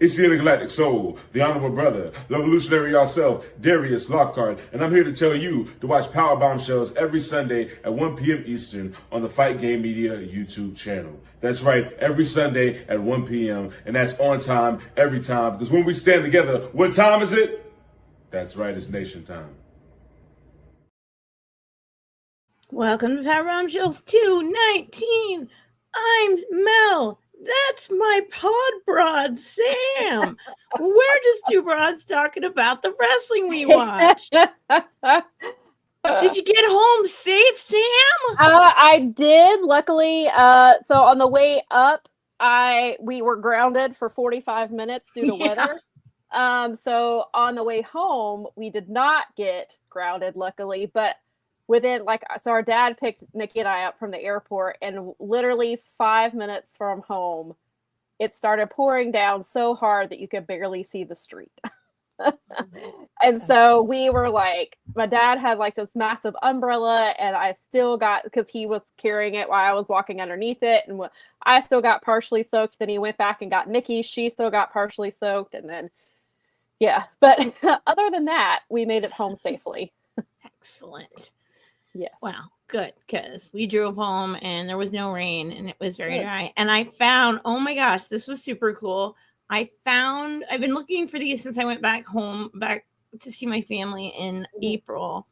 It's the intergalactic soul, the honorable brother, the revolutionary yourself, Darius Lockhart, and I'm here to tell you to watch Powerbombshells every Sunday at 1 p.m. Eastern on the Fight Game Media YouTube channel. That's right, every Sunday at 1 p.m., and that's on time, every time, because when we stand together, what time is it? That's right, it's nation time. Welcome to Powerbombshells 219. I'm Mel. That's my pod broad, Sam. We're just two broads talking about the wrestling we watch. Did you get home safe, Sam? I did, luckily. So on the way up, we were grounded for 45 minutes due to weather. So on the way home, we did not get grounded, luckily, but so our dad picked Nikki and I up from the airport, and literally 5 minutes from home, it started pouring down so hard that you could barely see the street. And so we were like, my dad had like this massive umbrella, and I still got, because he was carrying it while I was walking underneath it, and I still got partially soaked. Then he went back and got Nikki. She still got partially soaked. And then, yeah. But other than that, we made it home safely. Excellent. Yeah. Wow. Good. Because we drove home and there was no rain and it was very dry. And I found, oh my gosh, this was super cool. I've been looking for these since I went back to see my family in April.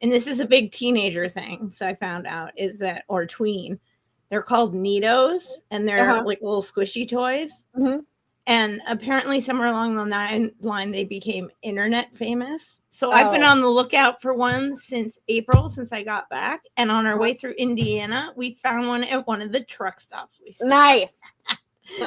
And this is a big teenager thing. So I found out or tween. They're called Neatos, and they're like little squishy toys. Mm-hmm. And apparently somewhere along the line, they became internet famous. So I've been on the lookout for one since April, since I got back. And on our way through Indiana, we found one at one of the truck stops. Nice.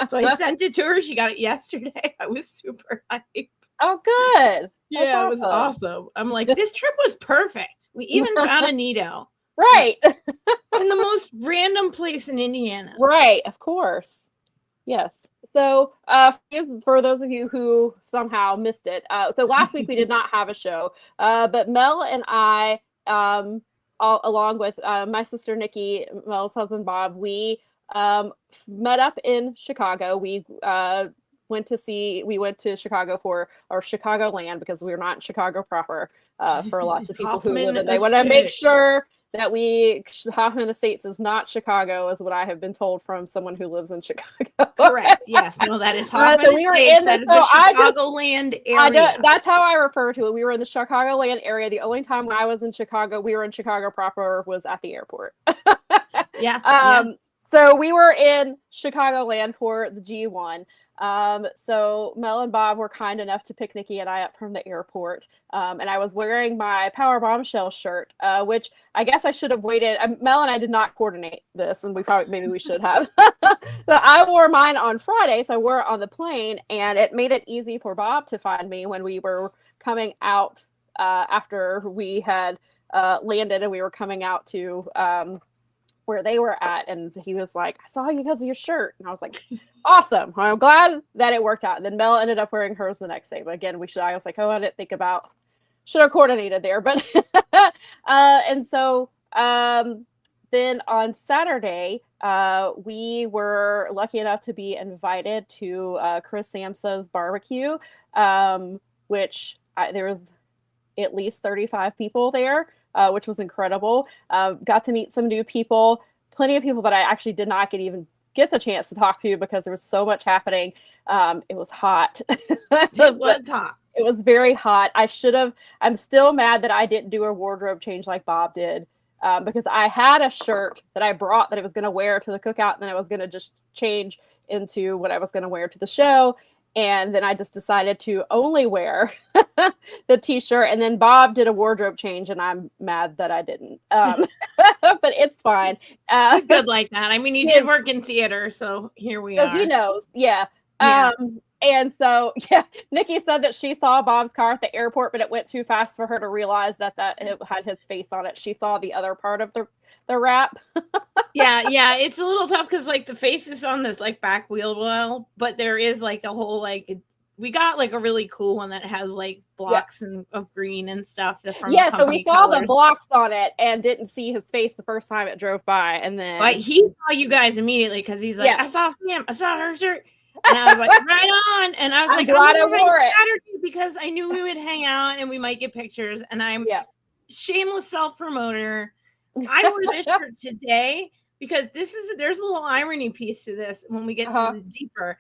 So I sent it to her. She got it yesterday. I was super hyped. Oh, good. Yeah, it was awesome. I'm like, this trip was perfect. We even found a Neato. Right. In the most random place in Indiana. Right, of course. Yes. So for those of you who somehow missed it, so last week we did not have a show, but Mel and I, along with my sister Nikki, Mel's husband Bob, we met up in Chicago. We went to Chicago for our Chicagoland, because we're not in Chicago proper, for lots of people who live in. They want to make sure that Hoffman Estates is not Chicago, is what I have been told from someone who lives in Chicago. Correct. Yes. No, that is Hoffman Estates. We were in the Chicagoland area. That's how I refer to it. We were in the Chicagoland area. The only time when I was in Chicago, we were in Chicago proper, was at the airport. Yeah. So we were in Chicagoland for the G1. So Mel and Bob were kind enough to pick Nikki and I up from the airport. And I was wearing my Powerbombshell shirt, which I guess I should have waited. Mel and I did not coordinate this, and maybe we should have. But I wore mine on Friday, so I wore it on the plane, and it made it easy for Bob to find me when we were coming out, after we had landed, and we were coming out to where they were at, and he was like, I saw you because of your shirt. And I was like, awesome. I'm glad that it worked out. And then Mel ended up wearing hers the next day. But again, I was like, I didn't think about, should have coordinated there. But and so then on Saturday, we were lucky enough to be invited to Chris Samsa's barbecue, which there was at least 35 people there. Which was incredible. Got to meet some new people, plenty of people that I actually did not even get the chance to talk to, because there was so much happening. It was hot. It was hot. It was very hot. I'm still mad that I didn't do a wardrobe change like Bob did, because I had a shirt that I brought that I was going to wear to the cookout, and then I was going to just change into what I was going to wear to the show. And then I just decided to only wear the t-shirt. And then Bob did a wardrobe change, and I'm mad that I didn't. But it's fine. He's good like that. I mean, he did work in theater, so here we are. So he knows. Yeah. And so, Nikki said that she saw Bob's car at the airport, but it went too fast for her to realize that it had his face on it. She saw the other part of the wrap. yeah, it's a little tough because like the face is on this like back wheel well, but there is like a whole we got like a really cool one that has like blocks of green and stuff. So we saw the blocks on it and didn't see his face the first time it drove by, and then he saw you guys immediately because he's like, I saw Sam, I saw her shirt. And I was like, right on. And I was I'm like, glad I I'm wore it. Saturday because I knew we would hang out and we might get pictures. And I'm shameless self-promoter. I wore this shirt today because there's a little irony piece to this when we get to the deeper.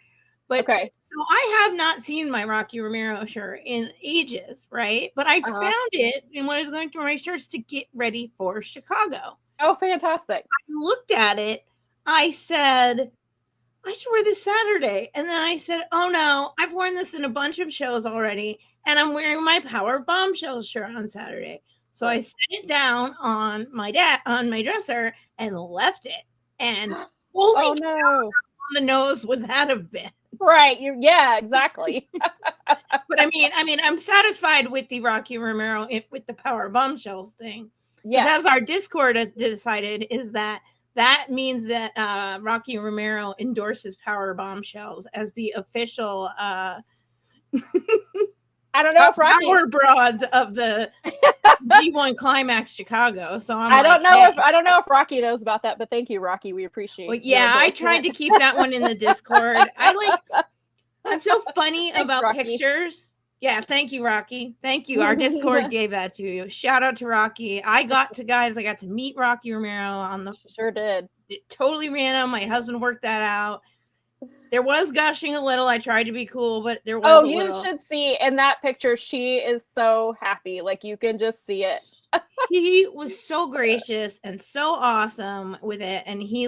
But so I have not seen my Rocky Romero shirt in ages, right? But I found it and when I was going through my shirts to get ready for Chicago. Oh, fantastic. I looked at it. I said, I should wear this Saturday. And then I said, oh no, I've worn this in a bunch of shows already. And I'm wearing my Powerbombshells shirt on Saturday. So I set it down on my dresser and left it. And holy cow, on the nose would that have been? Right. Yeah, exactly. But I mean, I'm satisfied with the Rocky Romero with the Powerbombshells thing. Yeah. As our Discord decided, is that means that Rocky Romero endorses Powerbombshells as the official I don't know if Rocky power broads of the G1 Climax Chicago. So I don't know if Rocky knows about that, but thank you, Rocky. We appreciate. Well, yeah, I tried to keep that one in the Discord. I'm so funny about Rocky. Pictures. Yeah, thank you, Rocky. Thank you. Our Discord gave that to you. Shout out to Rocky. I got to meet Rocky Romero on the. Sure did. Totally random. My husband worked that out. There was gushing a little. I tried to be cool, but there was. Oh, you should see in that picture. She is so happy. Like you can just see it. He was so gracious and so awesome with it, and he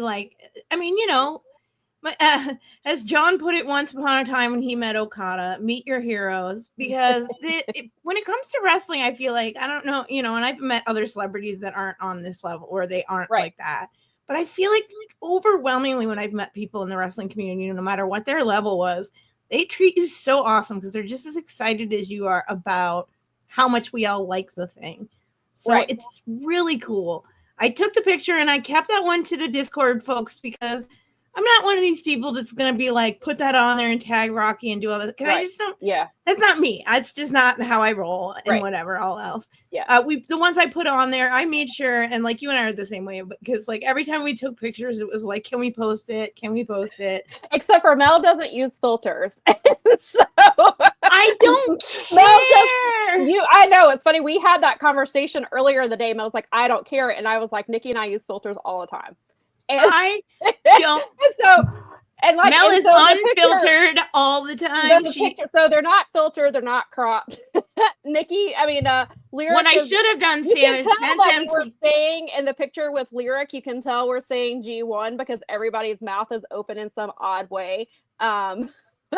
as John put it once upon a time when he met Okada, meet your heroes, because when it comes to wrestling, I feel like, I don't know, and I've met other celebrities that aren't on this level or they aren't like that. But I feel like overwhelmingly when I've met people in the wrestling community, no matter what their level was, they treat you so awesome because they're just as excited as you are about how much we all like the thing. So it's really cool. I took the picture and I kept that one to the Discord folks because I'm not one of these people that's going to be like, put that on there and tag Rocky and do all that. Because I just don't. Yeah. That's not me. That's just not how I roll and whatever, all else. Yeah. The ones I put on there, I made sure, and like you and I are the same way, because like every time we took pictures, it was like, can we post it? Can we post it? Except for Mel doesn't use filters. So I don't care. I know. It's funny. We had that conversation earlier in the day. Mel's like, I don't care. And I was like, Nikki and I use filters all the time. And I don't. Mel is unfiltered all the time. So they're not filtered. They're not cropped. Nikki, Lyric. What I should have done, Sam, is sent him. We're saying in the picture with Lyric, you can tell we're saying G1 because everybody's mouth is open in some odd way.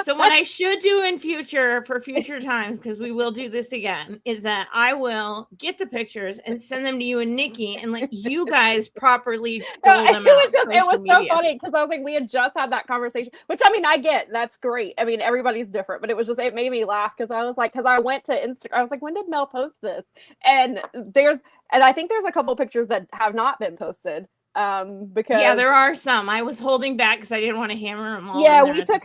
So what I should do in future for future times, because we will do this again, is that I will get the pictures and send them to you and Nikki and let you guys properly dole them out. It was so funny because I was like, we had just had that conversation, which I get, that's great. Everybody's different, but it made me laugh because I was like, because I went to Instagram, I was like, when did Mel post this? And I think there's a couple pictures that have not been posted. Because there are some. I was holding back because I didn't want to hammer them all. Yeah, we took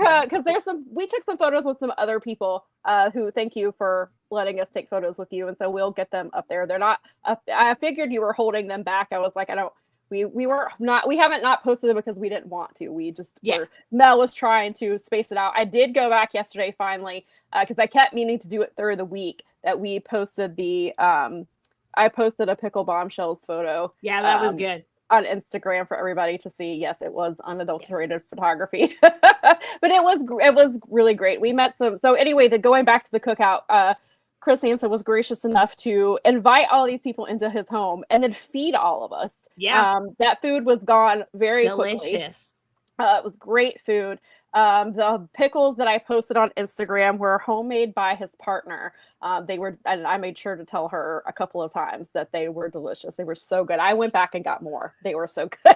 some photos with some other people who thank you for letting us take photos with you, and so we'll get them up there. They're not up. I figured you were holding them back. I was like, we haven't not posted them because we didn't want to. We just Mel was trying to space it out. I did go back yesterday finally because I kept meaning to do it through the week that we posted I posted a Pickle Bombshells photo. Yeah, that was good. On Instagram for everybody to see. Yes, it was unadulterated photography, but it was really great. We met so anyway, going back to the cookout, Chris Sampson was gracious enough to invite all these people into his home and then feed all of us. Yeah. That food was gone very quickly. Delicious. It was great food. The pickles that I posted on Instagram were homemade by his partner. And I made sure to tell her a couple of times that they were delicious. They were so good. I went back and got more. They were so good.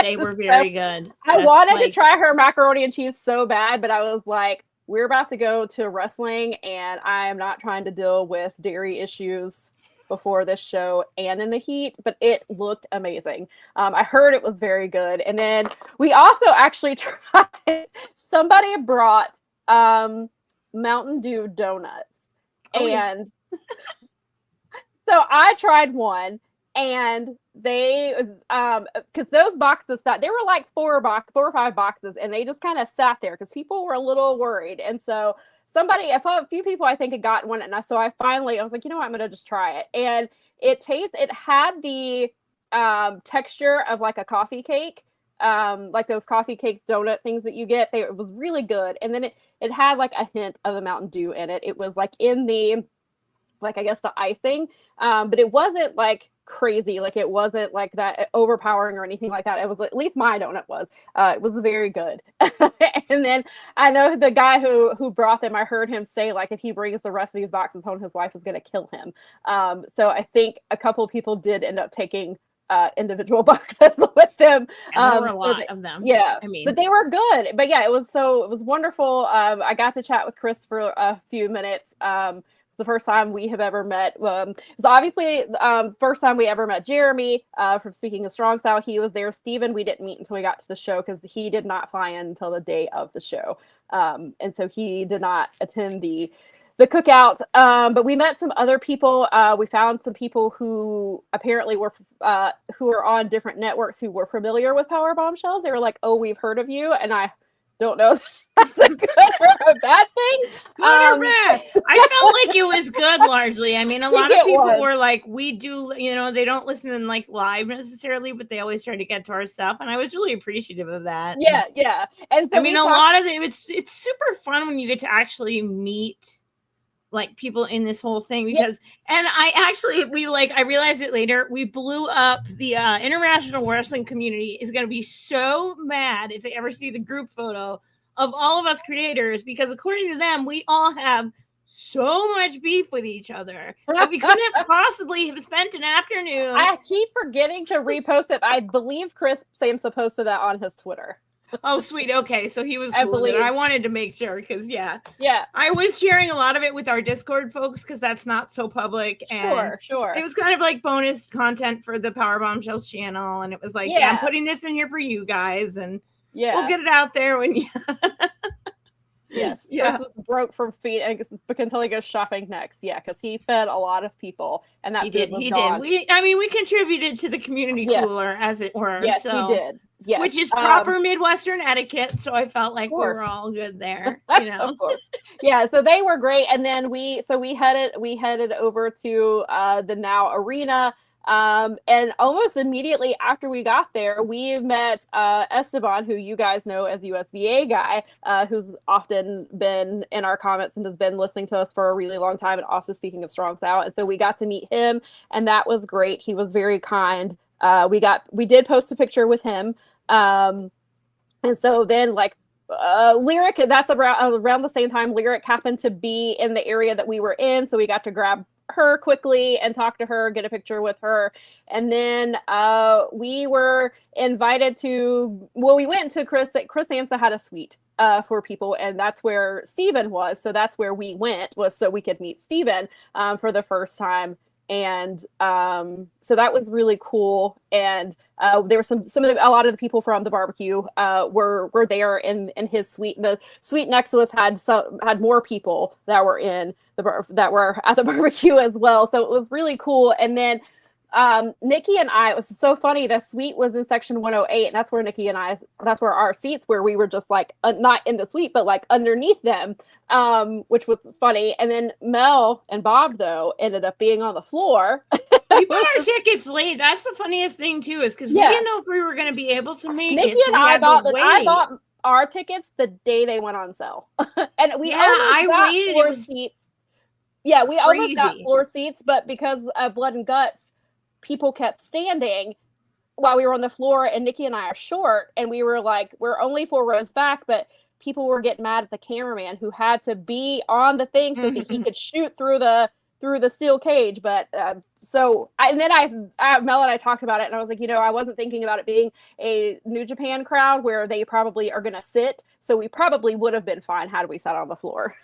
They were very good. I wanted to try her macaroni and cheese so bad, but I was like, we're about to go to wrestling and I am not trying to deal with dairy issues before this show and in the heat, but it looked amazing. I heard it was very good. And then we also actually tried, somebody brought Mountain Dew donuts. So I tried one and they because those boxes that there were like 4 or 5 boxes, and they just kind of sat there because people were a little worried. And so a few people I think had gotten one, and so I was like, you know what, I'm gonna just try it. And it had the texture of like a coffee cake, like those coffee cake donut things that you get. It was really good. And then it had like a hint of a Mountain Dew in it. It was like in the, like, I guess the icing, but it wasn't like crazy. Like it wasn't like that overpowering or anything like that. It was, at least my donut was. It was very good. And then I know the guy who brought them, I heard him say, like, if he brings the rest of these boxes home, his wife is going to kill him. So I think a couple of people did end up taking individual boxes with them. And there were a lot of them. Yeah, I mean, but they were good. But yeah, it was wonderful. I got to chat with Chris for a few minutes. The first time we have ever met. It was obviously first time we ever met Jeremy from Speaking of Strong Style. He was there. Steven, we didn't meet until we got to the show because he did not fly in until the day of the show. And so he did not attend the cookout. But we met some other people. We found some people who apparently were who are on different networks who were familiar with Powerbombshells. They were like, "Oh, we've heard of you," and I don't know if that's a good or a bad thing. Good or bad. I felt like it was good largely. I mean, a lot of people were like, we do, they don't listen in like live necessarily, but they always try to get to our stuff. And I was really appreciative of that. Yeah, yeah. And so I mean, a lot of it's super fun when you get to actually meet like people in this whole thing because, and I realized it later, we blew up the international wrestling community is going to be so mad if they ever see the group photo of all of us creators, because according to them, we all have so much beef with each other that we couldn't have possibly have spent an afternoon. I keep forgetting to repost it. I believe Chris Samsa posted that on his Twitter. Oh, sweet. Okay. So he was cool with it. I wanted to make sure because, yeah. I was sharing a lot of it with our Discord folks because that's not so public. And sure. It was kind of like bonus content for the Powerbombshells channel. And it was like, I'm putting this in here for you guys. And we'll get it out there when you. Yes. Yeah. Chris broke from feet and until he goes shopping next. Yeah. Because he fed a lot of people. And that he did. We contributed to the community cooler, as it were. Yes, so. he did. Yes. Which is proper Midwestern etiquette, so I felt like we were all good there. Of course. Yeah, so they were great, and then we headed over to the Now Arena, and almost immediately after we got there, we met Esteban, who you guys know as USVA guy, who's often been in our comments and has been listening to us for a really long time, and also Speaking of Strong Style, and so we got to meet him, and that was great. He was very kind. We did post a picture with him. And so then Lyric, that's around the same time, Lyric happened to be in the area that we were in. So we got to grab her quickly and talk to her, get a picture with her. And then we were invited we went to Chris Samsa had a suite for people, and that's where Steven was. So that's where we went, was so we could meet Steven for the first time. And so that was really cool. And there were a lot of the people from the barbecue were there in his suite. The suite next to us had more people that were at the barbecue as well. So it was really cool. And then Nikki and I, it was so funny. The suite was in section 108, and that's where our seats were. We were just like not in the suite, but like underneath them, which was funny. And then Mel and Bob though ended up being on the floor. We bought our tickets late. That's the funniest thing too, is because we didn't know if we were going to be able to make Nikki it. So I bought our tickets the day they went on sale, and we waited floor seats. Yeah, we almost got floor seats, but because of Blood and Guts, people kept standing while we were on the floor, and Nikki and I are short, and we were like, we're only 4 rows back, but people were getting mad at the cameraman who had to be on the thing so that he could shoot through the steel cage. But Mel and I talked about it, and I was like, I wasn't thinking about it being a New Japan crowd where they probably are going to sit. So we probably would have been fine had we sat on the floor.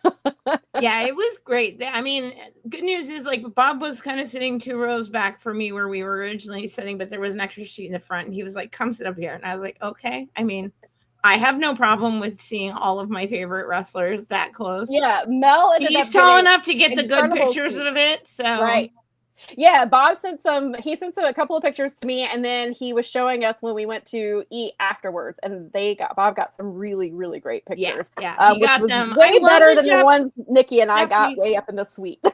Yeah, it was great. I mean, good news is like Bob was kind of sitting 2 rows back from me where we were originally sitting, but there was an extra seat in the front, and he was like, come sit up here. And I was like, okay. I mean, I have no problem with seeing all of my favorite wrestlers that close. Yeah, Mel. He's tall enough to get the good pictures of it. So right. Yeah, Bob sent a couple of pictures to me, and then he was showing us when we went to eat afterwards, and Bob got some really, really great pictures. Yeah, he which got was them. way better than the ones Nikki and I got way up in the suite.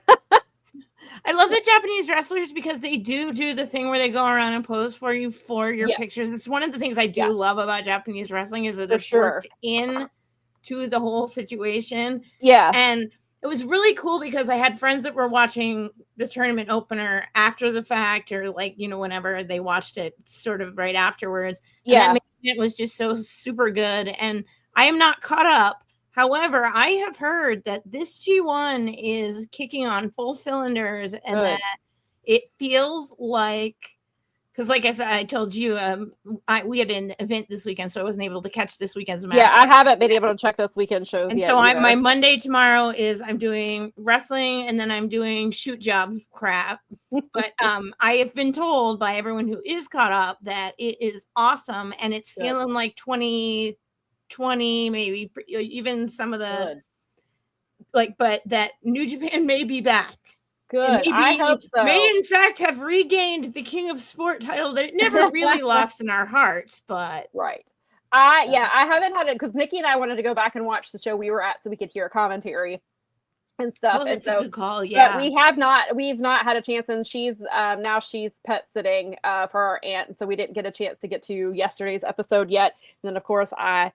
I love the Japanese wrestlers because they do the thing where they go around and pose for you for your pictures. It's one of the things I do love about Japanese wrestling is that it's worked in to the whole situation. Yeah. And it was really cool because I had friends that were watching the tournament opener after the fact, or like, whenever they watched it sort of right afterwards. And it was just so super good. And I am not caught up. However, I have heard that this G1 is kicking on full cylinders and that it feels like, because like I said, I told you, we had an event this weekend, so I wasn't able to catch this weekend's match. Yeah, I haven't been able to check this weekend shows and yet. So my Monday tomorrow is I'm doing wrestling and then I'm doing shoot job crap. But I have been told by everyone who is caught up that it is awesome and it's feeling like 2020, maybe even some of the but that New Japan may be back. Good. I hope so. May in fact have regained the King of Sport title that it never really lost in our hearts, but I haven't had it because Nikki and I wanted to go back and watch the show we were at so we could hear commentary and stuff. Oh, that's a good call. Yeah, but we've not had a chance, and she's now she's pet sitting for our aunt, so we didn't get a chance to get to yesterday's episode yet. And then of course I'm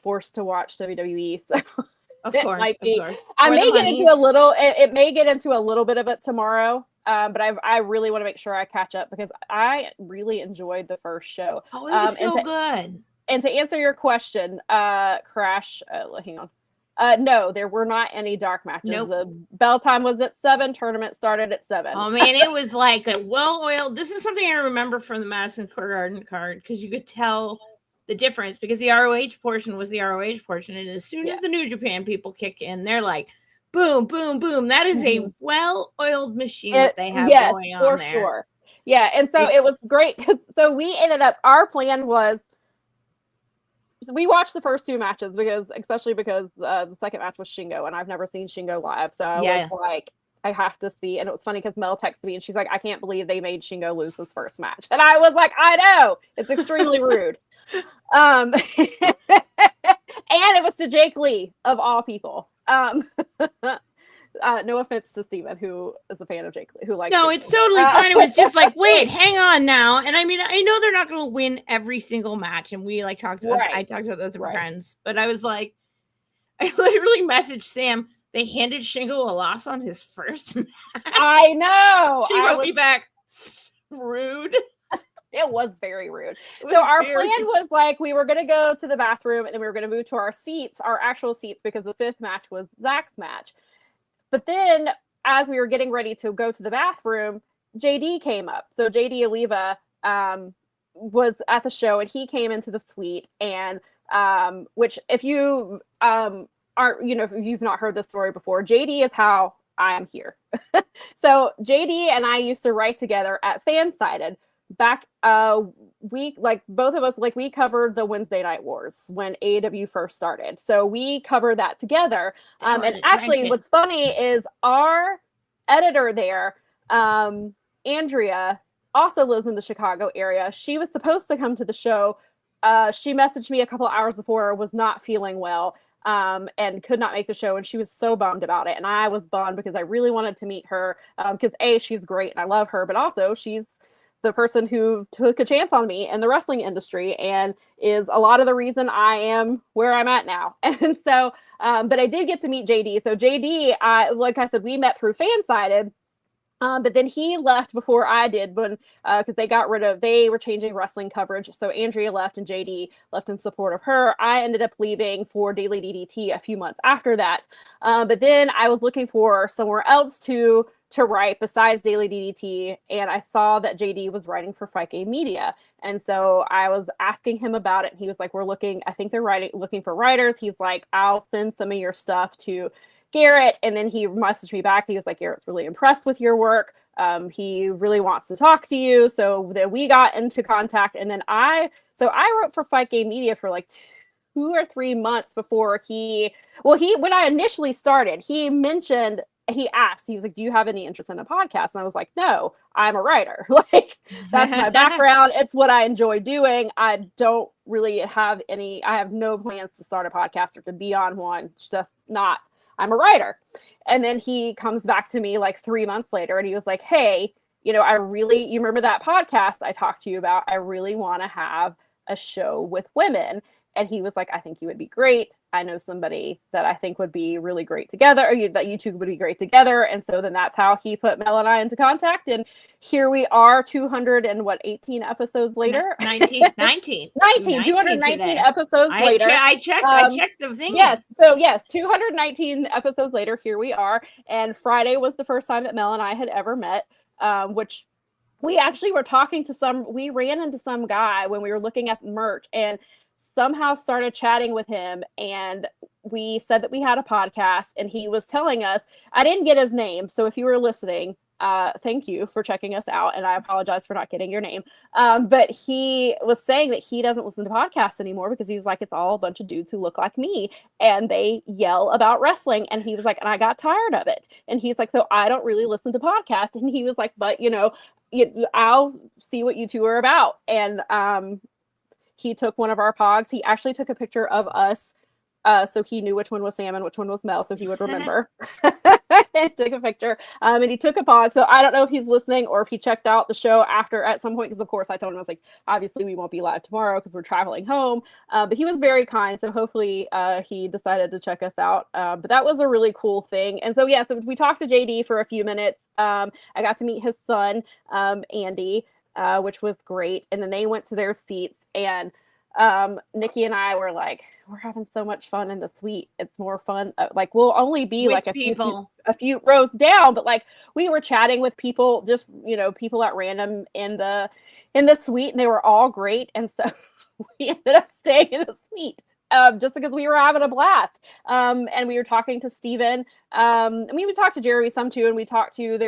forced to watch WWE. So. Of course. I may get into a little. It may get into a little bit of it tomorrow. But I really want to make sure I catch up because I really enjoyed the first show. Oh, it was so good. And to answer your question, Crash, hang on. No, there were not any dark matches. Nope. The bell time was at 7. Tournament started at 7. Oh man, it was like a well-oiled. This is something I remember from the Madison Square Garden card because you could tell the difference because the ROH portion was the ROH portion, and as soon as the New Japan people kick in, they're like, boom, boom, boom. That is a well-oiled machine that they have going on there. For sure. Yeah, and so it was great. So we ended up. Our plan was. We watched the first 2 matches especially because the second match was Shingo, and I've never seen Shingo live, so I was like, I have to see. And it was funny because Mel texted me and she's like, I can't believe they made Shingo lose his first match. And I was like, I know, it's extremely rude. And it was to Jake Lee of all people. No offense to Steven, who is a fan of Jake Lee, who likes No, it's totally fine. It was just like, wait, hang on now. And I mean, I know they're not going to win every single match. And we like talked about, I talked about those with friends, but I was like, I literally messaged Sam. They handed Shingo a loss on his first match. I know. She wrote me back, rude. It was very rude. So our plan was like, we were going to go to the bathroom and then we were going to move to our seats, our actual seats, because the 5th match was Zach's match. But then as we were getting ready to go to the bathroom, JD came up. So JD Oliva was at the show and he came into the suite, and which if you aren't, if you've not heard this story before, JD is how I am here. So JD and I used to write together at Fansided back both of us, we covered the Wednesday Night Wars when AEW first started. So we covered that together. And actually what's funny is our editor there, Andrea, also lives in the Chicago area. She was supposed to come to the show. She messaged me a couple hours before, was not feeling well, and could not make the show. And she was so bummed about it. And I was bummed because I really wanted to meet her. Because she's great and I love her, but also she's the person who took a chance on me in the wrestling industry and is a lot of the reason I am where I'm at now. And so, but I did get to meet JD. So JD, like I said, we met through Fansided. But then he left before I did because they were changing wrestling coverage. So Andrea left and JD left in support of her. I ended up leaving for Daily DDT a few months after that. But then I was looking for somewhere else to write besides Daily DDT. And I saw that JD was writing for Fight Game Media. And so I was asking him about it. And he was like, I think they're looking for writers. He's like, I'll send some of your stuff to Garrett. And then he messaged me back. He was like, Garrett's really impressed with your work. He really wants to talk to you. So then we got into contact. And then I wrote for Fight Game Media for like 2 or 3 months before when I initially started, he mentioned he asked, he was like, do you have any interest in a podcast? And I was like, no, I'm a writer. Like, that's my background. It's what I enjoy doing. I don't really have I have no plans to start a podcast or to be on one. It's just not, I'm a writer. And then he comes back to me like 3 months later and he was like, hey, you remember that podcast I talked to you about? I really want to have a show with women. And he was like, I think you would be great. I know somebody that I think would be really great together, or that you two would be great together. And so then that's how he put Mel and I into contact. And here we are 218 episodes later. 19 219 today. episodes later. I checked the thing. Yes. So yes, 219 episodes later, here we are. And Friday was the first time that Mel and I had ever met, which we actually were talking to we ran into some guy when we were looking at merch and somehow started chatting with him, and we said that we had a podcast, and he was telling us, I didn't get his name, so if you were listening, thank you for checking us out, and I apologize for not getting your name, but he was saying that he doesn't listen to podcasts anymore because he's like, it's all a bunch of dudes who look like me, and they yell about wrestling, and he was like, and I got tired of it, and he's like, so I don't really listen to podcasts, and he was like, but I'll see what you two are about, and he took one of our pogs. He actually took a picture of us so he knew which one was Sam and which one was Mel, so he would remember. And took a picture. And he took a pog. So I don't know if he's listening or if he checked out the show after at some point, because of course I told him, I was like, obviously we won't be live tomorrow because we're traveling home. But he was very kind. So hopefully he decided to check us out. But that was a really cool thing. And so, yeah, so we talked to JD for a few minutes. I got to meet his son, Andy, which was great. And then they went to their seats. And Nikki and I were like, we're having so much fun in the suite. It's more fun. Like, we'll only be like a few rows down, but like we were chatting with people, just, people at random in the suite, and they were all great. And so we ended up staying in the suite. Just because we were having a blast. And we were talking to Steven. We talked to Jeremy some too, and we talked to,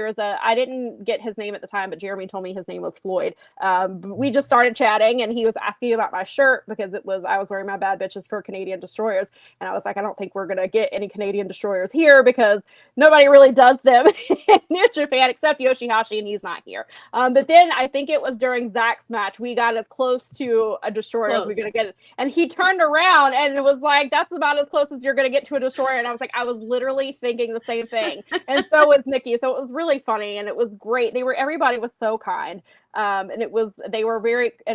I didn't get his name at the time, but Jeremy told me his name was Floyd. We just started chatting, and he was asking about my shirt because I was wearing my Bad Bitches for Canadian Destroyers. And I was like, I don't think we're going to get any Canadian Destroyers here because nobody really does them in New Japan except Yoshihashi, and he's not here. But then I think it was during Zach's match, we got as close to a Destroyer as we're going to get it. And he turned around and it was like, that's about as close as you're going to get to a Destroyer. And I was like, I was literally thinking the same thing. And so was Nikki. So it was really funny and it was great. Everybody was so kind. And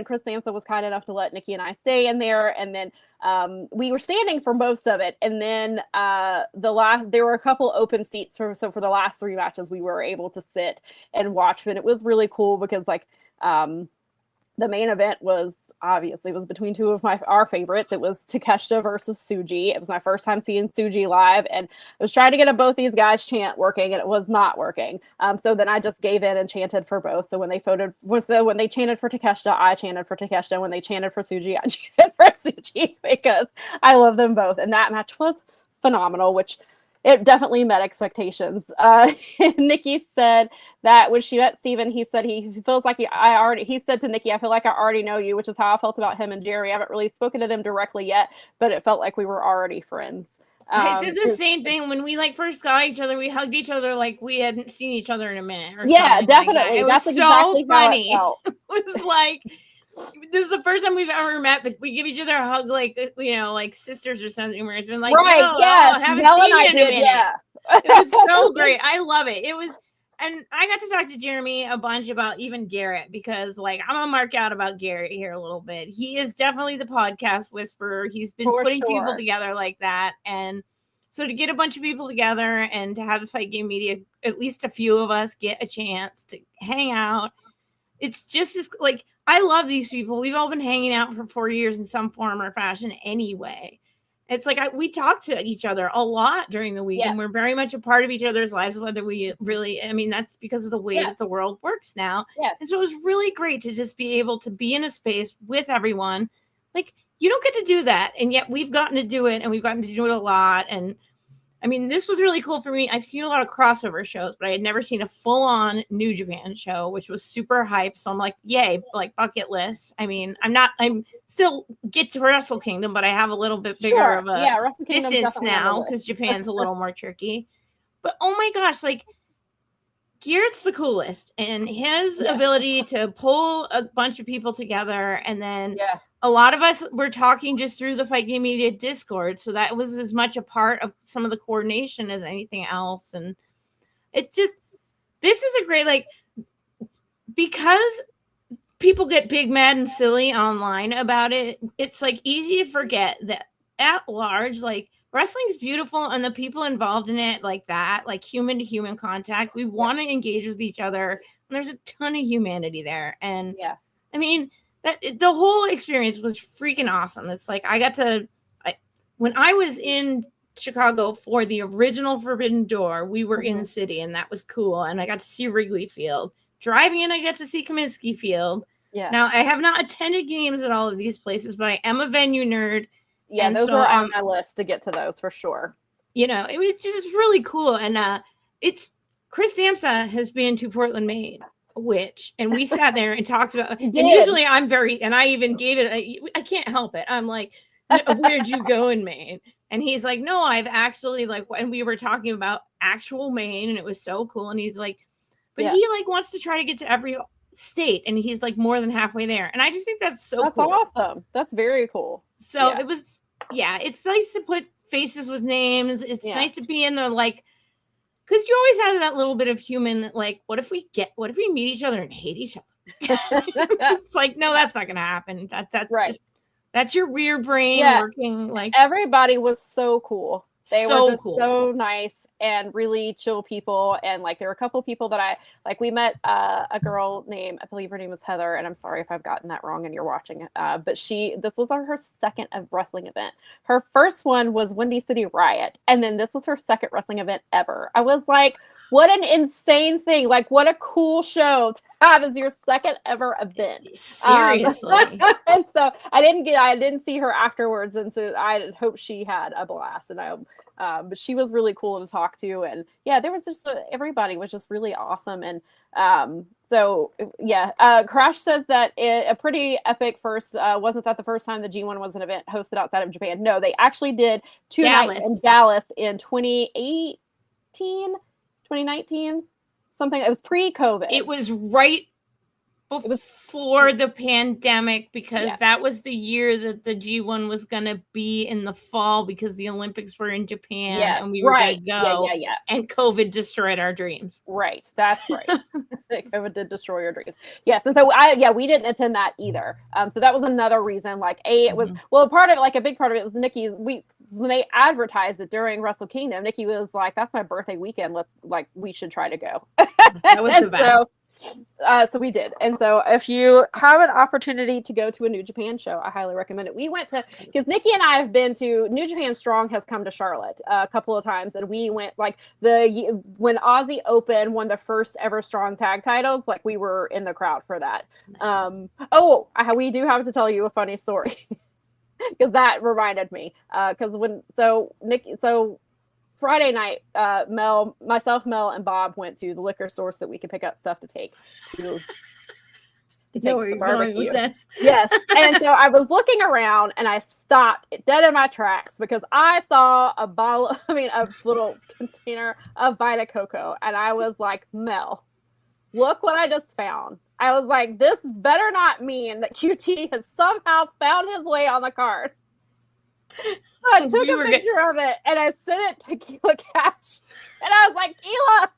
Chris Sampson was kind enough to let Nikki and I stay in there. And then we were standing for most of it. And then there were a couple open seats. So for the last 3 matches, we were able to sit and watch. And it was really cool because the main event was between two of our favorites. It was Takeshita versus Tsuji. It was my first time seeing Tsuji live, and I was trying to get both these guys chant working, and it was not working. So then I just gave in and chanted for both. So when they when they chanted for Takeshita, I chanted for Takeshita. When they chanted for Tsuji, I chanted for Tsuji because I love them both. And that match was phenomenal, which it definitely met expectations. Nikki said that when she met Steven, he said he feels like he said to Nikki, I feel like I already know you, which is how I felt about him and Jerry. I haven't really spoken to them directly yet, but it felt like we were already friends. I said the same thing when we first got each other. We hugged each other like we hadn't seen each other in a minute. Yeah, definitely. It That's was exactly so funny. How it felt. It was like, this is the first time we've ever met, but we give each other a hug like sisters or something. Where it's been like, right, I haven't Mel seen and I you in a did, minute. yeah. It was so great. I love it. It was, and I got to talk to Jeremy a bunch about even Garrett because I'm gonna mark out about Garrett here a little bit. He is definitely the podcast whisperer. He's been putting people together like that, and so to get a bunch of people together and to have the Fight Game Media, at least a few of us get a chance to hang out. It's just as I love these people. We've all been hanging out for 4 years in some form or fashion anyway. It's like we talk to each other a lot during the week, and we're very much a part of each other's lives, whether we really, that's because of the way that the world works now. Yes. And so it was really great to just be able to be in a space with everyone. You don't get to do that. And yet we've gotten to do it, and we've gotten to do it a lot. And this was really cool for me. I've seen a lot of crossover shows, but I had never seen a full-on New Japan show, which was super hype. So I'm like, yay, bucket list. I'm still get to Wrestle Kingdom, but I have a little bit bigger of a distance now because Japan's a little more tricky. But oh my gosh, like Garrett's the coolest, and his ability to pull a bunch of people together, and then a lot of us were talking just through the Fight Game Media Discord, so that was as much a part of some of the coordination as anything else. And it just, this is a great, like, because people get big, mad, and silly online about it, it's like easy to forget that at large, like, wrestling's beautiful, and the people involved in it, like that, like human to human contact, we want to engage with each other, and there's a ton of humanity there. And I mean, that the whole experience was freaking awesome. It's like when I was in Chicago for the original Forbidden Door, we were in the city, and that was cool, and I got to see Wrigley Field. Driving in, I got to see Kaminsky Field. Now, I have not attended games at all of these places, but I am a venue nerd. Yeah, and those are on my list to get to those for sure. You know, it was just really cool. And it's Chris Samsa has been to Portland, Maine, and we sat there and talked about, and usually I'm and I even gave it, I can't help it. I'm like, where'd you go in Maine? And he's like, no, I've actually, like, and we were talking about actual Maine, and it was so cool. And he's like, but he like wants to try to get to every state, and he's like more than halfway there. And I just think that's so cool. That's awesome. That's very cool. So it was, it's nice to put faces with names. It's nice to be in the, like, because you always have that little bit of human, like, what if we meet each other and hate each other? It's like, no, that's not gonna happen. That's right. That's your weird brain working. Like, everybody was so cool. They so were just cool. so nice and really chill people. And like, there were a couple people that we met a girl named, I believe her name was Heather. And I'm sorry if I've gotten that wrong and you're watching it. But this was her second wrestling event. Her first one was Windy City Riot. And then this was her second wrestling event ever. I was like, what an insane thing. Like, what a cool show to have as your second ever event. Seriously. And so I didn't see her afterwards. And so I hope she had a blast. And but she was really cool to talk to. And there was just, everybody was just really awesome. And Crash says that a pretty epic first, wasn't that the first time the G1 was an event hosted outside of Japan? No, they actually did two nights in Dallas in 2019, something. It was pre-COVID. It was right before the pandemic, because that was the year that the G1 was going to be in the fall, because the Olympics were in Japan and we were going to go. And COVID destroyed our dreams. Right. That's right. COVID did destroy your dreams. Yes. And so we didn't attend that either. So that was another reason. Like, it was, part of it, like a big part of it was Nikki. When they advertised it during Wrestle Kingdom, Nikki was like, that's my birthday weekend. We should try to go. That was the best. So we did. And so if you have an opportunity to go to a New Japan show, I highly recommend it. We went to, because Nikki and I have been to, New Japan Strong has come to Charlotte a couple of times, and we went, like, when Aussie Open won the first ever Strong tag titles, like, we were in the crowd for that. We do have to tell you a funny story, because that reminded me, Friday night, myself, Mel, and Bob went to the liquor store so that we could pick up stuff to take to the barbecue. Yes. And so I was looking around, and I stopped dead in my tracks because I saw a little container of Vita Coco, and I was like, Mel, look what I just found. I was like, this better not mean that QT has somehow found his way on the card. I took a picture of it, and I sent it to Keela Cash, and I was like, Keela,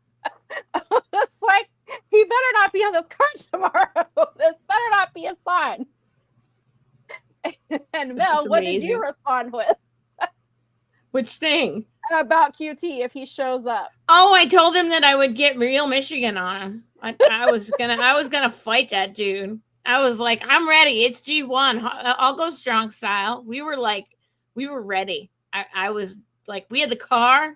it's like, he better not be on this card tomorrow. This better not be a sign. And Mel, what did you respond with? Which thing? About QT if he shows up. Oh, I told him that I would get Real Michigan on him. I was gonna fight that dude. I was like, I'm ready. It's G1. I'll go Strong style. We were ready. I was like, we had the car.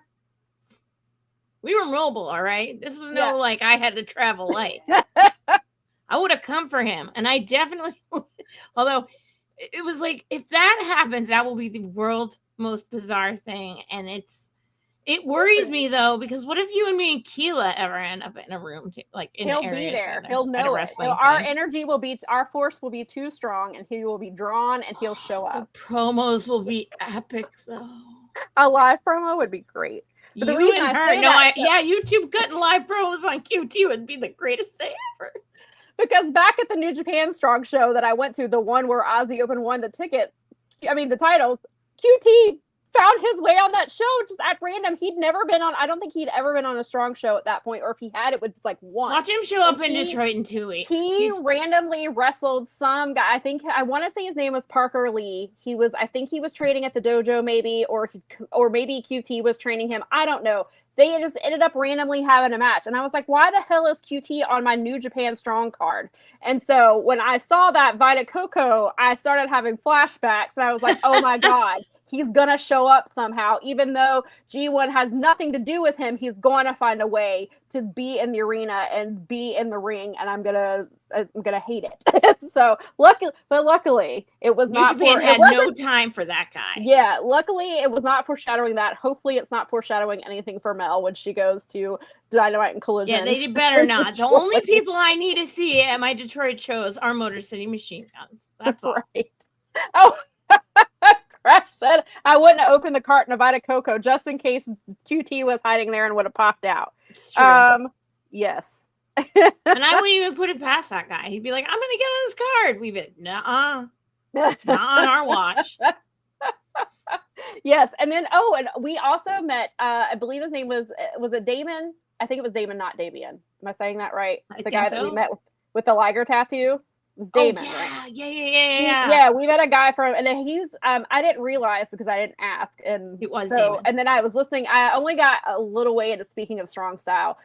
We were mobile, all right? This was no like I had to travel light. I would have come for him. And I definitely would. Although it was like, if that happens, that will be the world's most bizarre thing. And it worries me, though, because what if you and me and Keela ever end up in a room, he'll be there. He'll know it. So our energy our force will be too strong, and he will be drawn, and he'll show up. The promos will be epic, though. A live promo would be great. But the reason I say that, YouTube cutting live promos on QT would be the greatest thing ever. Because back at the New Japan Strong show that I went to, the one where Ozzy Open won the titles, QT found his way on that show just at random. I don't think he'd ever been on a Strong show at that point, or if he had, it was like one. Watch him show up in Detroit in 2 weeks. He randomly wrestled some guy. I want to say his name was Parker Lee. I think he was training at the dojo maybe, or maybe QT was training him. I don't know. They just ended up randomly having a match. And I was like, why the hell is QT on my New Japan Strong card? And so when I saw that Vita Coco, I started having flashbacks. And I was like, oh my God, he's going to show up somehow. Even though G1 has nothing to do with him, he's going to find a way to be in the arena and be in the ring. And I'm gonna hate it. So luckily it was not. New Japan had no time for that guy. Yeah, luckily it was not foreshadowing that. Hopefully it's not foreshadowing anything for Mel when she goes to Dynamite and Collision. Yeah, they better not. The only people I need to see at my Detroit shows are Motor City Machine Guns. That's all. Right. Oh. Crash said I wouldn't have opened the carton of Vita Coco just in case QT was hiding there and would have popped out. It's true. Yes. And I wouldn't even put it past that guy. He'd be like, I'm gonna get on this card. We'd be nuh-uh. Not on our watch. Yes, and then and we also met I believe his name was it Damon? I think it was Damon, not Damian. Am I saying that right? The guy that we met with the Liger tattoo. It was Damon, right? Yeah. We met a guy from, and he's I didn't realize because I didn't ask, and it was so Damon. And then I was listening. I only got a little way into Speaking of Strong Style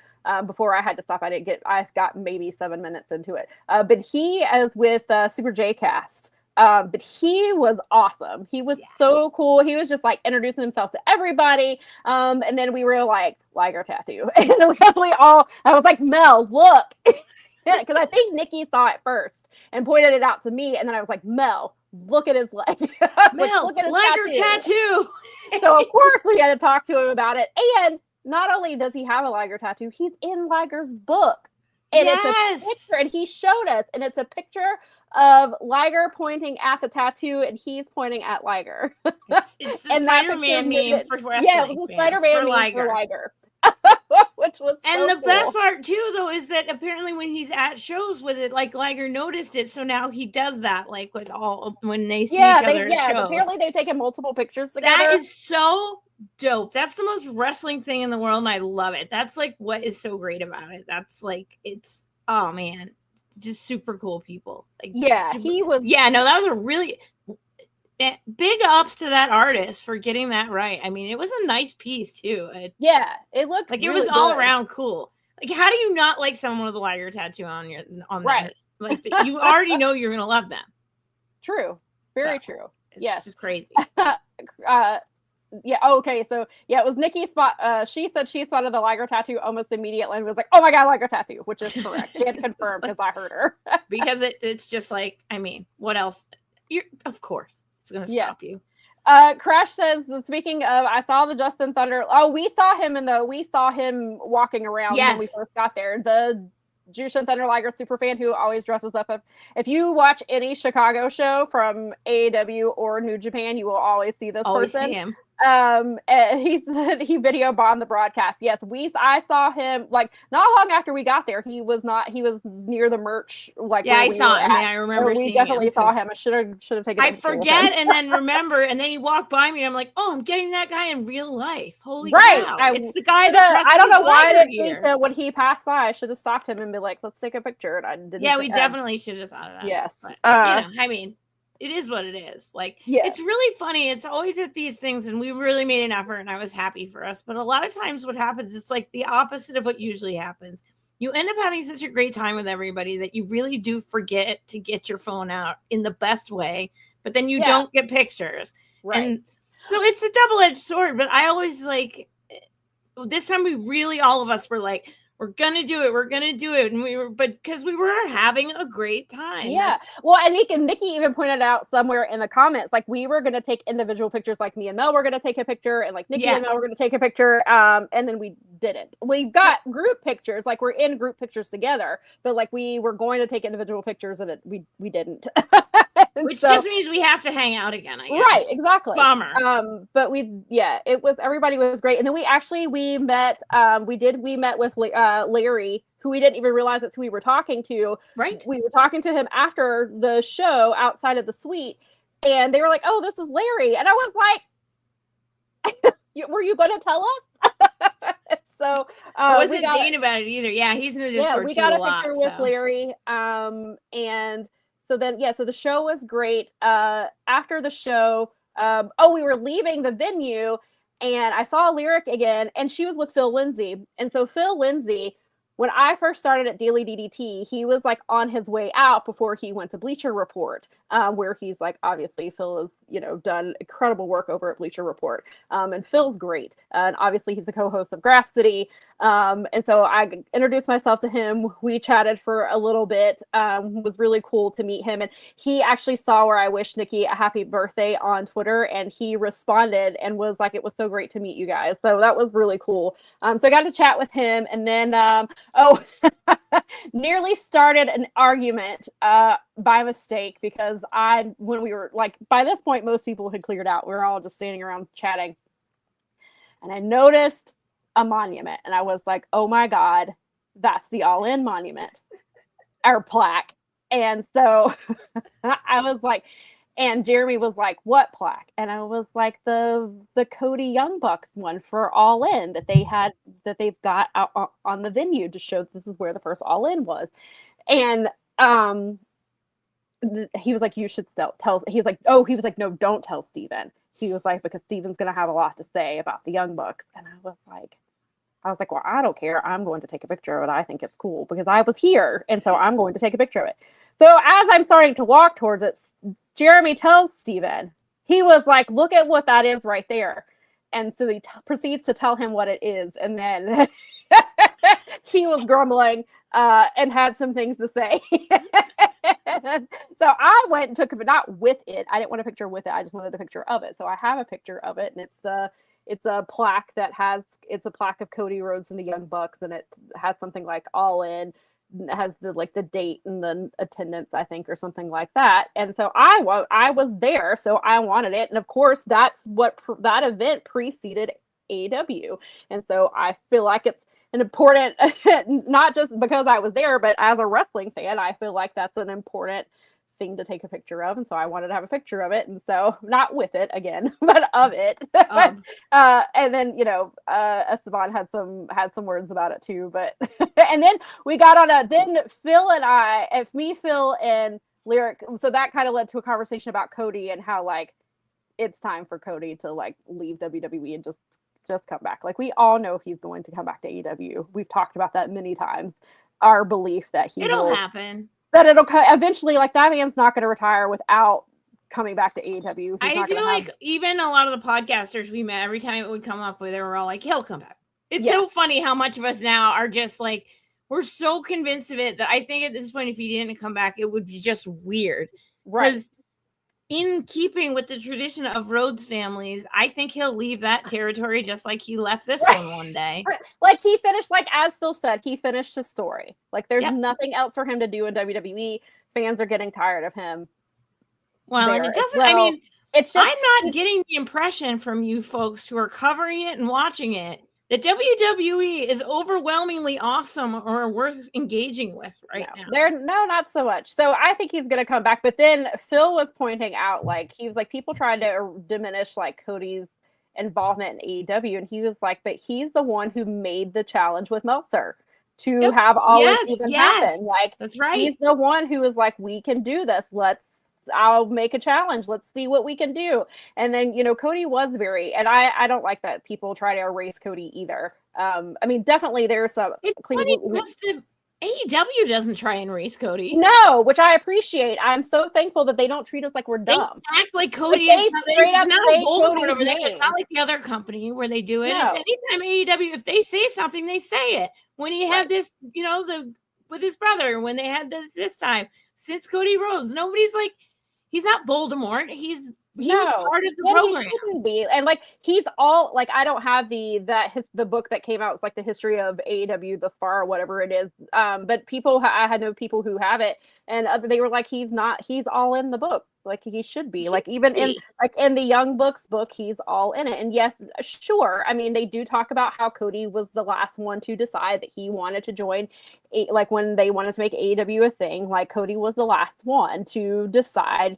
before I had to stop. I got maybe 7 minutes into it. But he is with Super J Cast. But he was awesome. He was so cool. He was just like introducing himself to everybody. And then we were like, Liger tattoo. And because I was like, Mel, look. Because I think Nikki saw it first and pointed it out to me, and then I was like, Mel, look at his leg. Mel, look at his Liger tattoo. So of course we had to talk to him about it. And not only does he have a Liger tattoo, he's in Liger's book. And it's a picture, and he showed us, and it's a picture of Liger pointing at the tattoo, and he's pointing at Liger. It's the Spider-Man meme for wrestling. Yeah, it was the Spider-Man meme for Liger. Which was and the best part too though is that apparently when he's at shows with it, like Liger noticed it, so now he does that like with all when they see each other at shows. Apparently they've taken multiple pictures together. That is so dope. That's the most wrestling thing in the world, and I love it. That's like what is so great about it. That's like it's oh man, just super cool people. Like he was that was a really big ups to that artist for getting that right. I mean, it was a nice piece too. It looked like really it was all around cool. Like, how do you not like someone with a Liger tattoo on right? Like you already know you're gonna love them. True, very true. Yes, it's crazy. Okay. So it was Nikki's spot. She said she spotted the Liger tattoo almost immediately and was like, "Oh my god, Liger tattoo," which is correct. Can't confirm because I heard her. Because it's just like, I mean, what else? Of course. It's gonna stop you. Crash says, speaking of, I saw the Justin Thunder. Oh, we saw him walking around when we first got there. The Jushin Thunder Liger super fan who always dresses up. If you watch any Chicago show from AEW or New Japan, you will always see this person. See him. And he video bombed the broadcast. Yes, I saw him like not long after we got there. He was near the merch. Like I saw him. I remember. We definitely saw him. I should have taken. I forget and then remember, and then he walked by me, and I'm like, oh, I'm getting that guy in real life. Holy cow! It's the guy that I don't know why I didn't think that when he passed by, I should have stopped him and be like, let's take a picture. And I didn't. Yeah, we definitely should have thought of that. Yes, but, I mean. It is what it is. Like, it's really funny. It's always at these things, and we really made an effort, and I was happy for us. But a lot of times what happens, it's like the opposite of what usually happens. You end up having such a great time with everybody that you really do forget to get your phone out in the best way, but then you don't get pictures. Right. And so it's a double-edged sword, but I always like, this time we really, all of us were like, we're gonna do it, and because we were having a great time. Yeah, well, and Nikki even pointed out somewhere in the comments, like we were gonna take individual pictures, like me and Mel were gonna take a picture, and like Nikki and Mel were gonna take a picture, and then we didn't. We got group pictures, like we're in group pictures together, but like we were going to take individual pictures, and we didn't. Which just means we have to hang out again, I guess. Right, exactly. Bummer. But everybody was great. And then we met with Larry, who we didn't even realize that's who we were talking to. Right. We were talking to him after the show outside of the suite, and they were like, "Oh, this is Larry." And I was like, were you going to tell us? So I wasn't thinking about it either. Yeah, he's in the Discord. Yeah, we got a picture with Larry. And so then, so the show was great. After the show, we were leaving the venue, and I saw Lyric again, and she was with Phil Lindsay. And so Phil Lindsay, when I first started at Daily DDT, he was like on his way out before he went to Bleacher Report, where he's like, obviously Phil has, done incredible work over at Bleacher Report. And Phil's great. And obviously he's the co-host of Graph City. And so I introduced myself to him. We chatted for a little bit. It was really cool to meet him. And he actually saw where I wished Nikki a happy birthday on Twitter, and he responded and was like, it was so great to meet you guys. So that was really cool. So I got to chat with him, and then, nearly started an argument by mistake, because when we were like, by this point, most people had cleared out. We were all just standing around chatting. And I noticed a monument, and I was like, oh my God, that's the All In monument or plaque. And so I was like, and Jeremy was like, what plaque? And I was like, the Cody Young Bucks one for All In that they've got out on the venue to show this is where the first All In was. And he was like, you should tell. He was like, no, don't tell Steven. He was like, because Steven's going to have a lot to say about the Young Bucks. And I was like, well, I don't care. I'm going to take a picture of it. I think it's cool because I was here. And so I'm going to take a picture of it. So as I'm starting to walk towards it, Jeremy tells Steven, he was like, look at what that is right there. And so he proceeds to tell him what it is. And then he was grumbling and had some things to say. So I went and took it, but not with it. I didn't want a picture with it. I just wanted a picture of it. So I have a picture of it, and it's a plaque it's a plaque of Cody Rhodes and the Young Bucks, and it has something like All In. It has the date and the attendance, I think, or something like that. And so I was there, so I wanted it. And of course, that's what that event preceded AEW. And so I feel like it's an important, not just because I was there, but as a wrestling fan, I feel like that's an important thing to take a picture of. And so I wanted to have a picture of it. And so not with it again, but of it. And then, Esteban had some words about it too, but, and then we got on then Phil and Lyric. So that kind of led to a conversation about Cody and how it's time for Cody to leave WWE and just come back. We all know he's going to come back to AEW. We've talked about that many times. Our belief that it'll happen. That it'll eventually, that man's not going to retire without coming back to AEW. I feel like even a lot of the podcasters we met, every time it would come up with, they were all like, he'll come back. It's so funny how much of us now are just we're so convinced of it that I think at this point, if he didn't come back, it would be just weird. Right. Because in keeping with the tradition of Rhodes families, I think he'll leave that territory just like he left this one day. He finished, as Phil said, he finished his story. There's nothing else for him to do in WWE. Fans are getting tired of him. Well, and it doesn't, it's just, I'm not getting the impression from you folks who are covering it and watching it that WWE is overwhelmingly awesome or worth engaging with now. Not so much. So I think he's going to come back. But then Phil was pointing out, he was like, people tried to diminish Cody's involvement in AEW, and he was like, but he's the one who made the challenge with Meltzer to have all this even happen. That's right. He's the one who was like, we can do this. I'll make a challenge. Let's see what we can do. And then, Cody was and I don't like that people try to erase Cody either. Definitely there's some. It's funny because AEW doesn't try and erase Cody. No, which I appreciate. I'm so thankful that they don't treat us like we're dumb. They act like Cody is not a Voldemort over there. It's not like the other company where they do it. No. It's anytime AEW, if they say something, they say it. When he had this, with his brother, when they had this time, since Cody Rhodes, nobody's he's not Voldemort. He was part of the program. He shouldn't be. And he's all I don't have the book that came out. It's the history of AEW thus far, or whatever it is. But I had no people who have it, and they were he's all in the book. like he should be. Like even in the Young Bucks book, he's all in it. And yes, sure. I mean, they do talk about how Cody was the last one to decide that he wanted to join. Like when they wanted to make AEW a thing, like Cody was the last one to decide.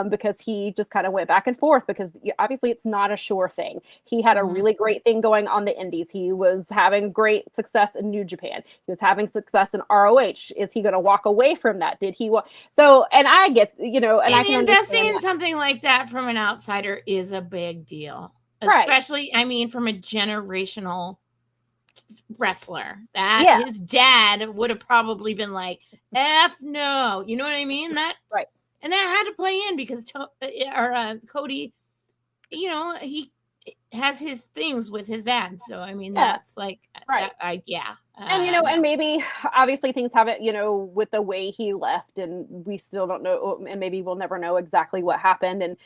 Because he just kind of went back and forth because obviously it's not a sure thing. He had a really great thing going on the indies. He was having great success in New Japan. He was having success in ROH. Is he going to walk away from that? Did he So, and I get, and I can investing in something like that from an outsider is a big deal. Especially, I mean, from a generational wrestler that his dad would have probably been like, F no. You know what I mean? Right. And that had to play in because Cody, he has his things with his dad. So, I mean, that's like, right. And maybe obviously things haven't, with the way he left and we still don't know, and maybe we'll never know exactly what happened. And,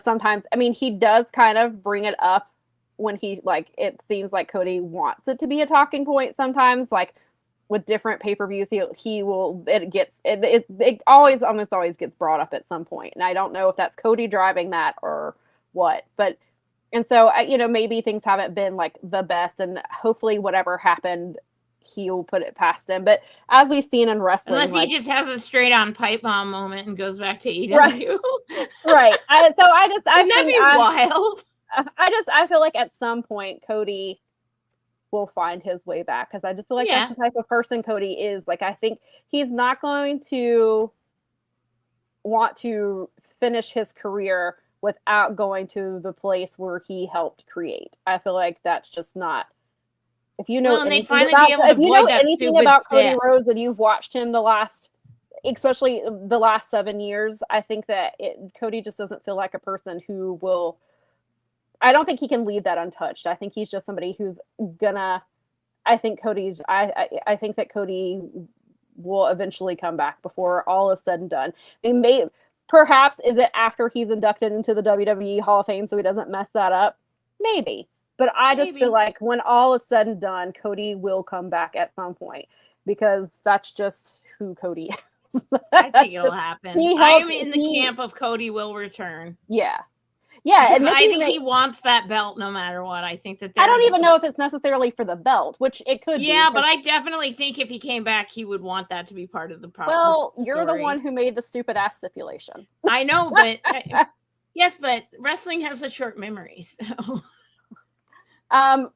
sometimes, I mean, he does kind of bring it up when he, like, it seems like Cody wants it to be a talking point sometimes, like, with different pay-per-views, it almost always gets brought up at some point. And I don't know if that's Cody driving that or what, and so, maybe things haven't been like the best and hopefully whatever happened, he'll put it past him. But as we've seen in wrestling, unless he just has a straight on pipe bomb moment and goes back to AEW. Right. I that'd be wild. I feel like at some point, Cody will find his way back because I just feel like that's the type of person Cody is. Like, I think he's not going to want to finish his career without going to the place where he helped create. I feel like that's just not. If you know anything about Cody Rhodes and you've watched him especially the last 7 years, I think that Cody just doesn't feel like a person who will. I don't think he can leave that untouched. I think he's just somebody who's gonna. I think that Cody will eventually come back before all is said and done. I mean, perhaps is it after he's inducted into the WWE Hall of Fame so he doesn't mess that up? Maybe. But I just feel like when all is said and done, Cody will come back at some point because that's just who Cody is. I think it'll happen. I'm in the camp of Cody will return. Yeah. Yeah, and I think he wants that belt no matter what. I think that I don't even know if it's necessarily for the belt, which it could be. Yeah, but I definitely think if he came back, he would want that to be part of the problem. Well, you're the one who made the stupid ass stipulation. I know, but yes, but wrestling has a short memory. So,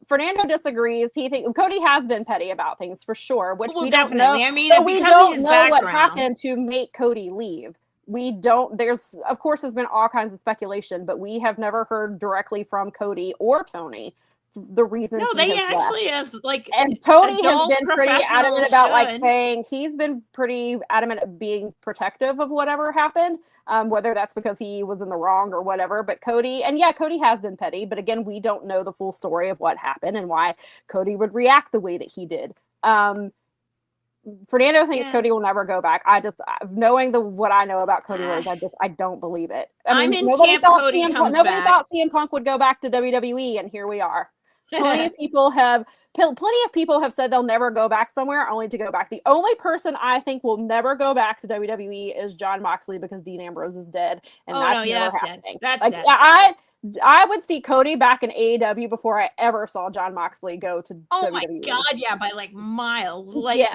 Fernando disagrees. He thinks Cody has been petty about things for sure, which we definitely don't know. I mean, so we don't know what happened to make Cody leave. We don't, there's, of course, there's been all kinds of speculation, but we have never heard directly from Cody or Tony the reason. No, they actually has like, and Tony has been pretty adamant about like saying he's been pretty adamant of being protective of whatever happened, whether that's because he was in the wrong or whatever. But Cody has been petty, but again, we don't know the full story of what happened and why Cody would react the way that he did. Fernando thinks Cody will never go back. I just, knowing what I know about Cody Rhodes, I don't believe it. I'm in camp Cody comes back. Nobody thought CM Punk would go back to WWE, and here we are. Plenty of people have said they'll never go back somewhere, only to go back. The only person I think will never go back to WWE is Jon Moxley because Dean Ambrose is dead, and that's never happening. That's like, dead. I would see Cody back in AEW before I ever saw Jon Moxley go to WWE. Oh my God, yeah, by like miles. Like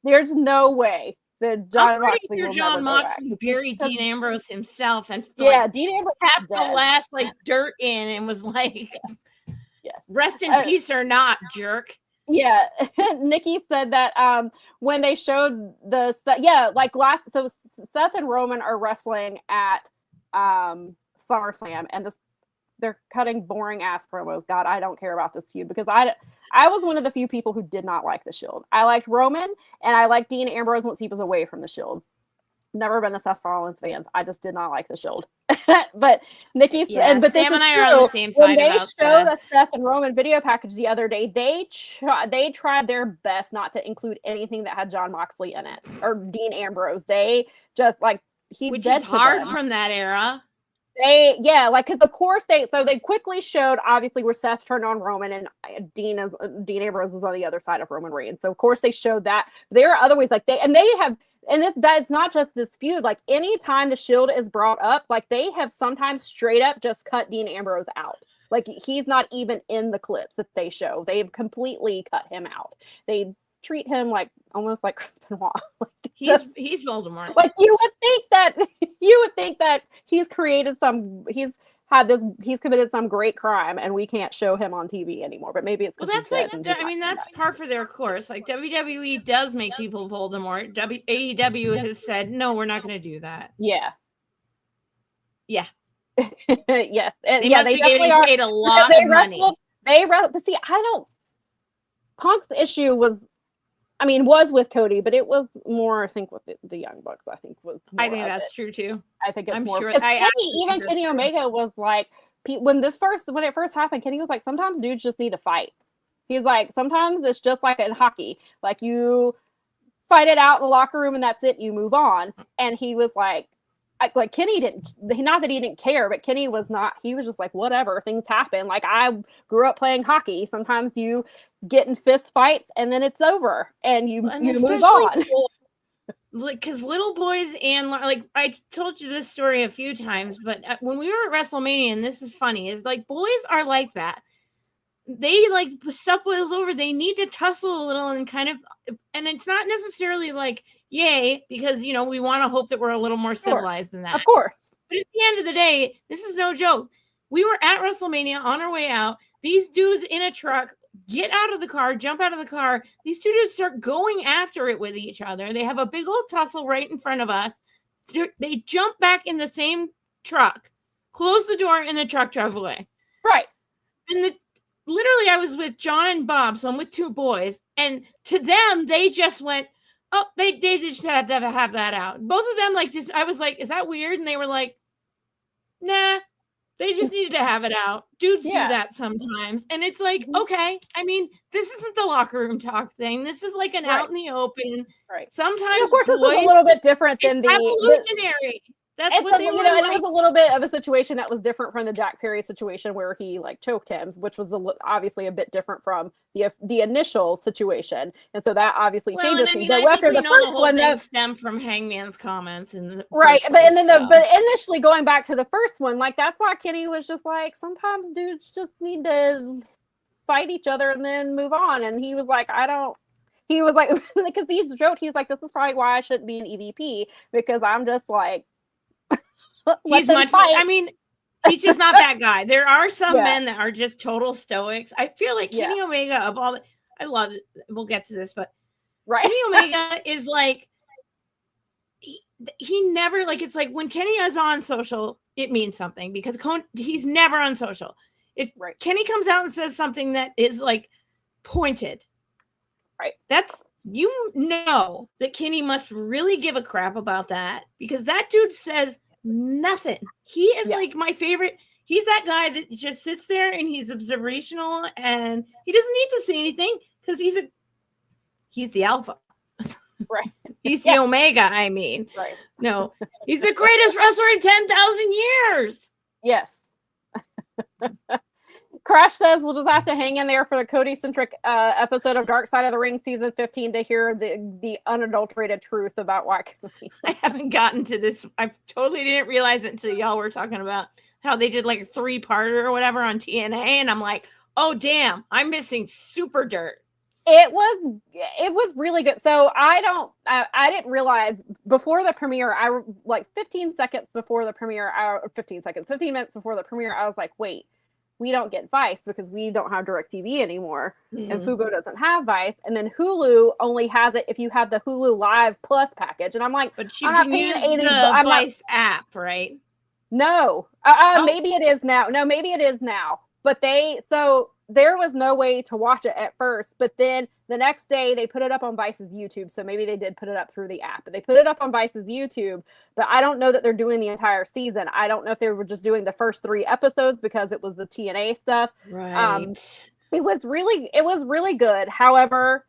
there's no way that Jon Moxley will Jon never Moxley go back. buried Dean Ambrose himself and Dean Ambrose tapped the last dirt in and was like, rest in peace or not, jerk. Yeah, Nikki said that when they showed so Seth and Roman are wrestling at SummerSlam, and they're cutting boring ass promos. God, I don't care about this feud because I was one of the few people who did not like the Shield. I liked Roman and I liked Dean Ambrose once he was away from the Shield. Never been a Seth Rollins fan. I just did not like the Shield. But Nikki, Sam and I are on the same side. When they showed the Seth and Roman video package the other day, they tried their best not to include anything that had Jon Moxley in it or Dean Ambrose. They just which is hard from that era. Because of course they quickly showed obviously where Seth turned on Roman and Dean Ambrose was on the other side of Roman Reigns. So of course they showed that. There are other ways they have that's not just this feud. Like anytime the Shield is brought up, like they have sometimes straight up just cut Dean Ambrose out. Like he's not even in the clips that they show. They've completely cut him out. They treat him like almost like Chris Benoit. Like, he's Voldemort. Like you would think that he's committed some great crime and we can't show him on TV anymore. But maybe it's that's that's par for their course. Like WWE does make people Voldemort. AEW has said no, we're not going to do that. Yeah. Yes. They definitely are paid a lot of money. But see, Punk's issue was with Cody, but it was more, I think, with the Young Bucks. I think that's true too. I think it's I'm more. Sure. Kenny Omega was like, when it first happened, Kenny was like, sometimes dudes just need to fight. He's like, sometimes it's just like in hockey, like you fight it out in the locker room and that's it. You move on. And he was like Kenny didn't, not that he didn't care, but Kenny was not, he was just like, whatever, things happen. Like I grew up playing hockey. Sometimes you get in fist fights and then it's over and you move on. Because little boys and like I told you this story a few times, but when we were at WrestleMania, and this is funny, is like boys are like that. They like stuff boils over. They need to tussle a little and kind of, and it's not necessarily like yay because we want to hope that we're a little more civilized than that. Of course. But at the end of the day, this is no joke. We were at WrestleMania on our way out. These dudes in a truck get out of the car, jump out of the car. These two dudes start going after it with each other. They have a big old tussle right in front of us. They jump back in the same truck, close the door, and the truck drive away. Right. And literally, I was with John and Bob, so I'm with two boys. And to them, they just went, oh, they just had to have that out. Both of them, I was like, is that weird? And they were like, nah. They just needed to have it out. Dudes do that sometimes. And it's like, okay. This isn't the locker room talk thing. This is like an out in the open. Right. Sometimes, and of course, this is a little bit different than the evolutionary. That's what they were like. It was a little bit of a situation that was different from the Jack Perry situation where he choked him, which was obviously a bit different from the initial situation, and so that obviously changes things. But after the first one, that stemmed from Hangman's comments, and but initially going back to the first one, like that's why Kenny was just like, sometimes dudes just need to fight each other and then move on, and he was like, He was like, because he's joked, he's like, this is probably why I shouldn't be an EVP because I'm just like. He's he's just not that guy. There are some men that are just total stoics. I feel like Kenny Omega I love it. We'll get to this, but Kenny Omega is like he never it's like when Kenny is on social, it means something because he's never on social. If Kenny comes out and says something that is like pointed, that's that Kenny must really give a crap about that because that dude says nothing. He is like my favorite. He's that guy that just sits there and he's observational and he doesn't need to say anything because he's the alpha. Right. He's the omega, Right. No, he's the greatest wrestler in 10,000 years. Yes. Crash says we'll just have to hang in there for the Cody-centric episode of Dark Side of the Ring season 15 to hear the unadulterated truth about why Cody. I haven't gotten to this. I totally didn't realize it until y'all were talking about how they did like a 3-parter or whatever on TNA, and I'm like, oh damn, I'm missing super dirt. It was really good. So I didn't realize before the premiere, 15 minutes before the premiere, I was like, wait. We don't get Vice because we don't have DirecTV anymore, and Fubo doesn't have Vice. And then Hulu only has it if you have the Hulu Live Plus package. And I'm like, but you can use the Vice app, right? No, maybe it is now. No, maybe it is now. But there was no way to watch it at first. But then the next day they put it up on Vice's YouTube. So maybe they did put it up through the app. But they put it up on Vice's YouTube. But I don't know that they're doing the entire season. I don't know if they were just doing the first 3 episodes because it was the TNA stuff. Right. It was really good. However,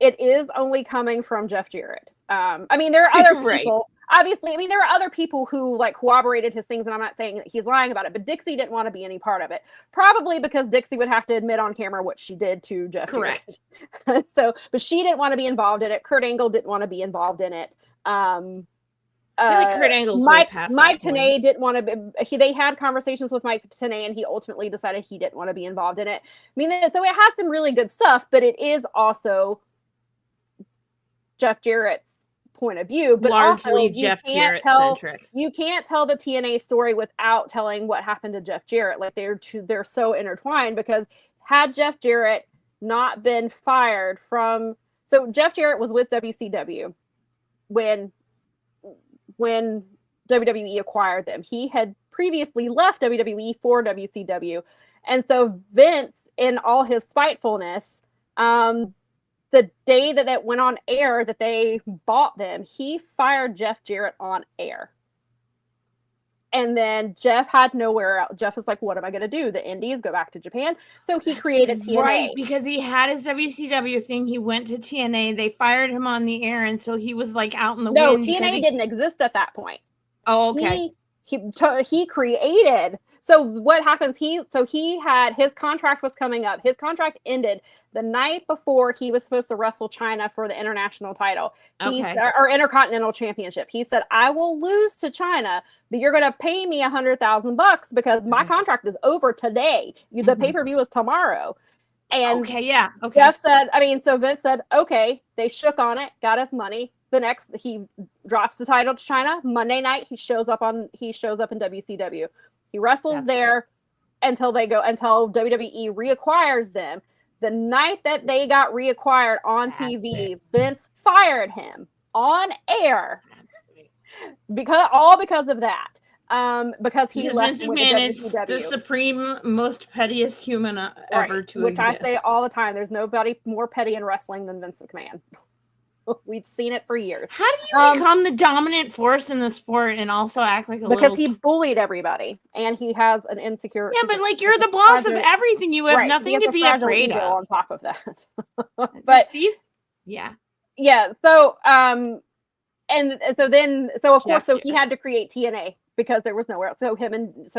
it is only coming from Jeff Jarrett. There are other people. Obviously, there are other people who corroborated his things, and I'm not saying that he's lying about it, but Dixie didn't want to be any part of it. Probably because Dixie would have to admit on camera what she did to Jeff. Correct. But she didn't want to be involved in it. Kurt Angle didn't want to be involved in it. I feel like Kurt Angle's Mike way past that Tenay didn't want to. They had conversations with Mike Tenay, and he ultimately decided he didn't want to be involved in it. I mean, so it has some really good stuff, but it is also Jeff Jarrett's point of view. But largely also, Jeff Jarrett centric. You can't tell the TNA story without telling what happened to Jeff Jarrett. Like they're so intertwined, because had Jeff Jarrett not been fired from, so Jeff Jarrett was with WCW when WWE acquired them. He had previously left WWE for WCW. And so Vince, in all his spitefulness, the day that it went on air that they bought them, he fired Jeff Jarrett on air. And then Jeff had nowhere else. Jeff was like, what am I going to do? The Indies, go back to Japan. So he created TNA. Right, because he had his WCW thing. He went to TNA. They fired him on the air, and so he was like out in the wind. No, TNA didn't exist at that point. Oh, okay. He created. So what happens? He had, his contract was coming up. His contract ended the night before he was supposed to wrestle China for the international title, or Intercontinental Championship. He said, "I will lose to China, but you're going to pay me $100,000 because my contract is over today. The pay-per-view is tomorrow." And Jeff said, so Vince said, okay. They shook on it, got his money. The next, he drops the title to China. Monday night, he shows up in WCW. He wrestles there until WWE reacquires them. The night that they got reacquired on TV, Vince fired him on air because of that. Because he left Vince McMahon is the supreme, most pettiest human ever to which exist. I say all the time. There's nobody more petty in wrestling than Vince McMahon. We've seen it for years. How do you become the dominant force in the sport and also act like because he bullied everybody and he has an insecure. Yeah, but like you're the boss of everything. You have nothing to be afraid of. On top of that, but yeah. So of course, he had to create TNA because there was nowhere else. So him and his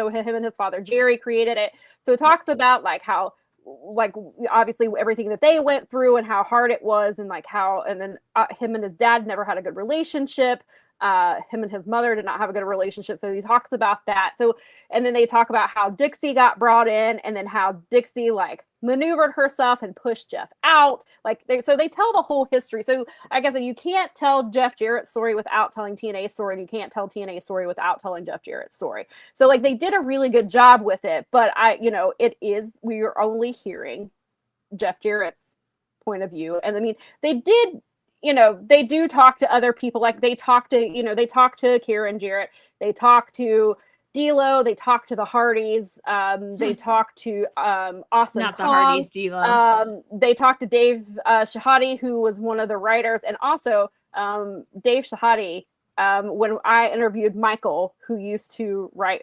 father Jerry created it. So it talks about like how, like obviously everything that they went through and how hard it was, and like how, and then him and his dad never had a good relationship. Him and his mother did not have a good relationship. So he talks about that. So, and then they talk about how Dixie got brought in, and then how Dixie like maneuvered herself and pushed Jeff out. Like so they tell the whole history. So I guess you can't tell Jeff Jarrett's story without telling TNA's story, and you can't tell TNA's story without telling Jeff Jarrett's story. So like they did a really good job with it, but we are only hearing Jeff Jarrett's point of view. And I mean, they do talk to other people. Like they talk to Kieran Jarrett, they talk to D'Lo, they talk to the Hardys, they talk to Awesome Not Kong, the Hardys, D'Lo. They talked to Dave Shahadi, who was one of the writers, and also Dave Shahadi. When I interviewed Michael Leonardi, who used to write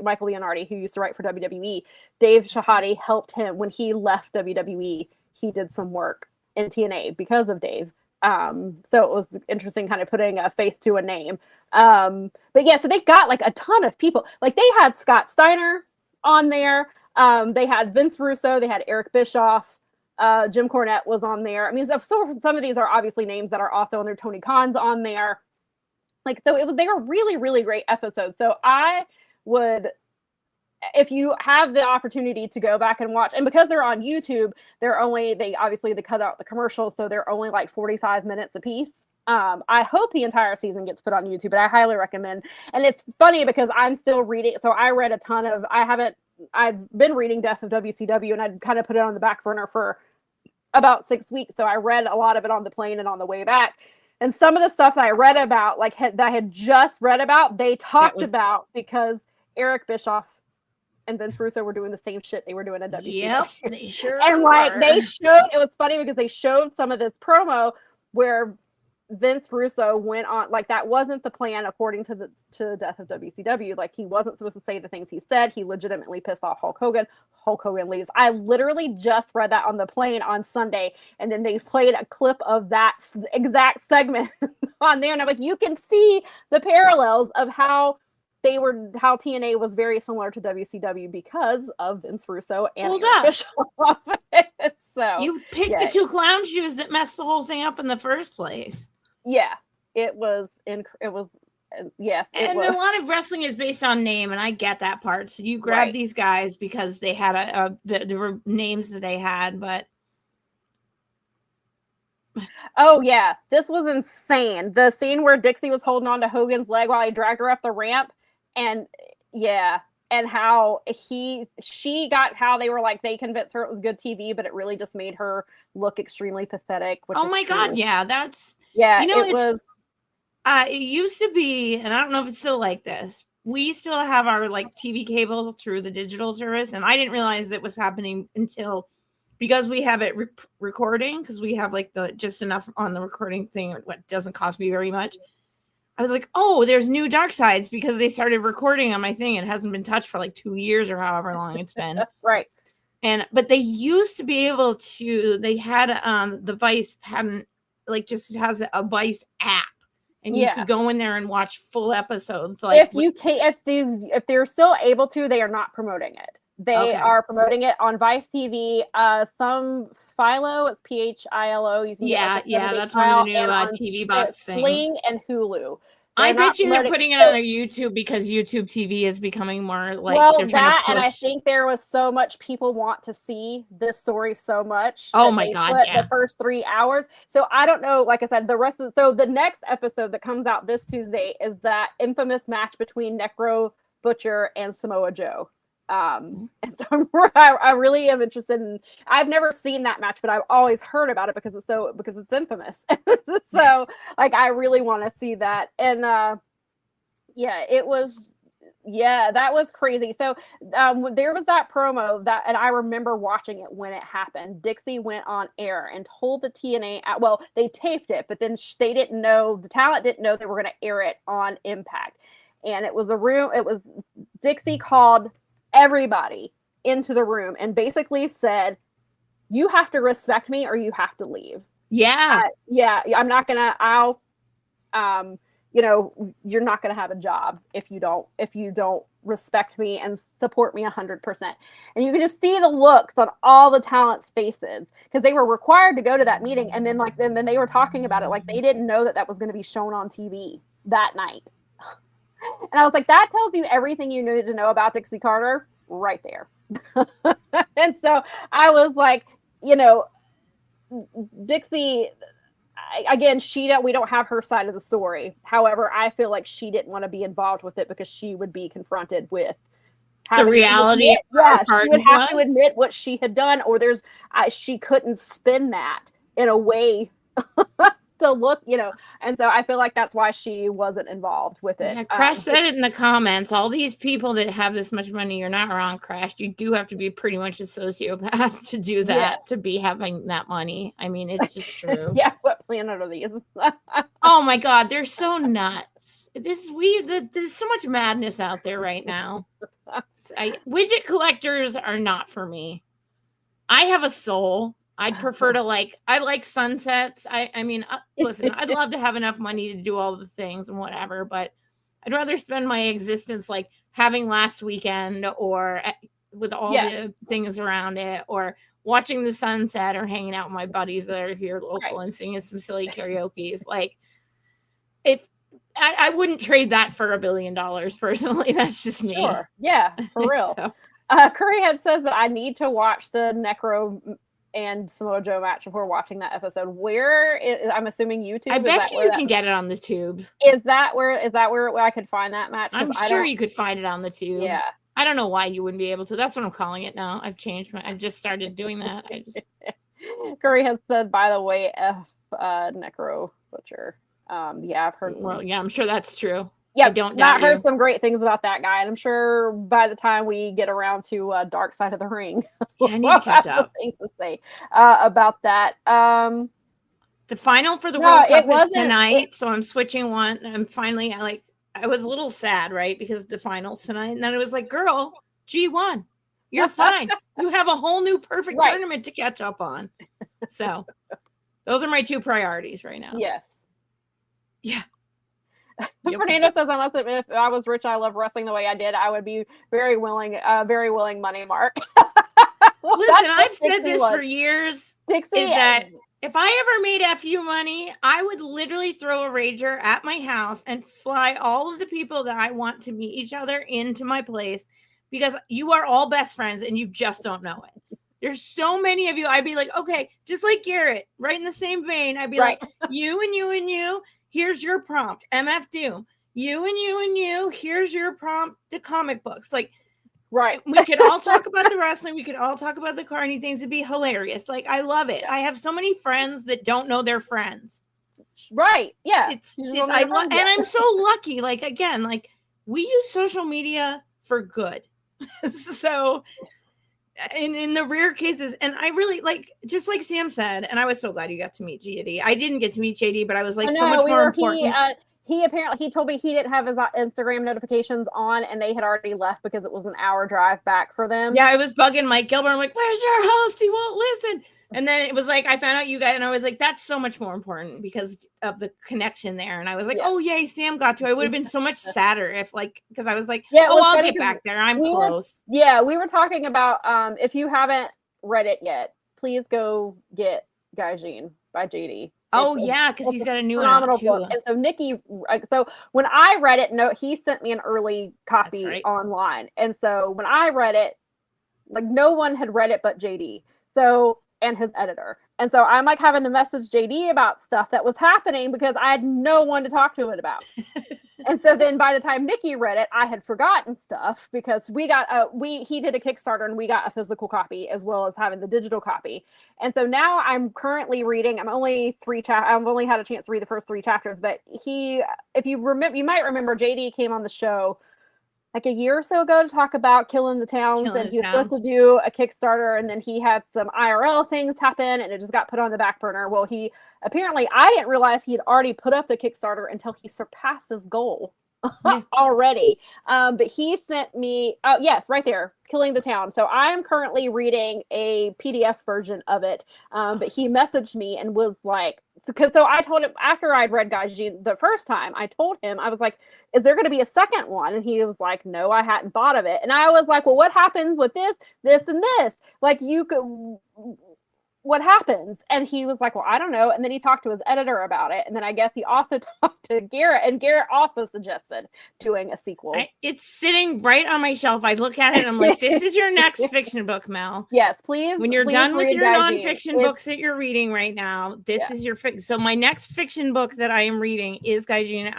for WWE, Dave Shahadi helped him when he left WWE. He did some work in TNA because of Dave. So it was interesting kind of putting a face to a name. But yeah, so they got like a ton of people. Like they had Scott Steiner on there. They had Vince Russo. They had Eric Bischoff. Jim Cornette was on there. I mean, so some of these are obviously names that are also on there. Tony Khan's on there. Like, so they were really, really great episodes. So I would, if you have the opportunity to go back and watch, and because they're on YouTube, they cut out the commercials, so they're only like 45 minutes a piece. I hope the entire season gets put on YouTube, but I highly recommend. And it's funny because I'm still reading. So I read I've been reading Death of WCW, and I'd kind of put it on the back burner for about 6 weeks. So I read a lot of it on the plane and on the way back. And some of the stuff that I read about, that I had just read about, they talked about because Eric Bischoff and Vince Russo were doing the same shit they were doing at WCW. Yep, they sure and were. They showed, it was funny because they showed some of this promo where Vince Russo went on, like that wasn't the plan according to Death of WCW. Like he wasn't supposed to say the things he said. He legitimately pissed off Hulk Hogan. Hulk Hogan leaves. I literally just read that on the plane on Sunday, and then they played a clip of that exact segment on there, and I'm like, you can see the parallels of how TNA was very similar to WCW because of Vince Russo and Eric Bischoff. So you picked the two clown shoes that messed the whole thing up in the first place. Yeah. Yes, and was. a lot of wrestling is based on name, and I get that part. So you grab these guys because they had there were names that they had, but oh yeah, this was insane. The scene where Dixie was holding on to Hogan's leg while he dragged her up the ramp, and and how she got how they were like they convinced her it was good TV, but it really just made her look extremely pathetic. Oh my God, yeah, that's it was. It used to be, and I don't know if it's still like this. We still have our like TV cable through the digital service, and I didn't realize that was happening until because we have it recording because we have like the just enough on the recording thing. What doesn't cost me very much. I was like, oh, there's new Dark Sides because they started recording on my thing. It hasn't been touched for like 2 years or however long it's been. Right. But they used to be able to. They had the Vice hadn't like just has a Vice app. And you could go in there and watch full episodes. Like if they're still able to, they are not promoting it. They are promoting it on Vice TV. Some Philo, it's PHILO. You can that's one of the new TV box things. Sling and Hulu. I bet you they're putting it on their YouTube because YouTube TV is becoming more like they're trying to push. And I think there was so much people want to see this story so much. Oh my God, the first 3 hours. So I don't know, like I said, the next episode that comes out this Tuesday is that infamous match between Necro Butcher and Samoa Joe. And so I really am interested in. I've never seen that match, but I've always heard about it because it's infamous. So like I really want to see that. And it was that was crazy. So there was that promo and I remember watching it when it happened. Dixie went on air and told the TNA. Well, they taped it, but then they didn't know. The talent didn't know they were going to air it on Impact. And it was Dixie called everybody into the room and basically said, you have to respect me or you have to leave. I'm not gonna you're not gonna have a job if you don't respect me and support me 100%. And you can just see the looks on all the talent's faces because they were required to go to that meeting, and then then they were talking about it like they didn't know that was going to be shown on TV that night. And I was like, that tells you everything you needed to know about Dixie Carter right there. And so I was like, Dixie, again, we don't have her side of the story. However, I feel like she didn't want to be involved with it because she would be confronted with the reality. She would have to admit what she had done, or she couldn't spin that in a way to look, and so I feel like that's why she wasn't involved with it. Yeah, Crash said it in the comments. All these people that have this much money, you're not wrong, Crash. You do have to be pretty much a sociopath to do that, to be having that money. I mean, it's just true. What planet are these? Oh my God, they're so nuts. There's so much madness out there right now. Widget collectors are not for me. I have a soul. I'd prefer to I like sunsets. I mean, listen, I'd love to have enough money to do all the things and whatever, but I'd rather spend my existence like having Last Weekend or with all the things around it, or watching the sunset, or hanging out with my buddies that are here local and singing some silly karaoke's. Like, if I wouldn't trade that for $1 billion personally. That's just me. Sure. Yeah, for real. So. Curryhead says that I need to watch the Necro and Samoa Joe match before watching that episode. I'm assuming YouTube. I bet you can get it on the tube. Is that where I could find that match? I'm sure you could find it on the tube. Yeah. I don't know why you wouldn't be able to. That's what I'm calling it now. I've just started doing that. Curry has said, by the way, Necro Butcher. I've heard. Well, yeah, I'm sure that's true. Yeah, I don't not heard some great things about that guy, and I'm sure by the time we get around to Dark Side of the Ring, I need to catch up. Things to say about that. The final for the World Cup is tonight, so I'm switching one. I'm finally I was a little sad, right, because the finals tonight, and then it was like, girl, G1, you're fine. You have a whole new perfect tournament to catch up on. So those are my two priorities right now. Yes. Yeah. Fernando says, I must admit, if I was rich, I love wrestling the way I did, I would be very willing money, Mark. Listen, I've said this for years. Dixie, is that If I ever made FU money, I would literally throw a rager at my house and fly all of the people that I want to meet each other into my place, because you are all best friends and you just don't know it. There's so many of you. I'd be like, okay, just like Garrett, right in the same vein. I'd be like, you and you and you, here's your prompt. MF Doom. You and you and you, here's your prompt to comic books. Like, right. We could all talk about the wrestling. We could all talk about the carny things. It'd be hilarious. Like, I love it. I have so many friends that don't know their friends. Right. Yeah. And I'm so lucky. Like, again, like, we use social media for good. So in the rare cases, and I really like, just like Sam said, and I was so glad you got to meet JD. I didn't get to meet JD, but I was like, so much more important. He told me he didn't have his Instagram notifications on, and they had already left because it was an hour drive back for them. Yeah, I was bugging Mike Gilbert. I'm like, where's your host? He won't listen. And then it was like, I found out you guys, and I was like, that's so much more important because of the connection there. And I was like, oh, yay, Sam got to. I would have been so much sadder if, like, because I was like, I'll get back there. I'm close. We were talking about, if you haven't read it yet, please go get Gaijin by JD. Oh, yeah, because he's got a new phenomenal book. And so Nikki, so when I read it, he sent me an early copy online. And so when I read it, like, no one had read it but JD. So, and his editor. And so I'm like having to message JD about stuff that was happening because I had no one to talk to it about. And so then by the time Nikki read it, I had forgotten stuff because we got he did a Kickstarter and we got a physical copy as well as having the digital copy. And so now I'm currently reading, I've only had a chance to read the first 3 chapters, but if you remember, you might remember JD came on the show like a year or so ago to talk about Killing the Towns, and he was supposed to do a Kickstarter, and then he had some IRL things happen and it just got put on the back burner. Well, I didn't realize he had already put up the Kickstarter until he surpassed his goal already. But he sent me, yes, right there, Killing the Town. So I am currently reading a PDF version of it. But he messaged me and was like, so I told him after I'd read Gaijin the first time, I told him, I was like, is there going to be a second one? And he was like, no, I hadn't thought of it. And I was like, well, what happens with this, and this? Like, what happens? And he was like, well, I don't know. And then he talked to his editor about it. And then I guess he also talked to Garrett, and Garrett also suggested doing a sequel. It's sitting right on my shelf. I look at it and I'm like, this is your next fiction book, Mel. Yes, please. When you're done with your nonfiction books that you're reading right now, this is your fiction. So my next fiction book that I am reading is Gaijin.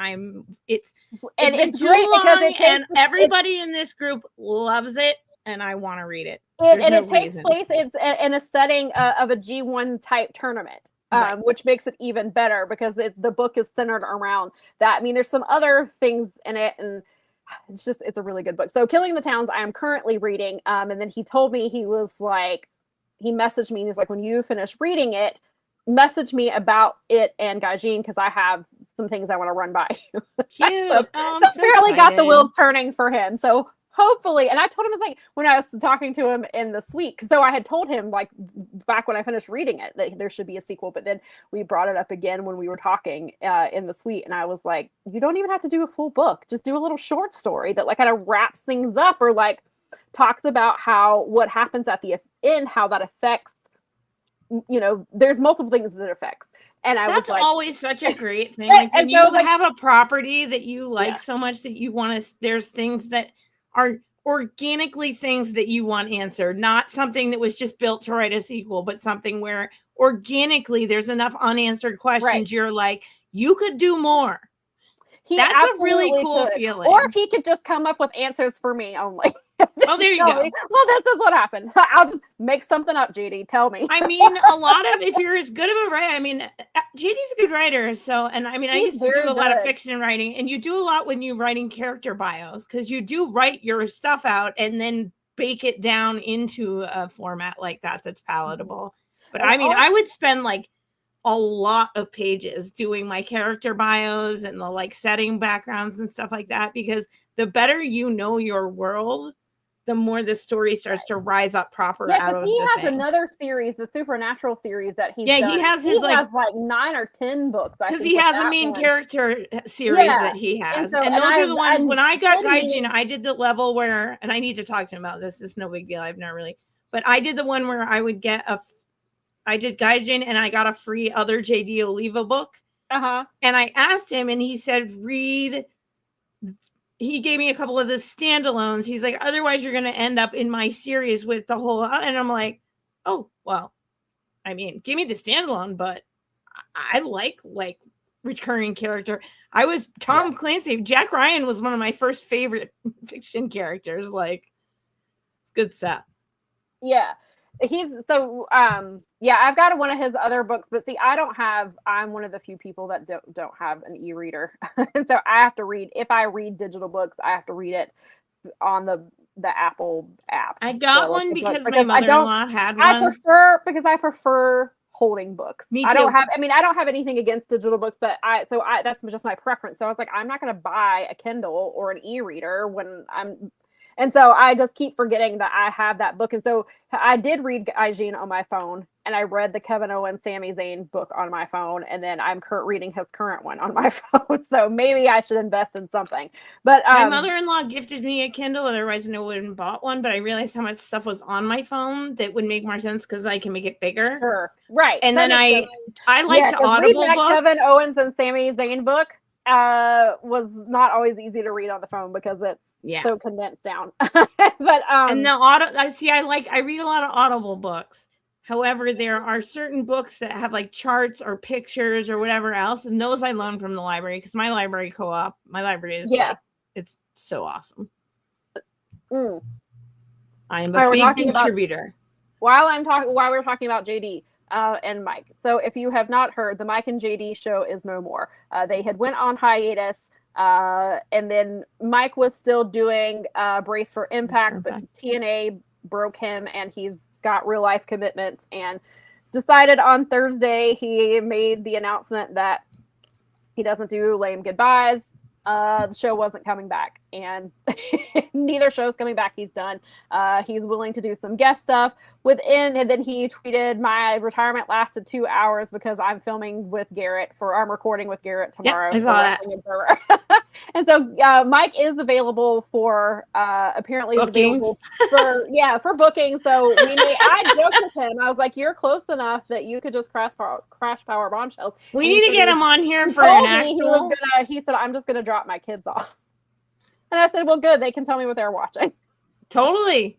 It's been too long, and everybody in this group loves it, and I want to read it. It takes place in a setting of a G1 type tournament, which makes it even better because the book is centered around that. I mean, there's some other things in it, and it's a really good book. So Killing the Towns, I am currently reading. And then he told me, he messaged me and he's like, when you finish reading it, message me about it and Gaijin, because I have some things I want to run by you. Cute. So apparently got the wheels turning for him. So hopefully, and I told him, it's like when I was talking to him in the suite, so I had told him like back when I finished reading it that there should be a sequel, but then we brought it up again when we were talking in the suite, and I was like, you don't even have to do a full book, just do a little short story that like kind of wraps things up, or like talks about what happens at the end, how that affects, there's multiple things that affects. And that's always such a great thing. Like when you have a property that you like so much that you want to, there's things that are organically things that you want answered, not something that was just built to write a sequel, but something where organically there's enough unanswered questions. Right. You're like, you could do more. That's a really cool feeling. Or he could just come up with answers for me only. Oh, there you go. Well, this is what happened. I'll just make something up, JD. Tell me. I mean, a lot of, if you're as good of a writer, I mean, JD's a good writer. So, and I mean, I used to do a lot of fiction writing, and you do a lot when you're writing character bios, because you do write your stuff out and then bake it down into a format like that that's palatable. But I mean, I would spend like a lot of pages doing my character bios and the like setting backgrounds and stuff like that, because the better you know your world, the more the story starts to rise up proper out of the thing. He has another series, the Supernatural series that he's done. He has his like 9 or 10 books. Because he has a main character series that he has. And those are the ones, when I got Gaijin, I did the level where, and I need to talk to him about this, it's no big deal, I've never really, but I did the one where I would get Gaijin, and I got a free other JD Oliva book. And I asked him, and he said, read. He gave me a couple of the standalones. He's like, otherwise you're going to end up in my series with the whole. And I'm like, oh, well, I mean, give me the standalone, but I like recurring character. I was Tom Clancy. Jack Ryan was one of my first favorite fiction characters. Like, good stuff. Yeah. I've got one of his other books, but see, I'm one of the few people that don't have an e-reader. And so I have to read, if I read digital books, I have to read it on the Apple app. I got one because my mother-in-law had one. I prefer holding books. Me too. I don't have anything against digital books, but that's just my preference. So I was like, I'm not going to buy a Kindle or an e-reader and so I just keep forgetting that I have that book. And so I did read Gaijin on my phone, and I read the Kevin Owens, Sami Zayn book on my phone, and then I'm reading his current one on my phone. So maybe I should invest in something. But my mother-in-law gifted me a Kindle, otherwise I wouldn't have bought one. But I realized how much stuff was on my phone that would make more sense because I can make it bigger. Sure, right. And then I like to Audible read that books. Kevin Owens and Sami Zayn book was not always easy to read on the phone because it's so condensed down. But and I read a lot of Audible books. However, there are certain books that have like charts or pictures or whatever else, and those I loan from the library because my library is it's so awesome. I am a big contributor. While we're talking about JD and Mike, so if you have not heard, the Mike and JD show is no more. They had went on hiatus. And then Mike was still doing Brace for Impact, but TNA broke him and he's got real life commitments and decided on Thursday he made the announcement that he doesn't do lame goodbyes. The show wasn't coming back, and neither show's coming back. He's done. He's willing to do some guest stuff and then he tweeted, my retirement lasted 2 hours because I'm filming with Garrett I'm recording with Garrett tomorrow. I saw that. And so Mike is available for apparently available for booking. So I joked with him. I was like, you're close enough that you could just crash Power Bombshells. We need to get him on here for an actual. He said, I'm just gonna drop my kids off. And I said, well, good. They can tell me what they're watching. Totally.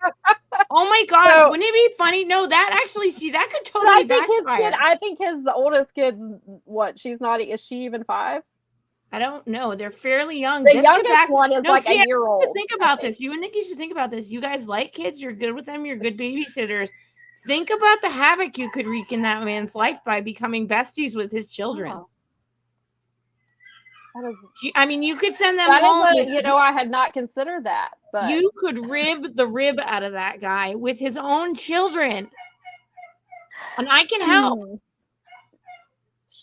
Oh my gosh. Wouldn't it be funny? No, that could totally backfire. I think his oldest kid, is she even 5? I don't know. They're fairly young. The youngest one is a year old. Think about this. You and Nikki should think about this. You guys like kids. You're good with them. You're good babysitters. Think about the havoc you could wreak in that man's life by becoming besties with his children. Oh. You could send them home. I had not considered that. But you could rib the rib out of that guy with his own children. And I can help.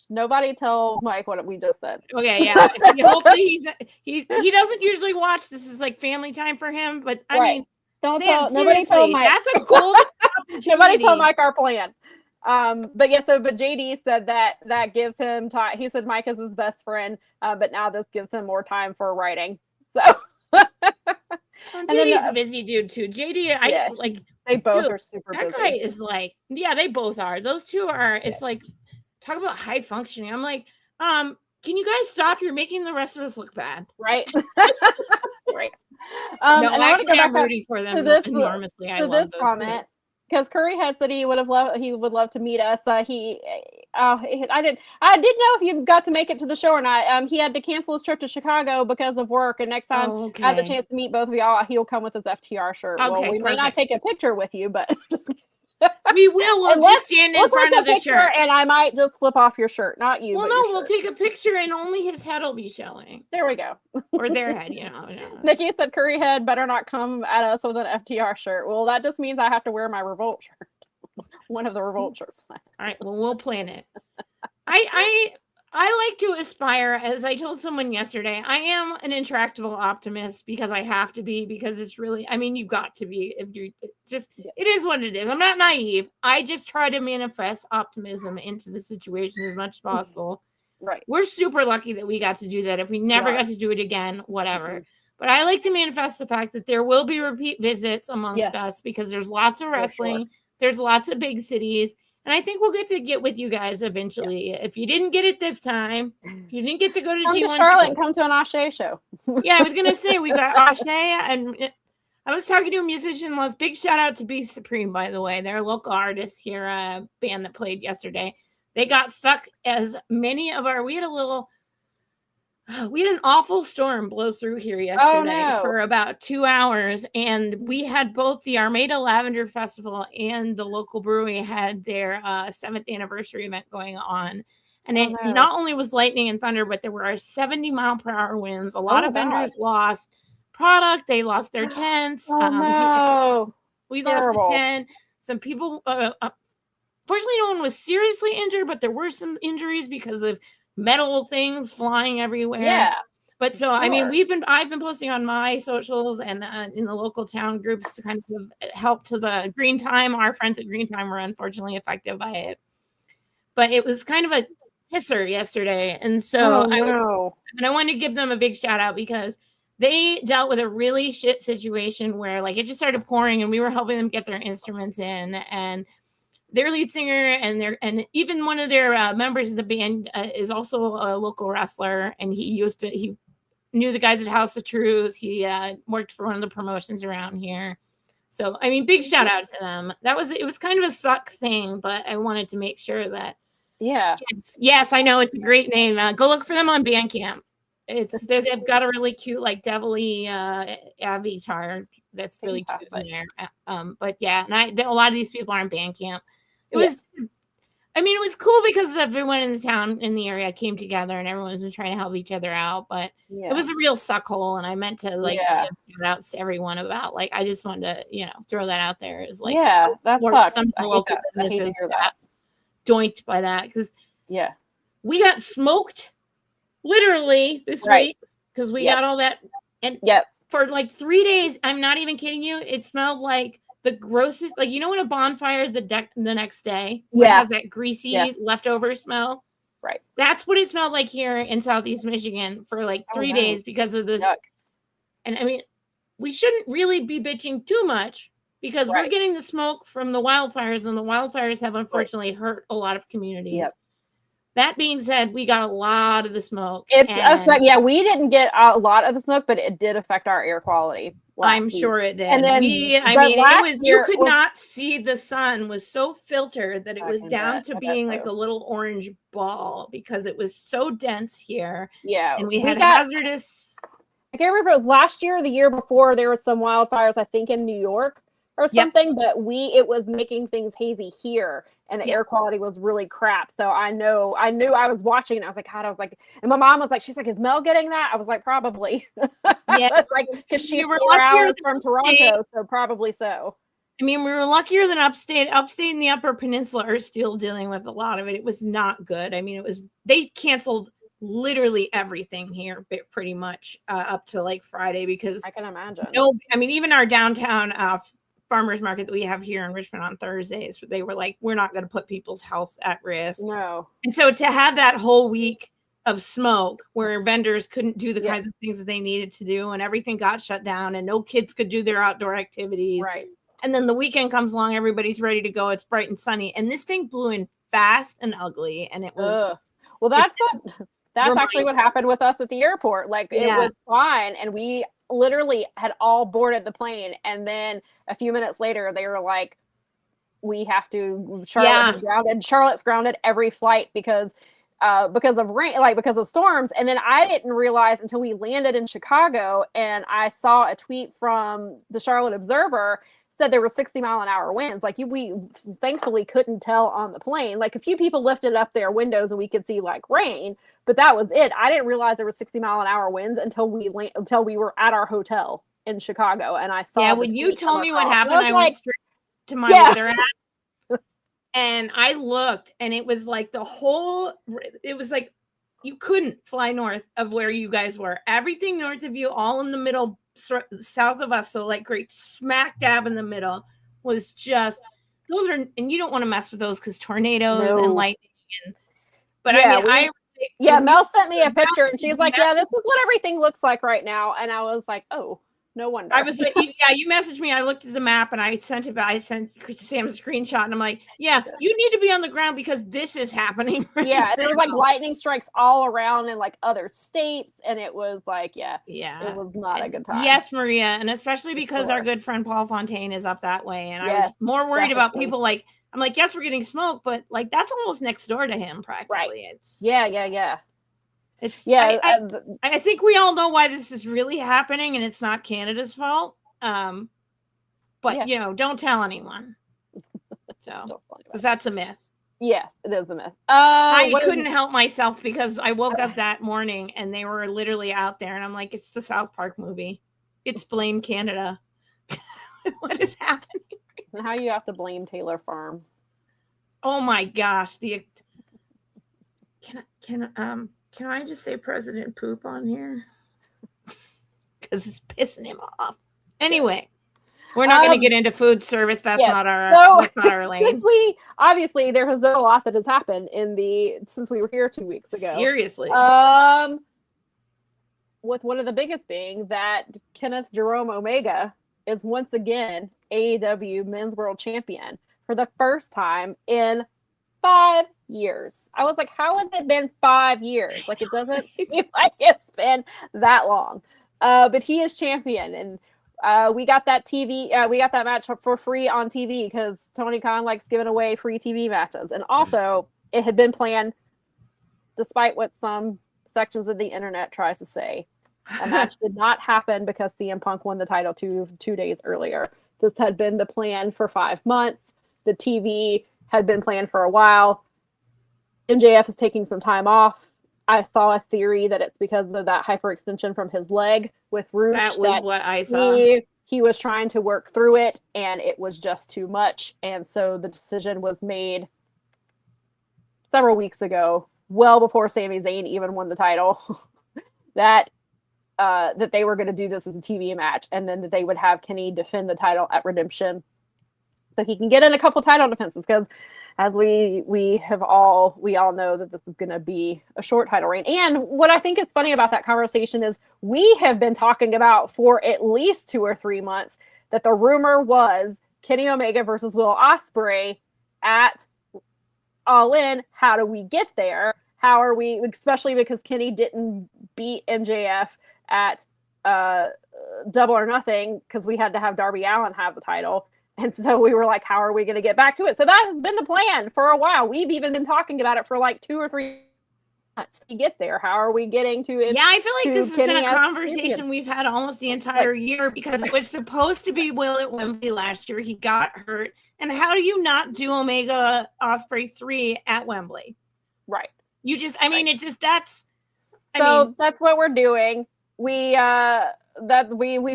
Nobody tell Mike what we just said. Okay, yeah. Hopefully he doesn't usually watch. This is like family time for him. But I mean, nobody tell Mike. That's a golden opportunity. Nobody tell Mike our plan. But JD said that gives him time. He said Mike is his best friend, but now this gives him more time for writing. So JD's a busy dude too. JD, they both are super busy. That guy is they both are. Those two are. It's like, talk about high functioning. I'm like, can you guys stop? You're making the rest of us look bad. Right. Right. Actually, I'm rooting for them enormously. I love this comment. Because Curry had said he would love to meet us. I didn't know if you got to make it to the show or not. He had to cancel his trip to Chicago because of work, and next time I have the chance to meet both of y'all, he'll come with his FTR shirt. Okay, well, we may not take a picture with you, but we will. We'll just stand in front of the shirt, and I might just flip off your shirt, not you. Well, no, we'll take a picture, and only his head will be showing. There we go. Or their head, Nikki said Curry head better not come at us with an FTR shirt. Well, that just means I have to wear my Revolt shirt. One of the Revolt shirts. All right, well, we'll plan it. I like to aspire, as I told someone yesterday, I am an intractable optimist because I have to be, because it's really, you got to be, if you just, it is what it is. I'm not naive. I just try to manifest optimism into the situation as much as possible. Right. We're super lucky that we got to do that. If we never got to do it again, whatever. Mm-hmm. But I like to manifest the fact that there will be repeat visits amongst us because there's lots of wrestling. Sure. There's lots of big cities. And I think we'll get with you guys eventually. Yeah. If you didn't get it this time, if you didn't get to go to come G1 to Charlotte and come to an Ashe show. Yeah, I was gonna say we got Ashe, and I was talking to a musician. Big shout out to Beef Supreme, by the way. They're a local artist here, a band that played yesterday. They got stuck as many of our. We had an awful storm blow through here yesterday for about 2 hours, and we had both the Armada Lavender Festival and the local brewery had their 7th anniversary event going on. And it not only was lightning and thunder, but there were 70-mile-per-hour winds. A lot of vendors lost product. They lost their tents. We lost a tent. Some people, fortunately, no one was seriously injured, but there were some injuries because of metal things flying everywhere. Yeah. But so, I mean, I've been posting on my socials and in the local town groups to kind of help to the Green Time. Our friends at Green Time were unfortunately affected by it. But it was kind of a pisser yesterday. And so I wanted to give them a big shout out because they dealt with a really shit situation where like it just started pouring and we were helping them get their instruments in, and their lead singer and even one of their members of the band is also a local wrestler, and he knew the guys at House of Truth. He worked for one of the promotions around here. So I mean, big shout out to them. It was kind of a suck thing, but I wanted to make sure that yes, I know it's a great name. Go look for them on Bandcamp. They've got a really cute like devilly avatar that's really cute in there. But yeah, and a lot of these people are on Bandcamp. It was cool because everyone in the town in the area came together and everyone was trying to help each other out. But it was a real suck hole, and I meant to give shout outs to everyone about like I just wanted to throw that out there as like that sucks. Some local businesses got doinked by that because we got smoked literally this week because we got all that and for like 3 days. I'm not even kidding you. It smelled like the grossest, like when a bonfire the next day it has that greasy leftover smell. Right. That's what it smelled like here in Southeast Michigan for like 3 days because of this. Yuck. And I mean, we shouldn't really be bitching too much because we're getting the smoke from the wildfires, and the wildfires have unfortunately hurt a lot of communities. Yep. That being said, we got a lot of the smoke. We didn't get a lot of the smoke, but it did affect our air quality. I'm sure it did. And then you could not see the sun was so filtered that it was down to being like a little orange ball because it was so dense here. Yeah. And we had hazardous. I can't remember if it was last year or the year before there were some wildfires, I think in New York or something, but it was making things hazy here. And the air quality was really crap. So I knew I was watching and I was like, God, and my mom was like, she's like, is Mel getting that? I was like, probably. Yeah. Like, because she's 4 hours from Toronto, so probably so. I mean, we were luckier than upstate. Upstate and the Upper Peninsula are still dealing with a lot of it. It was not good. I mean, they canceled literally everything here pretty much up to like Friday because I can imagine. Even our downtown farmers market that we have here in Richmond on Thursdays, they were like, we're not going to put people's health at risk. No. And so to have that whole week of smoke where vendors couldn't do the kinds of things that they needed to do and everything got shut down and no kids could do their outdoor activities. Right. And then the weekend comes along, everybody's ready to go. It's bright and sunny. And this thing blew in fast and ugly. And it was. Well, that's actually what happened with us at the airport. Like it was fine. And we literally had all boarded the plane, and then a few minutes later they were like, we have to Charlotte's grounded every flight because of rain, like because of storms. And then I didn't realize until we landed in Chicago and I saw a tweet from the Charlotte Observer said there were 60-mile-an-hour winds. Like we thankfully couldn't tell on the plane. Like a few people lifted up their windows and we could see like rain, but that was it. I didn't realize there were 60-mile-an-hour winds until we were at our hotel in Chicago, and I saw. Yeah, when you told me what happened, I went straight to my weather app, and I looked, and it was like it was like you couldn't fly north of where you guys were. Everything north of you, all in the middle, south of us, so like great smack dab in the middle was just those are, and you don't want to mess with those because tornadoes and lightning. Mel sent me a picture and she's like, yeah, this is what everything looks like right now. And I was like, oh, No wonder. I was like, yeah, you messaged me. I looked at the map and I sent Sam a screenshot and I'm like, yeah, you need to be on the ground because this is happening. Right and there was like lightning strikes all around in like other states. And it was like, it was not a good time. Yes, Maria. And especially because our good friend Paul Fontaine is up that way. And I was more worried about people like, I'm like, yes, we're getting smoked, but like that's almost next door to him practically. Right. It's It's I think we all know why this is really happening, and it's not Canada's fault. But you know, don't tell anyone. So because that's a myth. Yeah, it is a myth. I couldn't help myself because I woke up that morning and they were literally out there, and I'm like, it's the South Park movie. It's blame Canada. What is happening? And how you have to blame Taylor Farms. Oh my gosh. Can I just say President Poop on here? Because it's pissing him off. Anyway, we're not going to get into food service. That's not our lane. Since obviously there has been a lot that has happened since we were here 2 weeks ago. Seriously. With one of the biggest being that Kenneth Jerome Omega is once again AEW Men's World Champion for the first time in 5 years. I was like, how has it been 5 years? Like, it doesn't seem like it's been that long. But he is champion, and we got that we got that match for free on TV because Tony Khan likes giving away free TV matches. And also, it had been planned, despite what some sections of the internet tries to say. A match did not happen because CM Punk won the title two days earlier. This had been the plan for 5 months. The TV had been planned for a while. MJF is taking some time off. I saw a theory that it's because of that hyperextension from his leg with Roosh. That was what I saw. He was trying to work through it, and it was just too much. And so the decision was made several weeks ago, well before Sami Zayn even won the title, that they were going to do this as a TV match, and then that they would have Kenny defend the title at Redemption, so he can get in a couple title defenses. Because as we all know that this is going to be a short title reign. And what I think is funny about that conversation is we have been talking about for at least 2 or 3 months that the rumor was Kenny Omega versus Will Ospreay at All In. How do we get there? How are we, especially because Kenny didn't beat MJF at Double or Nothing because we had to have Darby Allin have the title. And so we were like, how are we going to get back to it? So that has been the plan for a while. We've even been talking about it for like 2 or 3 months to get there. How are we getting to it? Yeah, I feel like this has been a conversation we've had almost the entire year because it was supposed to be Will at Wembley last year. He got hurt. And how do you not do Omega Ospreay 3 at Wembley? Right. You just, I mean, that's what we're doing. We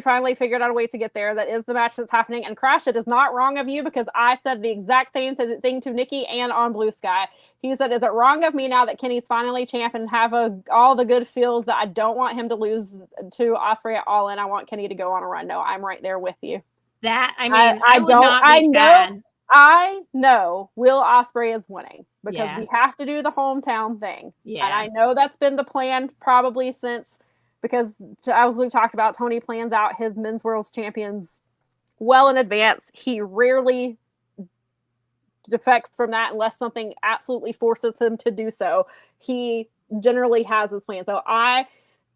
finally figured out a way to get there. That is the match that's happening. And Crash, it is not wrong of you because I said the exact same thing to Nikki and on Blue Sky. He said, is it wrong of me now that Kenny's finally champ and have all the good feels that I don't want him to lose to Ospreay at All In? I want Kenny to go on a run. No, I'm right there with you. That, I mean, I would not be sad. I know Will Ospreay is winning because we have to do the hometown thing. Yeah. And I know that's been the plan probably since, because as we've talked about, Tony plans out his Men's World Champions well in advance. He rarely defects from that unless something absolutely forces him to do so. He generally has his plan. So I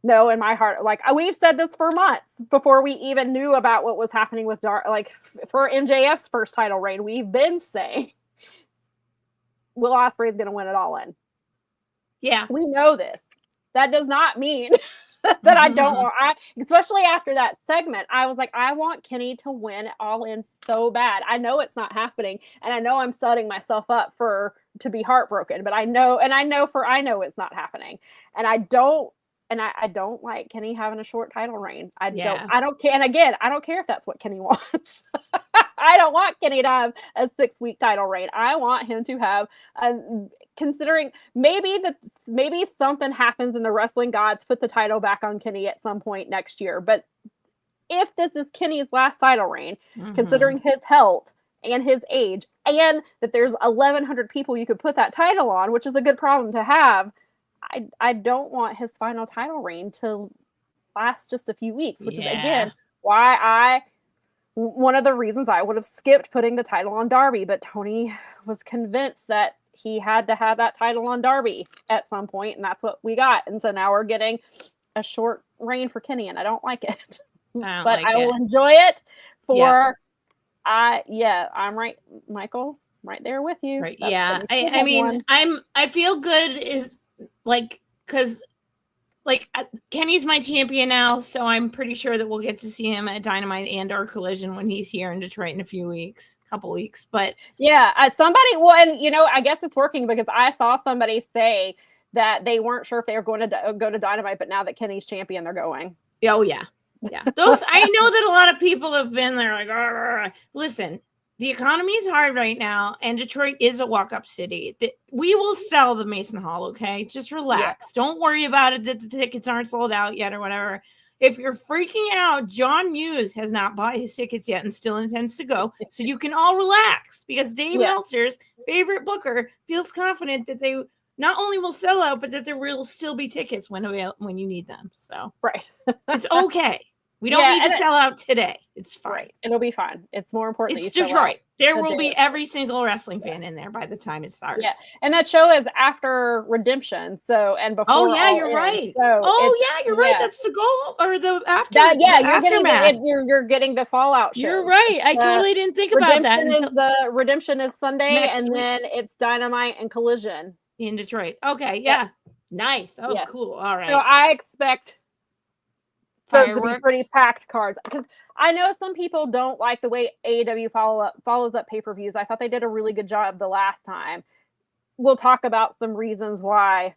know in my heart, like we've said this for months before we even knew about what was happening with for MJF's first title reign, we've been saying Will Ospreay is going to win it All In. Yeah. We know this. That does not mean that I don't want, especially after that segment, I was like, I want Kenny to win All In so bad. I know it's not happening, and I know I'm setting myself up to be heartbroken, but I know it's not happening, and I don't like Kenny having a short title reign. I don't care. And again, I don't care if that's what Kenny wants. I don't want Kenny to have a 6-week title reign. I want him to have considering maybe something happens and the wrestling gods put the title back on Kenny at some point next year. But if this is Kenny's last title reign, considering his health and his age, and that there's 1,100 people you could put that title on, which is a good problem to have, I don't want his final title reign to last just a few weeks, which is, again, one of the reasons I would have skipped putting the title on Darby, but Tony was convinced that he had to have that title on Darby at some point, and that's what we got. And so now we're getting a short reign for Kenny, and I don't like it. I will enjoy it for I'm right, Michael, right there with you. Right. I mean, I feel good is because Kenny's my champion now, so I'm pretty sure that we'll get to see him at Dynamite and or Collision when he's here in Detroit in a couple weeks. But and I guess it's working because I saw somebody say that they weren't sure if they were going to go to Dynamite, but now that Kenny's champion, they're going. Oh yeah. Those I know that a lot of people have been there like, arr. Listen, the economy is hard right now, and Detroit is a walk-up city. We will sell the Mason Hall, okay? Just relax. Yeah. Don't worry about it that the tickets aren't sold out yet or whatever. If you're freaking out, John Muse has not bought his tickets yet and still intends to go. So you can all relax because Dave Meltzer's favorite booker feels confident that they not only will sell out, but that there will still be tickets when you need them. So it's okay. We don't need to sell out today. It's fine. Right. It'll be fine. It's more important. It's Detroit. There will be every single wrestling fan in there by the time it starts. Yeah. And that show is after Redemption. So, and before. Oh, yeah, you're right. So you're right. That's the goal or the after. You're getting the Fallout show. You're right. I totally didn't think about that. Redemption is Sunday, and then it's Dynamite and Collision in Detroit. Okay. Yeah. Nice. Oh, cool. All right. So I expect to be pretty packed cards because I know some people don't like the way AEW follows up pay-per-views. I thought they did a really good job the last time. We'll talk about some reasons why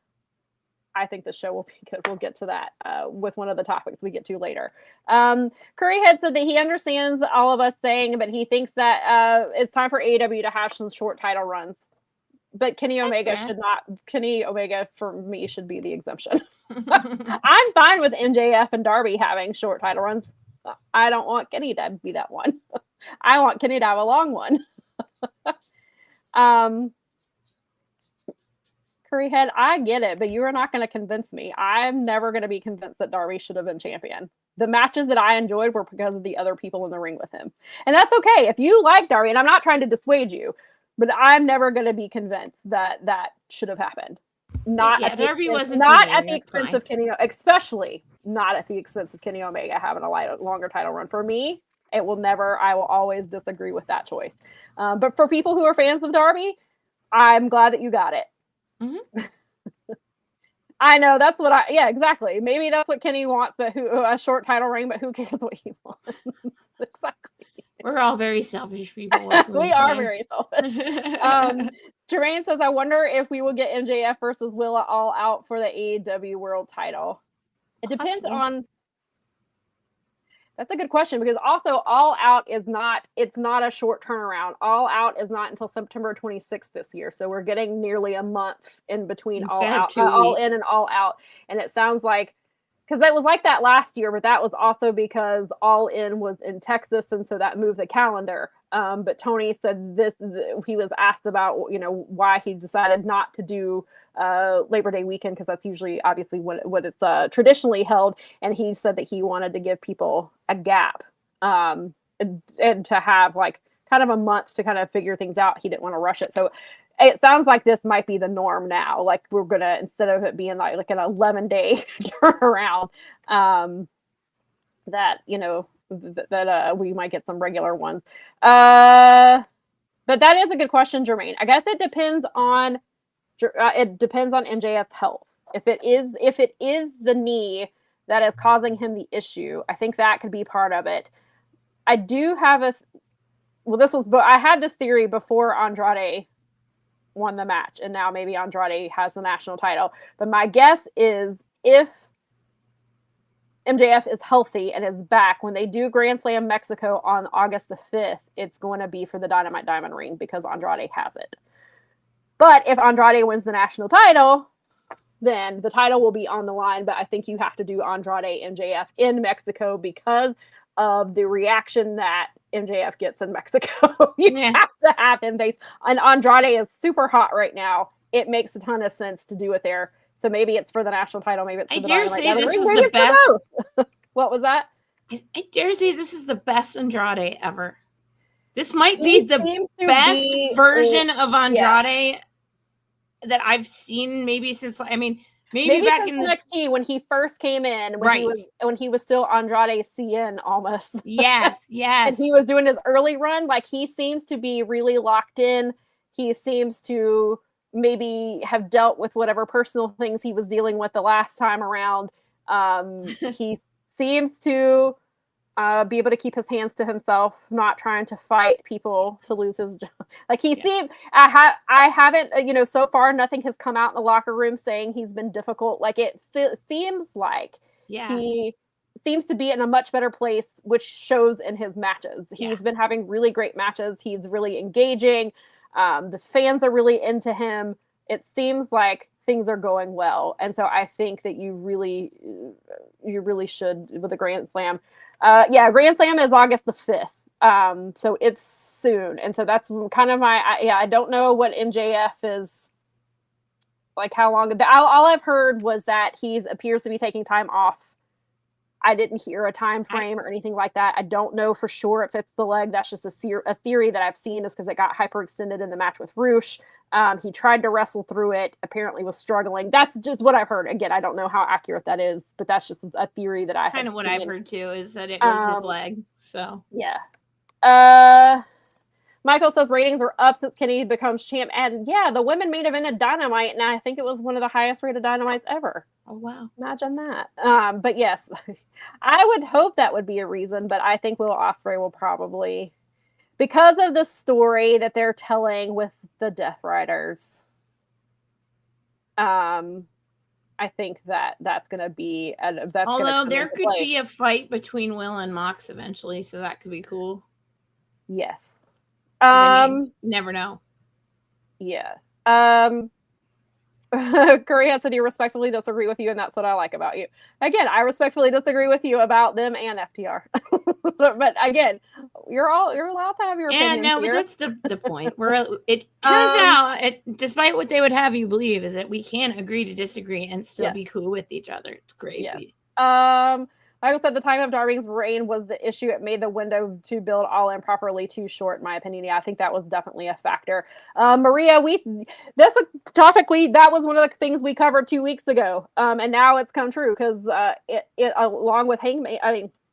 I think the show will be good. We'll get to that with one of the topics we get to later. Curryhead said that he understands all of us saying, but he thinks that it's time for AEW to have some short title runs. But Kenny Omega for me should be the exemption. I'm fine with MJF and Darby having short title runs. I don't want Kenny to be that one. I want Kenny to have a long one. Curryhead, I get it, but you are not going to convince me. I'm never going to be convinced that Darby should have been champion. The matches that I enjoyed were because of the other people in the ring with him. And that's okay. If you like Darby, and I'm not trying to dissuade you, but I'm never going to be convinced that should have happened. Darby wasn't at the expense of Kenny, especially not at the expense of Kenny Omega having a longer title run. For me, I will always disagree with that choice. But for people who are fans of Darby, I'm glad that you got it. Mm-hmm. I know that's what exactly. Maybe that's what Kenny wants, but a short title reign, but who cares what he wants? Exactly. We're all very selfish people. We are very selfish. Terrain says, I wonder if we will get MJF versus Willa all out for the AEW world title. It depends on. That's a good question because also All Out it's not a short turnaround. All Out is not until September 26th this year. So we're getting nearly a month in between All In and All Out. And it sounds like, because it was like that last year, but that was also because All In was in Texas. And so that moved the calendar. But Tony said he was asked about, why he decided not to do Labor Day weekend, because that's usually obviously what it's traditionally held. And he said that he wanted to give people a gap and to have like kind of a month to kind of figure things out. He didn't want to rush it. So it sounds like this might be the norm now. Like we're going to, instead of it being like an 11-day turnaround, that we might get some regular ones. But that is a good question, Jermaine. I guess it depends on MJF's health. If it is the knee that is causing him the issue, I think that could be part of it. I do have I had this theory before Andrade won the match, and now maybe Andrade has the national title. But my guess is if MJF is healthy and is back when they do Grand Slam Mexico on August the 5th, it's going to be for the Dynamite Diamond Ring because Andrade has it. But if Andrade wins the national title, then the title will be on the line. But I think you have to do Andrade MJF in Mexico because of the reaction that MJF gets in Mexico. You have to have him face. And Andrade is super hot right now. It makes a ton of sense to do it there. So maybe it's for the national title. Maybe it's for the Dynamite Diamond Ring. Maybe it's for both. What was that? I dare say this is the best Andrade ever. This might He be the seems to best be version of yeah. Andrade that I've seen maybe since, I mean, maybe Maybe back since in the NXT when he first came in, right. when he was still Andrade CN almost. Yes, yes. And he was doing his early run, like he seems to be really locked in. He seems to maybe have dealt with whatever personal things he was dealing with the last time around. He seems to be able to keep his hands to himself, not trying to fight people to lose his job. Like he seemed, I haven't, so far nothing has come out in the locker room saying he's been difficult. Like it seems like he seems to be in a much better place, which shows in his matches. He's been having really great matches. He's really engaging. The fans are really into him. It seems like things are going well. And so I think that you really should with the Grand Slam. Grand Slam is August the 5th. So it's soon. And so that's kind of I don't know what MJF is like, how long. All I've heard was that he appears to be taking time off. I didn't hear a time frame or anything like that. I don't know for sure if it's the leg. That's just a theory that I've seen, is because it got hyperextended in the match with Roosh. He tried to wrestle through it, apparently was struggling. That's just what I've heard. Again, I don't know how accurate that is, but that's just a theory that I kind of what I've heard too, is that it was his leg. So Michael says ratings are up since Kenny becomes champ. And the women main evented Dynamite, and I think it was one of the highest rated Dynamites ever. Oh, wow. Imagine that. But yes, I would hope that would be a reason, but I think Will Ospreay will probably, because of the story that they're telling with the Death Riders, I think that's going to be, although there could be a fight between Will and Mox eventually, so that could be cool. Yes. You never know. Yeah. Curry said he respectfully disagree with you, and that's what I like about you. Again, I respectfully disagree with you about them and FTR. But again, you're allowed to have your opinions. Yeah, no, but that's the point. It turns out, despite what they would have you believe, is that we can agree to disagree and still be cool with each other. It's crazy. Yeah. Michael said the time of Darby's reign was the issue. It made the window to build All In properly too short, in my opinion. Yeah, I think that was definitely a factor. Maria, that's a topic that was one of the things we covered 2 weeks ago. And now it's come true, because it along with Hangman,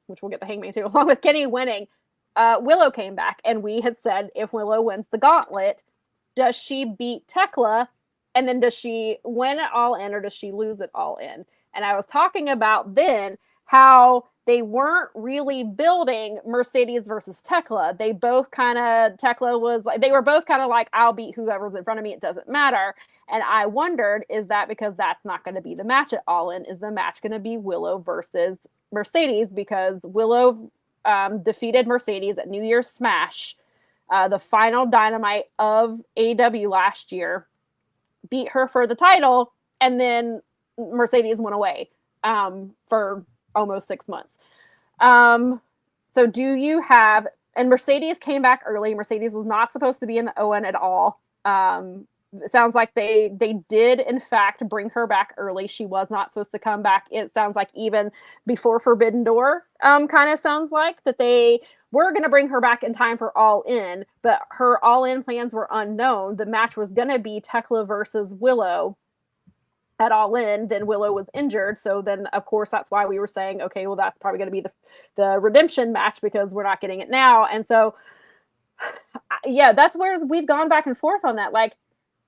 which we'll get to Hangman too, along with Kenny winning, Willow came back, and we had said if Willow wins the gauntlet, does she beat Tekla, and then does she win it all in, or does she lose it all in? And I was talking about then how they weren't really building Mercedes versus Tekla. They both Tekla was like, they were both kind of like, I'll beat whoever's in front of me, it doesn't matter. And I wondered, is that because that's not going to be the match at All In? Is the match going to be Willow versus Mercedes? Because Willow defeated Mercedes at New Year's Smash, the final Dynamite of AEW last year, beat her for the title, and then Mercedes went away for almost 6 months. So do you have, and Mercedes came back early. Mercedes was not supposed to be in the ON at all. It sounds like they did in fact bring her back early. She was not supposed to come back. It sounds like even before Forbidden Door, kind of sounds like that they were going to bring her back in time for All In, but her All In plans were unknown. The match was going to be Tekla versus Willow at All In. Then Willow was injured, so then of course that's why we were saying, okay, well that's probably going to be the redemption match, because we're not getting it now. And so that's where we've gone back and forth on that. Like,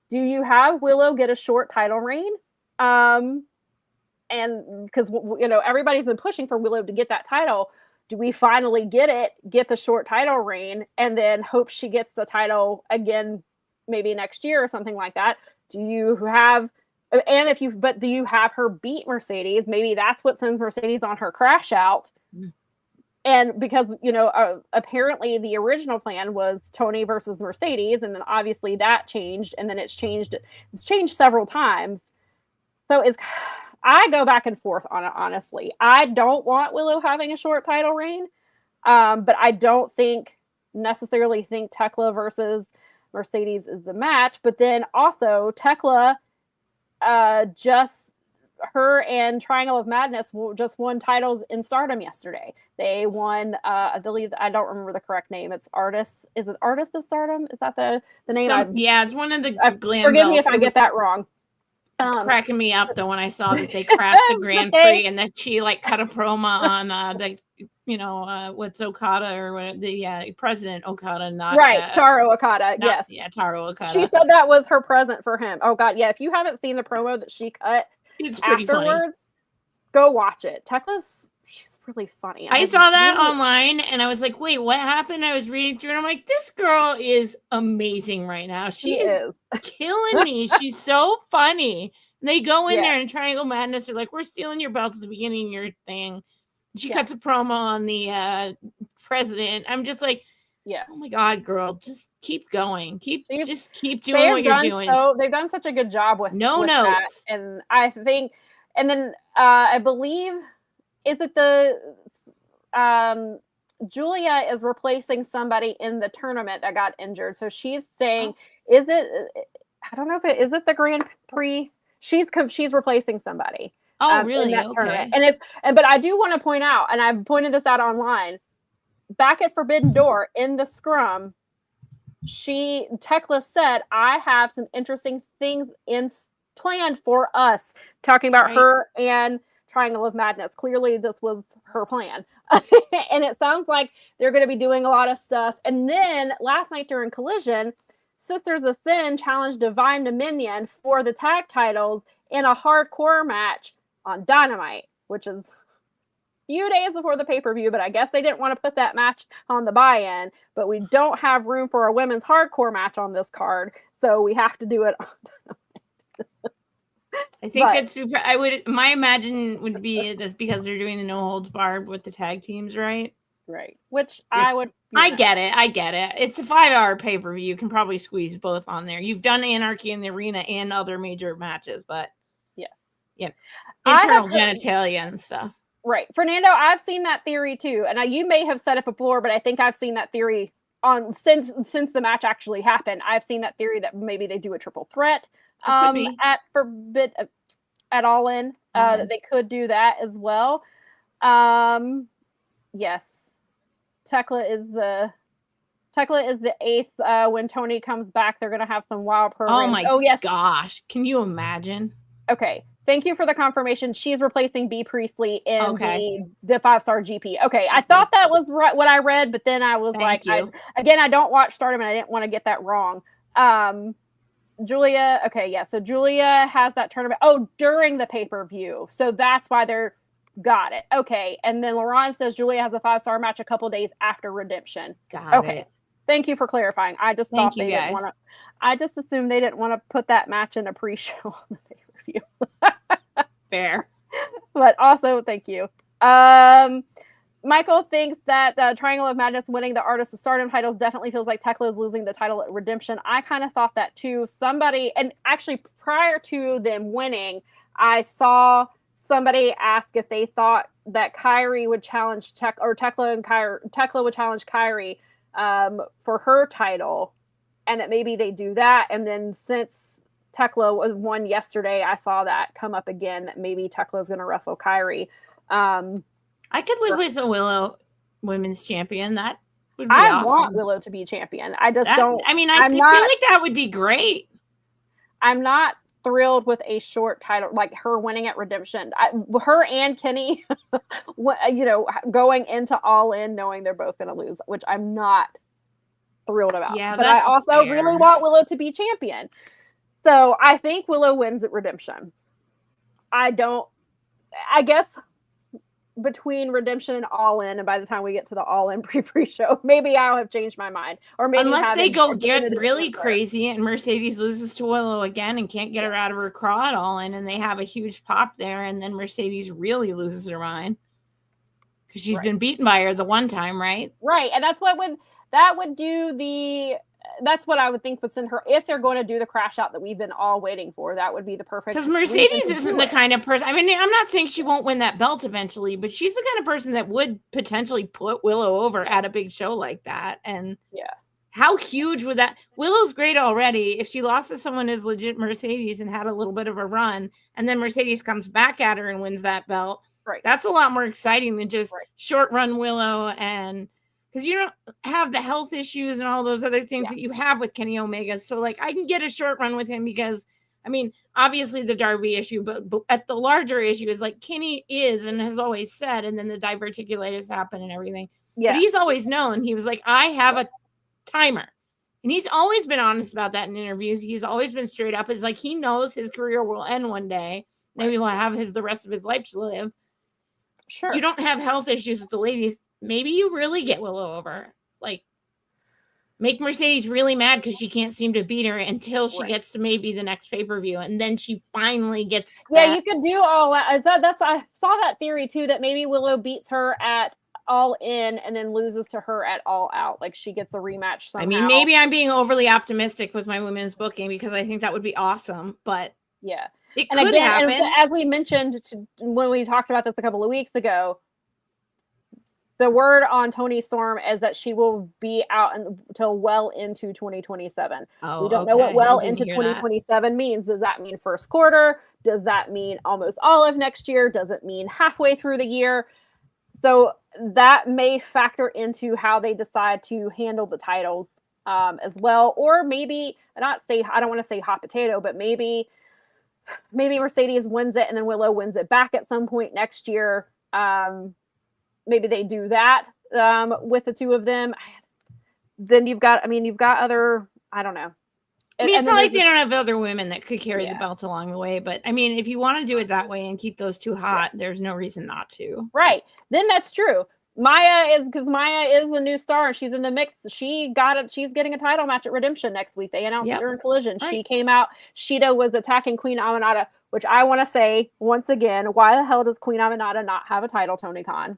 do you have Willow get a short title reign, and because everybody's been pushing for Willow to get that title, do we finally get the short title reign, and then hope she gets the title again maybe next year or something like that? Do you have her beat Mercedes? Maybe that's what sends Mercedes on her crash out. And because, apparently the original plan was Tony versus Mercedes, and then obviously that changed, and then it's changed several times. So I go back and forth on it, honestly. I don't want Willow having a short title reign, but I don't necessarily think Tekla versus Mercedes is the match. But then also Tekla just her and Triangle of Madness just won titles in Stardom yesterday. They won, I believe, I don't remember the correct name. It's Artists. Is it Artists of Stardom? Is that the name? Yeah, it's one of the glam forgive me belts. if I get that wrong. It's cracking me up though when I saw that they crashed the Grand Prix and that she like cut a promo on the what's Okada or what the President Okada, not right, Taro Okada. Yes, yeah, Taro Okada. She said that was her present for him. Oh God, yeah. If you haven't seen the promo that she cut, it's pretty afterwards, go watch it. She's really funny. I saw that online and I was like, wait, what happened? I was reading through and I'm like, this girl is amazing right now. She is killing me. She's so funny. And they go in there and Triangle Madness are like, we're stealing your belts at the beginning of your thing. She cuts a promo on the President. I'm just like, oh my God, girl, just keep going. Just keep doing what you're doing. They've done such a good job with notes. That. And I think, and then I believe, is it Julia is replacing somebody in the tournament that got injured. So she's saying, I don't know if is it the Grand Prix? She's replacing somebody. Oh, really? In that tournament. But I do want to point out, and I've pointed this out online, back at Forbidden Door in the scrum, Tekla said, I have some interesting things planned for us, talking about her and Triangle of Madness. Clearly this was her plan. And it sounds like they're going to be doing a lot of stuff. And then last night during Collision, Sisters of Sin challenged Divine Dominion for the tag titles in a hardcore match on Dynamite, which is a few days before the pay-per-view, but I guess they didn't want to put that match on the buy-in, but we don't have room for a women's hardcore match on this card, so we have to do it on Dynamite. I think that's super. My imagine would be that's because they're doing the no holds barred with the tag teams, right? Right. Which I would. I get it. It's a 5-hour pay-per-view. You can probably squeeze both on there. You've done Anarchy in the Arena and other major matches, but internal genitalia and stuff. Right. Fernando, I've seen that theory too. And you may have said it before, but I think I've seen that theory since the match actually happened. I've seen that theory that maybe they do a triple threat at All In. That they could do that as well. Yes. Tekla is the 8th. When Tony comes back, they're gonna have some wild programs. Oh my gosh. Can you imagine? Okay. Thank you for the confirmation. She's replacing B. Priestley in the 5-star GP. Okay. I thought that was what I read, but then I was I don't watch Stardom and I didn't want to get that wrong. Julia. Okay. Yeah. So Julia has that tournament. Oh, during the pay-per-view. So that's why got it. Okay. And then Laurent says Julia has a 5-star match a couple days after Redemption. Got it. Thank you for clarifying. I just thought they didn't want to. I just assumed they didn't want to put that match in a pre-show on the pay-per-view. Fair. But also, thank you. Michael thinks that Triangle of Madness winning the Artist of Stardom titles definitely feels like Tekla is losing the title at Redemption. I kind of thought that too. Somebody, and actually prior to them winning, I saw somebody ask if they thought that Kairi would challenge Tekla would challenge Kairi for her title, and that maybe they do that. And then since Tekla was won yesterday, I saw that come up again, that maybe Tekla is going to wrestle Kairi. I could live with a Willow women's champion. That would be awesome. I want Willow to be champion. I just don't. I mean, I feel like that would be great. I'm not thrilled with a short title, like her winning at Redemption. Her and Kenny, going into All In knowing they're both going to lose, which I'm not thrilled about. Yeah, but I also really want Willow to be champion. So I think Willow wins at Redemption. I guess between Redemption and All In, and by the time we get to the All In pre-show, maybe I'll have changed my mind. Or maybe unless they go get really crazy and Mercedes loses to Willow again and can't get her out of her craw at All In, and they have a huge pop there, and then Mercedes really loses her mind because she's been beaten by her the one time, right? Right, and that's what would do the. That's what I would think would send her, if they're going to do the crash out that we've been all waiting for. That would be the perfect. Because Mercedes isn't the kind of person. I mean, I'm not saying she won't win that belt eventually, but she's the kind of person that would potentially put Willow over at a big show like that and how huge would that? Willow's great already. If she lost to someone as legit Mercedes and had a little bit of a run, and then Mercedes comes back at her and wins that belt, Right. that's a lot more exciting than just Right. short run Willow, and because you don't have the health issues and all those other things that you have with Kenny Omega. So like I can get a short run with him because I mean, obviously the Darby issue, but at the larger issue is like Kenny is and has always said, and then the diverticulitis happened and everything. Yeah. But he's always known. He was like, I have a timer. And he's always been honest about that in interviews. He's always been straight up. It's like he knows his career will end one day. Maybe he'll have the rest of his life to live. Sure. You don't have health issues with the ladies. Maybe you really get Willow over. Like, make Mercedes really mad because she can't seem to beat her until she gets to maybe the next pay-per-view. And then she finally gets you could do all that. I saw that theory too, that maybe Willow beats her at All In and then loses to her at All Out. Like she gets a rematch somehow. I mean, maybe I'm being overly optimistic with my women's booking because I think that would be awesome, but yeah, it could happen. As we mentioned when we talked about this a couple of weeks ago, the word on Toni Storm is that she will be out until well into 2027. We don't know what well into 2027 means. Does that mean first quarter? Does that mean almost all of next year? Does it mean halfway through the year? So that may factor into how they decide to handle the titles as well. Or maybe, I don't want to say hot potato, but maybe Mercedes wins it and then Willow wins it back at some point next year. Maybe they do that with the two of them. Then you've got other, I don't know. I mean, it's not like they don't have other women that could carry the belt along the way. But I mean, if you want to do it that way and keep those two hot, there's no reason not to. Right. Then that's true. Maya is the new star. She's in the mix. She's getting a title match at Redemption next week. They announced her in Collision. Right. She came out. Shida was attacking Queen Aminata, which I want to say once again, why the hell does Queen Aminata not have a title, Tony Khan?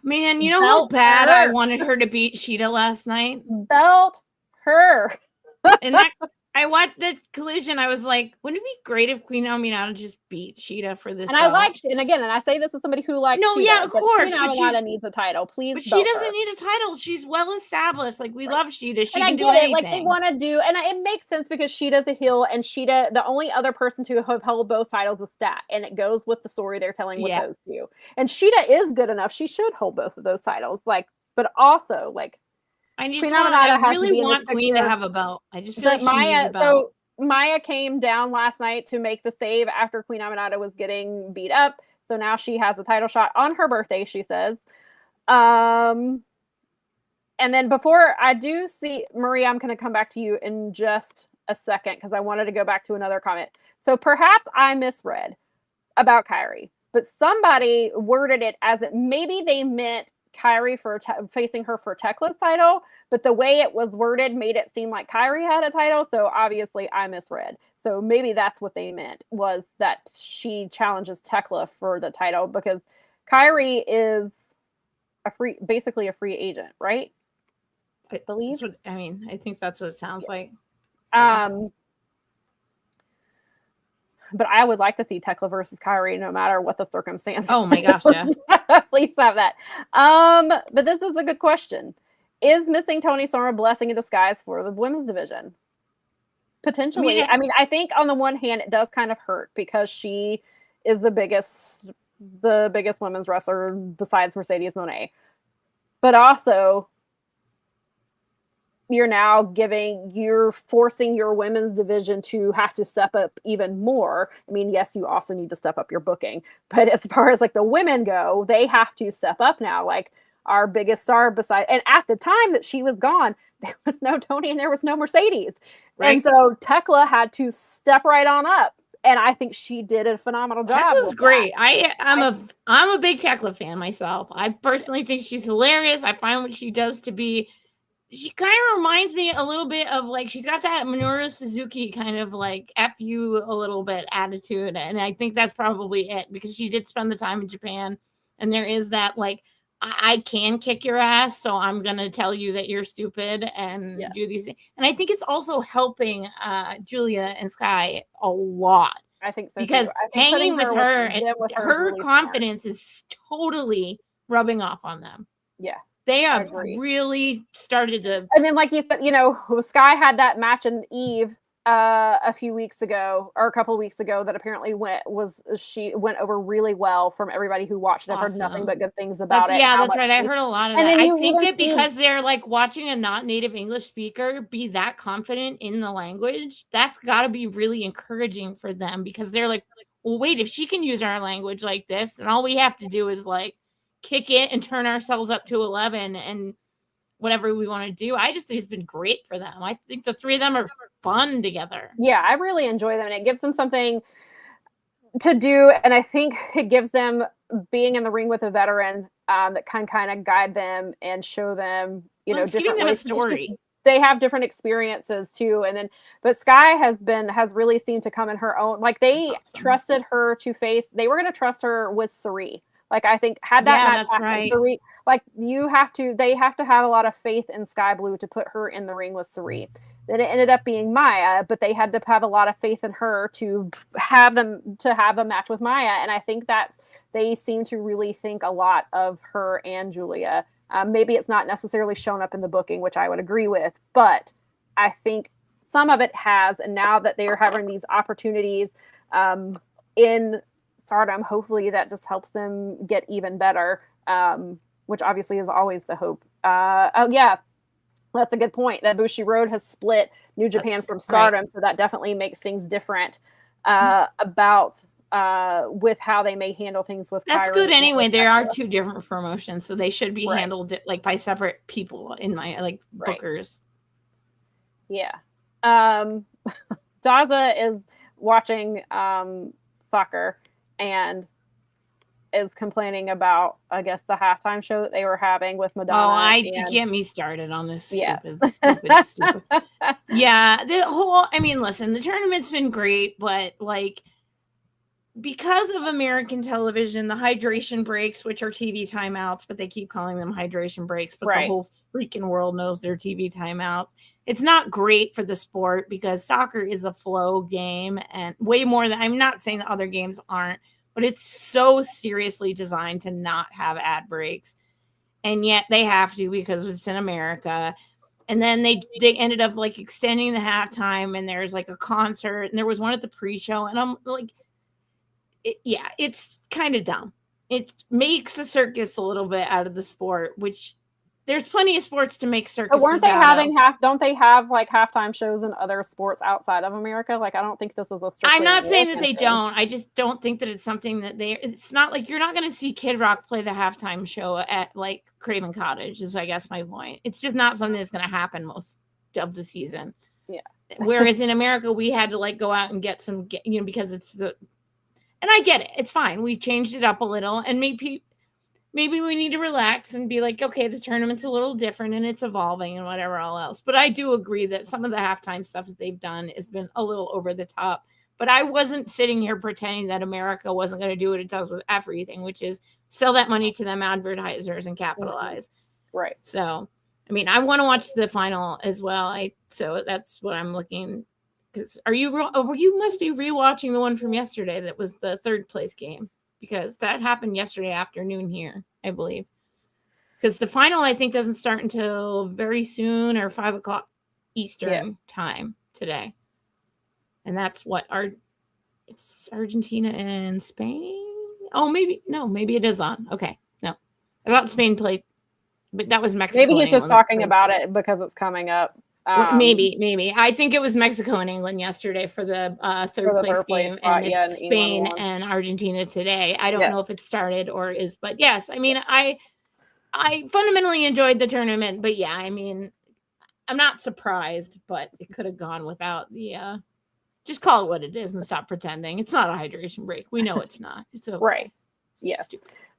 Man, you know how bad I wanted her to beat Shida last night? Belt her. And I watched the Collision. I was like, wouldn't it be great if Queen Aminata just beat Shida for this? And I like, and again, and I say this as somebody who likes. No, Shida, of course. Queen Aminata needs a title, please. But she doesn't need a title. She's well established. Like we love Shida. She can do anything. Like they want to do, and it makes sense because Shida's a heel, and Shida, the only other person to have held both titles is Stat, and it goes with the story they're telling with those two. And Shida is good enough; she should hold both of those titles. Like, but also like. I really want Queen to have a belt. I just feel like she needs a belt. So Maya came down last night to make the save after Queen Aminata was getting beat up. So now she has a title shot on her birthday, she says. And then before I do see, Maria, I'm going to come back to you in just a second because I wanted to go back to another comment. So perhaps I misread about Kairi, but somebody worded it as that maybe they meant Kairi for facing her for Tekla's title, but the way it was worded made it seem like Kairi had a title, so obviously I misread. So maybe that's what they meant, was that she challenges Tekla for the title, because Kairi is basically a free agent, right? I believe. I think that's what it sounds like. So. But I would like to see Tekla versus Kairi no matter what the circumstance. Oh my gosh, yeah. Please have that. But this is a good question. Is missing Toni Storm a blessing in disguise for the women's division? Potentially. I think on the one hand, it does kind of hurt because she is the biggest women's wrestler besides Mercedes Moné. But also, you're forcing your women's division to have to step up even more. I mean, yes, you also need to step up your booking, but as far as like the women go, they have to step up now. Like our biggest star and at the time that she was gone, there was no Toni and there was no Mercedes. Right. And so Tekla had to step right on up. And I think she did a phenomenal job. That was great. I'm a big Tekla fan myself. I personally think she's hilarious. I find what she does to be, she kind of reminds me a little bit of like, she's got that Minoru Suzuki kind of like F you a little bit attitude. And I think that's probably it, because she did spend the time in Japan. And there is that like, I can kick your ass, so I'm going to tell you that you're stupid and do these things. And I think it's also helping Julia and Sky a lot. I think so, because hanging with her, and her confidence is totally rubbing off on them. Yeah. They have really started to. And then, like you said, you know, Sky had that match in Eve a few weeks ago or a couple of weeks ago that apparently went over really well from everybody who watched. I've heard nothing but good things about it. Yeah, that's right. I heard a lot of that. I think that because they're like watching a not native English speaker be that confident in the language, that's got to be really encouraging for them, because they're like, well, wait, if she can use our language like this, and all we have to do is like kick it and turn ourselves up to 11 and whatever we want to do. I just think it's been great for them. I think the three of them are fun together. Yeah, I really enjoy them, and it gives them something to do. And I think it gives them being in the ring with a veteran that can kind of guide them and show them, you know, different giving them ways. a story. They have different experiences too. And then, but Sky has really seemed to come in her own, like they trusted her to face, they were going to trust her with Sari. Like, I think had that match happened, right. Sari, like they have to have a lot of faith in Sky Blue to put her in the ring with Sari. Then it ended up being Maya, but they had to have a lot of faith in her to have a match with Maya. And I think they seem to really think a lot of her and Julia. Maybe it's not necessarily shown up in the booking, which I would agree with, but I think some of it has. And now that they are having these opportunities in Stardom, hopefully that just helps them get even better, which obviously is always the hope. Oh yeah, that's a good point. That Bushi Road has split New Japan from Stardom, right. So that definitely makes things different about with how they may handle things with. That's good anyway. There are two different promotions, so they should be handled like by separate people in my bookers. Yeah. Daza is watching soccer and is complaining about, I guess, the halftime show that they were having with Madonna. Get me started on this stupid. Yeah, the whole, listen, the tournament's been great, but like, because of American television, the hydration breaks, which are TV timeouts, but they keep calling them hydration breaks, but the whole freaking world knows they're TV timeouts. It's not great for the sport because soccer is a flow game, and way more than, I'm not saying the other games aren't, but it's so seriously designed to not have ad breaks. And yet they have to because it's in America. And then they ended up like extending the halftime, and there's like a concert, and there was one at the pre-show, and I'm like, it's kind of dumb. It makes the circus a little bit out of the sport, which there's plenty of sports to make circuses. But weren't they don't they have like halftime shows in other sports outside of America? Like, I don't think this is a I'm not saying that they don't. I just don't think that it's something that it's not like you're not going to see Kid Rock play the halftime show at like Craven Cottage is, I guess, my point. It's just not something that's going to happen most of the season. Yeah. Whereas in America, we had to like go out and get some, because it's and I get it. It's fine. We changed it up a little, and maybe we need to relax and be like, okay, the tournament's a little different and it's evolving and whatever all else. But I do agree that some of the halftime stuff that they've done has been a little over the top. But I wasn't sitting here pretending that America wasn't going to do what it does with everything, which is sell that money to them advertisers and capitalize. Right. So, I want to watch the final as well. So that's what I'm looking. Because you must be rewatching the one from yesterday that was the third place game. Because that happened yesterday afternoon here, I believe. Because the final, I think, doesn't start until very soon, or 5:00 Eastern time today. And that's it's Argentina and Spain. Oh, maybe it is on. Okay, no, I thought Spain played, but that was Mexico. Maybe he's just talking about it because it's coming up. Maybe. I think it was Mexico and England yesterday for the third place game, and it's Spain and Argentina today. I don't know if it started or is, but yes, I fundamentally enjoyed the tournament, but I'm not surprised, but it could have gone without the. Just call it what it is and stop pretending. It's not a hydration break. We know it's not. It's okay. Right. Yes.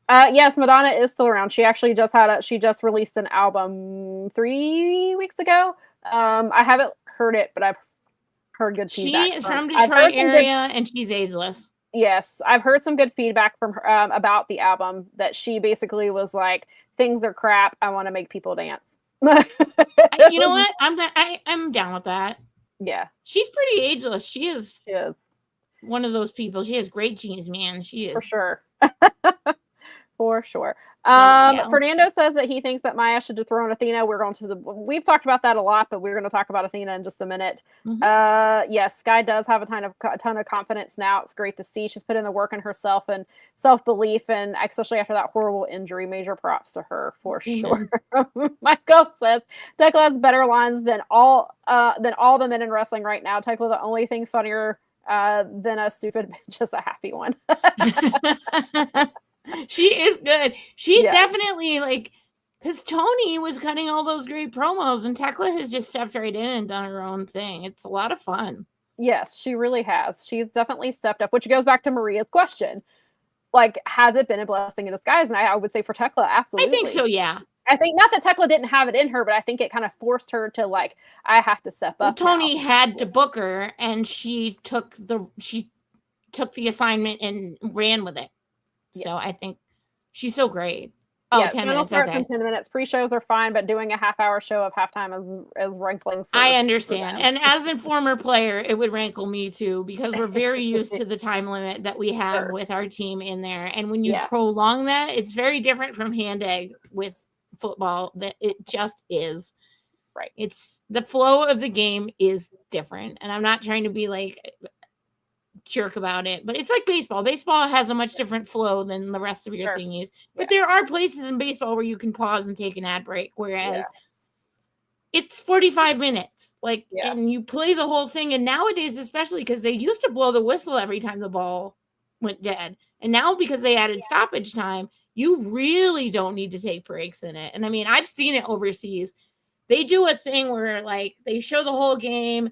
Yes, Madonna is still around. She actually just released an album 3 weeks ago. I haven't heard it, but I've heard good feedback. She is from Detroit area, and she's ageless. Yes, I've heard some good feedback from her about the album, that she basically was like, things are crap, I want to make people dance. You know what? I'm down with that. Yeah. She's pretty ageless. She is one of those people. She has great genes, man. She is. For sure. For sure. Yeah. Fernando says that he thinks that Maya should dethrone Athena. We've talked about that a lot, but we're going to talk about Athena in just a minute. Yes, Sky does have a ton of confidence now. It's great to see. She's put in the work in herself and self-belief, and especially after that horrible injury, major props to her for sure. Michael says Tekla has better lines than all the men in wrestling right now. Tekla, the only thing funnier than a stupid bitch is a happy one. She is good. She definitely, like, because Tony was cutting all those great promos, and Tekla has just stepped right in and done her own thing. It's a lot of fun. Yes, she really has. She's definitely stepped up, which goes back to Maria's question. Like, has it been a blessing in disguise? And I would say for Tekla, absolutely. I think so, yeah. I think not that Tekla didn't have it in her, but I think it kind of forced her to, like, I have to step up. Tony had to book her, and she took the assignment and ran with it. So I think she's so great. Oh, 10 minutes. Starts in 10 minutes. Pre-shows are fine, but doing a half-hour show of halftime is rankling. I understand. And as a former player, it would rankle me too, because we're very used to the time limit that we have with our team in there. And when you prolong that, it's very different from hand egg with football. That it just is. Right. It's the flow of the game is different. And I'm not trying to be like jerk about it, but it's like baseball. Baseball has a much different flow than the rest of your thingies. But there are places in baseball where you can pause and take an ad break, whereas it's 45 minutes. Like, and you play the whole thing. And nowadays, especially because they used to blow the whistle every time the ball went dead. And now because they added stoppage time, you really don't need to take breaks in it. And I mean, I've seen it overseas. They do a thing where, like, they show the whole game.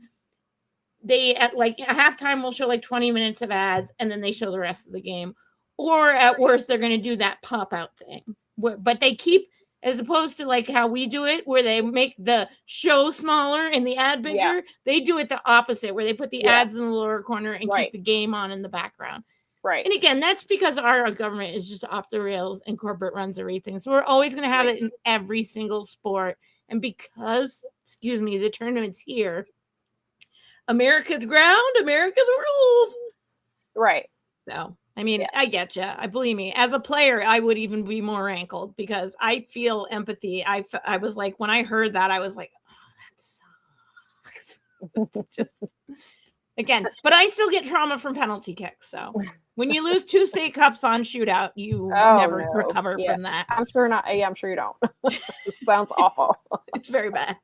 They at like a halftime will show like 20 minutes of ads, and then they show the rest of the game. Or at worst, they're going to do that pop out thing. But they keep, as opposed to like how we do it, where they make the show smaller and the ad bigger. They do it the opposite, where they put the ads in the lower corner and keep the game on in the background. Right. And again, that's because our government is just off the rails and corporate runs everything. So we're always going to have it in every single sport. And because, the tournament's here, America's ground, America's rules. Right. So, I mean, I get you. I believe me. As a player, I would even be more rankled because I feel empathy. I was like, when I heard that, I was like, oh, that sucks. Just again, but I still get trauma from penalty kicks. So when you lose 2 state cups on shootout, you never recover from that. I'm sure not. Yeah, I'm sure you don't. Sounds awful. It's very bad.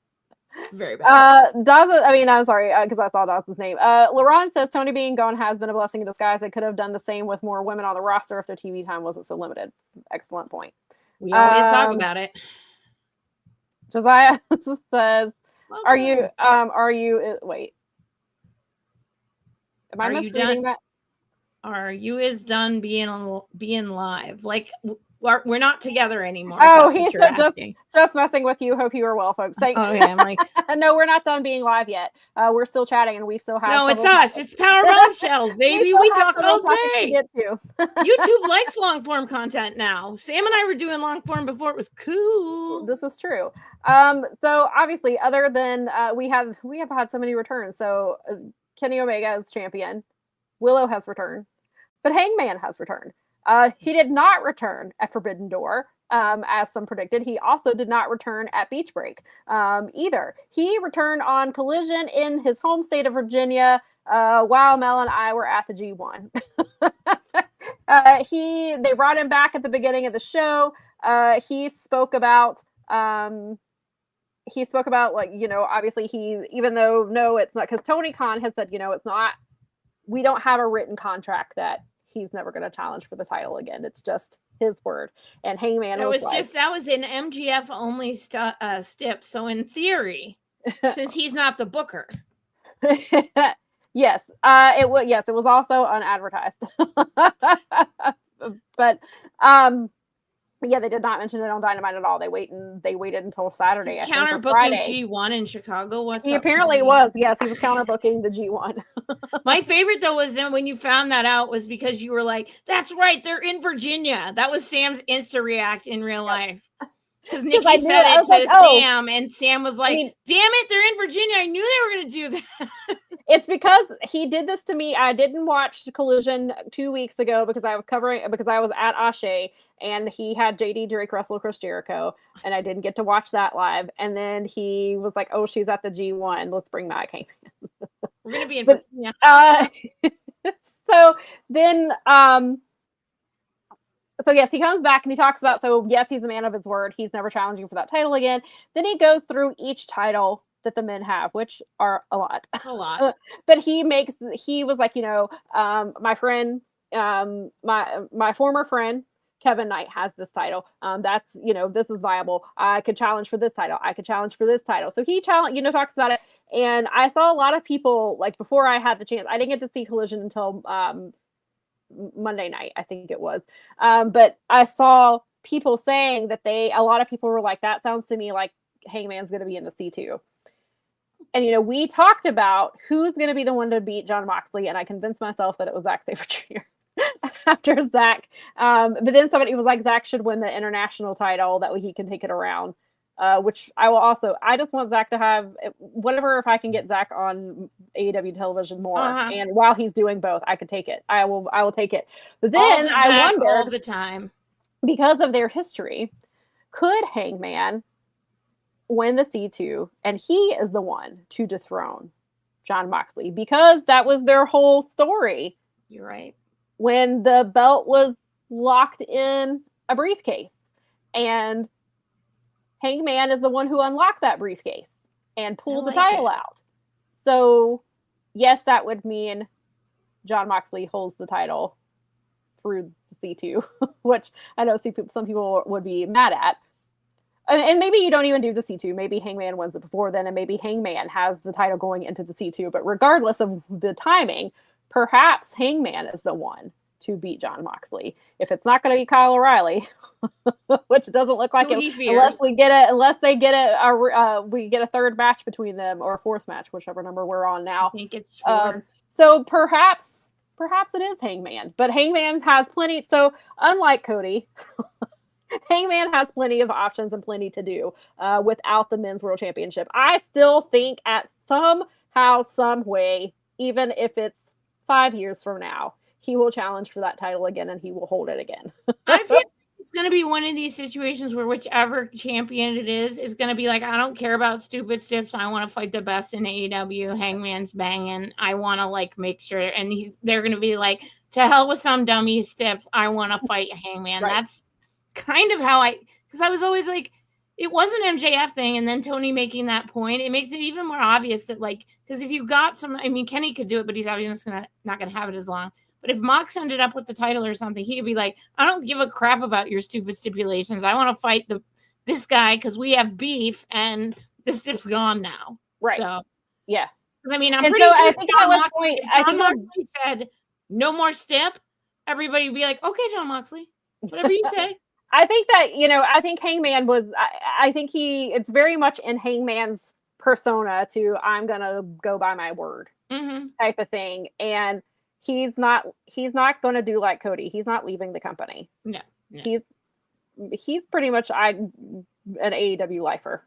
Very bad. I'm sorry, because I saw Dawson's name. Laurent says Tony being gone has been a blessing in disguise. They could have done the same with more women on the roster if their TV time wasn't so limited. Excellent point. We always talk about it. Josiah says, "Are you? Wait. Am I misreading that? Are you done being live? Like." We're not together anymore. Oh, he said just messing with you. Hope you are well, folks. Thanks. Oh, yeah, I'm like, no, we're not done being live yet. We're still chatting, and we still have. No, it's us. It's Powerbombshells, baby. We talk all day. YouTube likes long form content now. Sam and I were doing long form before it was cool. This is true. So obviously, other than we have had so many returns. So Kenny Omega is champion. Willow has returned, but Hangman has returned. He did not return at Forbidden Door, as some predicted. He also did not return at Beach Break either. He returned on Collision in his home state of Virginia while Mel and I were at the G1. They brought him back at the beginning of the show. He spoke about like, obviously even though it's not, because Tony Khan has said, it's not, we don't have a written contract that he's never going to challenge for the title again. It's just his word. And Hangman that was an MGF only stip. So in theory, since he's not the booker. Yes. It was also unadvertised. But they did not mention it on Dynamite at all. They waited until Saturday. He's counterbooking G1 in Chicago. He apparently was. Yes, he was counterbooking the G1. My favorite though was then when you found that out was because you were like, "That's right, they're in Virginia." That was Sam's insta react in real life. Because Nikki said it to Sam, and Sam was like, "Damn it, they're in Virginia. I knew they were going to do that." It's because he did this to me. I didn't watch Collision 2 weeks ago because I was at Ashe and he had JD Drake wrestle Chris Jericho and I didn't get to watch that live. And then he was like, "Oh, she's at the G1. Let's bring back Hangman." We're gonna be in. But, so then, so yes, he comes back and he talks about. So yes, he's a man of his word. He's never challenging for that title again. Then he goes through each title that the men have, which are a lot. But he was like, my friend, my former friend, Kevin Knight has this title. That's, this is viable. I could challenge for this title. I could challenge for this title. So he talks about it. And I saw a lot of people, like, before I had the chance, I didn't get to see Collision until Monday night, I think it was. But I saw people saying that a lot of people were like, that sounds to me like Hangman's going to be in the C2. And, we talked about who's going to be the one to beat Jon Moxley, and I convinced myself that it was Zack Sabre Jr. after Zack. But then somebody was like, Zack should win the international title. That way he can take it around, which I just want Zack to have whatever, if I can get Zack on AEW television more. And while he's doing both, I could take it. I will take it. But then I wondered, all the time, because of their history, could Hangman win the C2, and he is the one to dethrone Jon Moxley, because that was their whole story. You're right. When the belt was locked in a briefcase, and Hangman is the one who unlocked that briefcase and pulled the title out. So yes, that would mean Jon Moxley holds the title through the C2, which I know some people would be mad at. And maybe you don't even do the C2. Maybe Hangman wins it before then, and maybe Hangman has the title going into the C2. But regardless of the timing, perhaps Hangman is the one to beat Jon Moxley. If it's not going to be Kyle O'Reilly, which it doesn't look like it, we get a third match between them, or a fourth match, whichever number we're on now. I think it's 4. So perhaps it is Hangman. But Hangman has plenty. So unlike Cody, Hangman has plenty of options and plenty to do without the Men's World Championship. I still think at somehow, some way, even if it's 5 years from now, he will challenge for that title again and he will hold it again. I feel it's going to be one of these situations where whichever champion it is going to be like, I don't care about stupid stiffs. I want to fight the best in AEW. Hangman's banging. I want to make sure. And they're going to be like, to hell with some dummy stiffs. I want to fight Hangman. Right. That's kind of how because I was always like, it was an MJF thing, and then Tony making that point, it makes it even more obvious that because if you got Kenny could do it, but he's obviously not going to have it as long. But if Mox ended up with the title or something, he could be like, I don't give a crap about your stupid stipulations. I want to fight this guy because we have beef, and the stip's gone now. Right. So yeah, because I'm pretty sure I think John Moxley said no more stip, everybody would be like, okay, Jon Moxley, whatever you say. I think that, I think Hangman was, I think it's very much in Hangman's persona to, I'm going to go by my word type of thing. And he's not going to do like Cody. He's not leaving the company. No. He's pretty much an AEW lifer.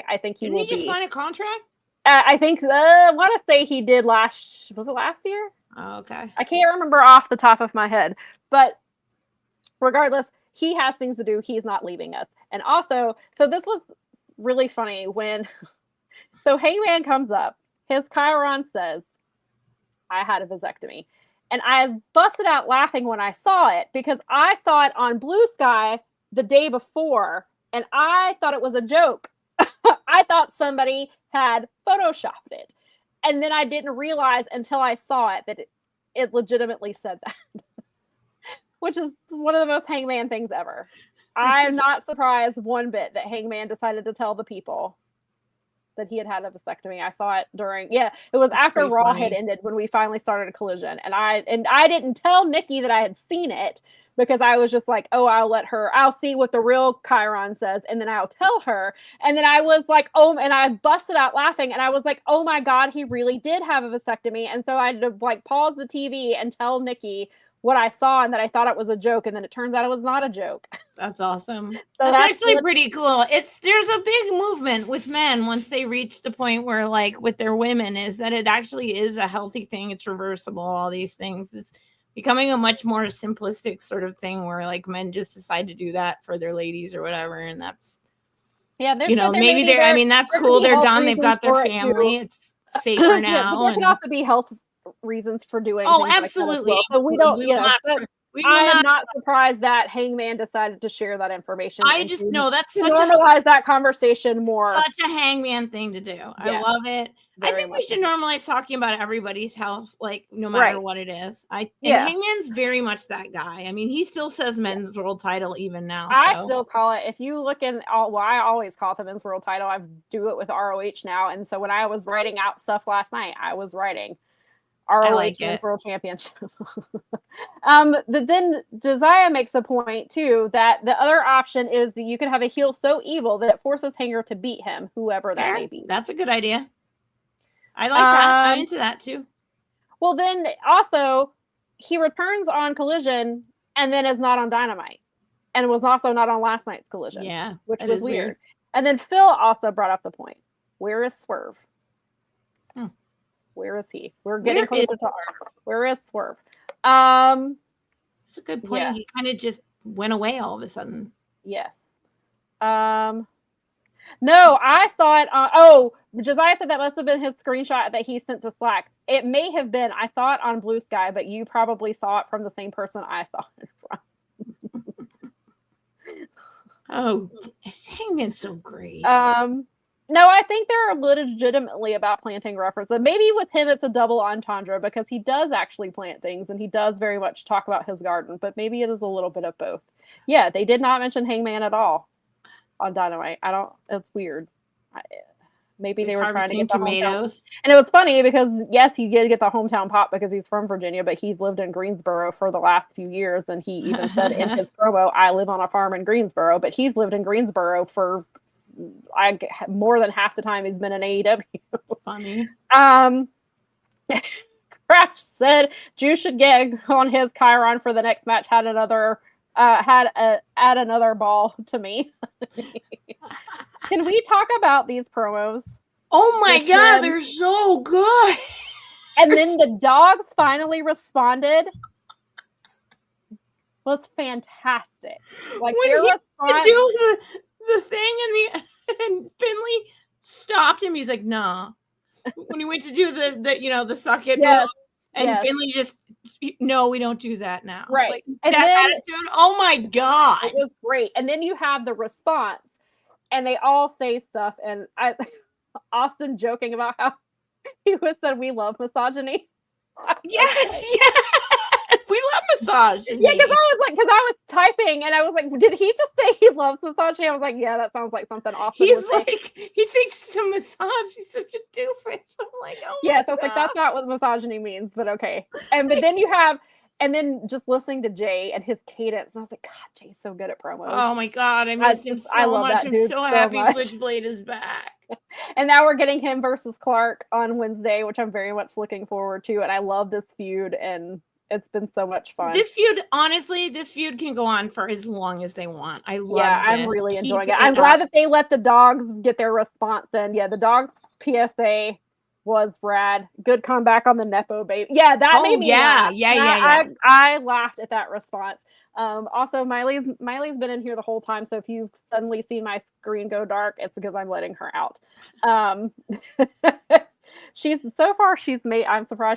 I think he Didn't will he just sign a contract? I think, I want to say he did was it last year? Oh, okay. I can't remember off the top of my head, but regardless, he has things to do. He's not leaving us. And also, so this was really funny so Hangman comes up, his Chiron says, I had a vasectomy. And I busted out laughing when I saw it, because I saw it on Blue Sky the day before, and I thought it was a joke. I thought somebody had photoshopped it. And then I didn't realize until I saw it that it legitimately said that. Which is one of the most Hangman things ever. I'm not surprised one bit that Hangman decided to tell the people that he had a vasectomy. I saw it it was after Raw had ended when we finally started a Collision. And I didn't tell Nikki that I had seen it, because I was just like, oh, I'll see what the real Chiron says, and then I'll tell her. And then I was like, oh, and I busted out laughing, and I was like, oh my God, he really did have a vasectomy. And so I had to pause the TV and tell Nikki what I saw and that I thought it was a joke, and then it turns out it was not a joke. That's awesome. So that's actually pretty cool. There's a big movement with men once they reach the point where, like, with their women, is that it actually is a healthy thing. It's reversible, all these things. It's becoming a much more simplistic sort of thing where, like, men just decide to do that for their ladies or whatever, and that's maybe they're. I mean, that's cool. They're done. They've got their family. It's safer now. But there can also be health reasons for doing. Oh, absolutely. Like so we don't. I am not surprised that Hangman decided to share that information. I just know that's such normalize that conversation more. Such a Hangman thing to do. Yeah, I love it. I think we should normalize talking about everybody's health, like no matter what it is. And Hangman's very much that guy. I mean, he still says men's world title even now. I still call it. If you look in, I always call it the men's world title. I do it with ROH now, and so when I was writing out stuff last night, I was writing ROH Men's World Championship. But then Josiah makes a point too that the other option is that you can have a heel so evil that it forces Hanger to beat him, whoever that may be. That's a good idea. I like that. I'm into that too. Well, then also he returns on Collision and then is not on Dynamite, and was also not on last night's Collision. Yeah, which was weird. And then Phil also brought up the point: where is Swerve? Where is he? We're getting closer to where is Swerve? That's a good point. Yeah. He kind of just went away all of a sudden. Yes. No, I saw it. Josiah said that must have been his screenshot that he sent to Slack. It may have been. I saw it on Blue Sky, but you probably saw it from the same person I saw it from. Oh, Hangman's so great. No, I think they're legitimately about planting references. Maybe with him it's a double entendre because he does actually plant things and he does very much talk about his garden, but maybe it is a little bit of both. Yeah, they did not mention Hangman at all on Dynamite. It's weird. Maybe they were trying to get the tomatoes. And it was funny because, yes, he did get the hometown pop because he's from Virginia, but he's lived in Greensboro for the last few years. And he even said in his promo, I live on a farm in Greensboro, but he's lived in Greensboro for more than half the time he's been in AEW. Funny. Crash said Drew should get on his Chiron for the next match. Add another ball to me. Can we talk about these promos? Oh my god, they're so good. And then the dogs finally responded. Was fantastic. Like when their response do the thing and Finley stopped him. He's like, nah. When he went to do the suck it, and Finley just, no, we don't do that now. Right. Like, and that attitude, oh my god. It was great. And then you have the response, and they all say stuff, and Austin joking about how he said we love misogyny. Yes. We love misogyny. Yeah, because I was typing and I was like, did he just say he loves misogyny? I was like, yeah, that sounds like something Austin would say. He thinks it's a massage. He's such a doofus. I'm like, oh yeah, so I was like, that's not what misogyny means, but okay. But then you have, and then just listening to Jay and his cadence, and I was like, God, Jay's so good at promos. Oh my god, I miss him so much. I'm so happy Switchblade is back. And now we're getting him versus Clark on Wednesday, which I'm very much looking forward to. And I love this feud, and it's been so much fun. This feud can go on for as long as they want. I love it. I'm really enjoying it. I'm glad that they let the dogs get their response in. Yeah, the dog PSA was rad. Good comeback on the Nepo baby. Yeah, that made me laugh. Yeah. I laughed at that response. Also, Miley's been in here the whole time, so if you've suddenly seen my screen go dark, it's because I'm letting her out. I'm surprised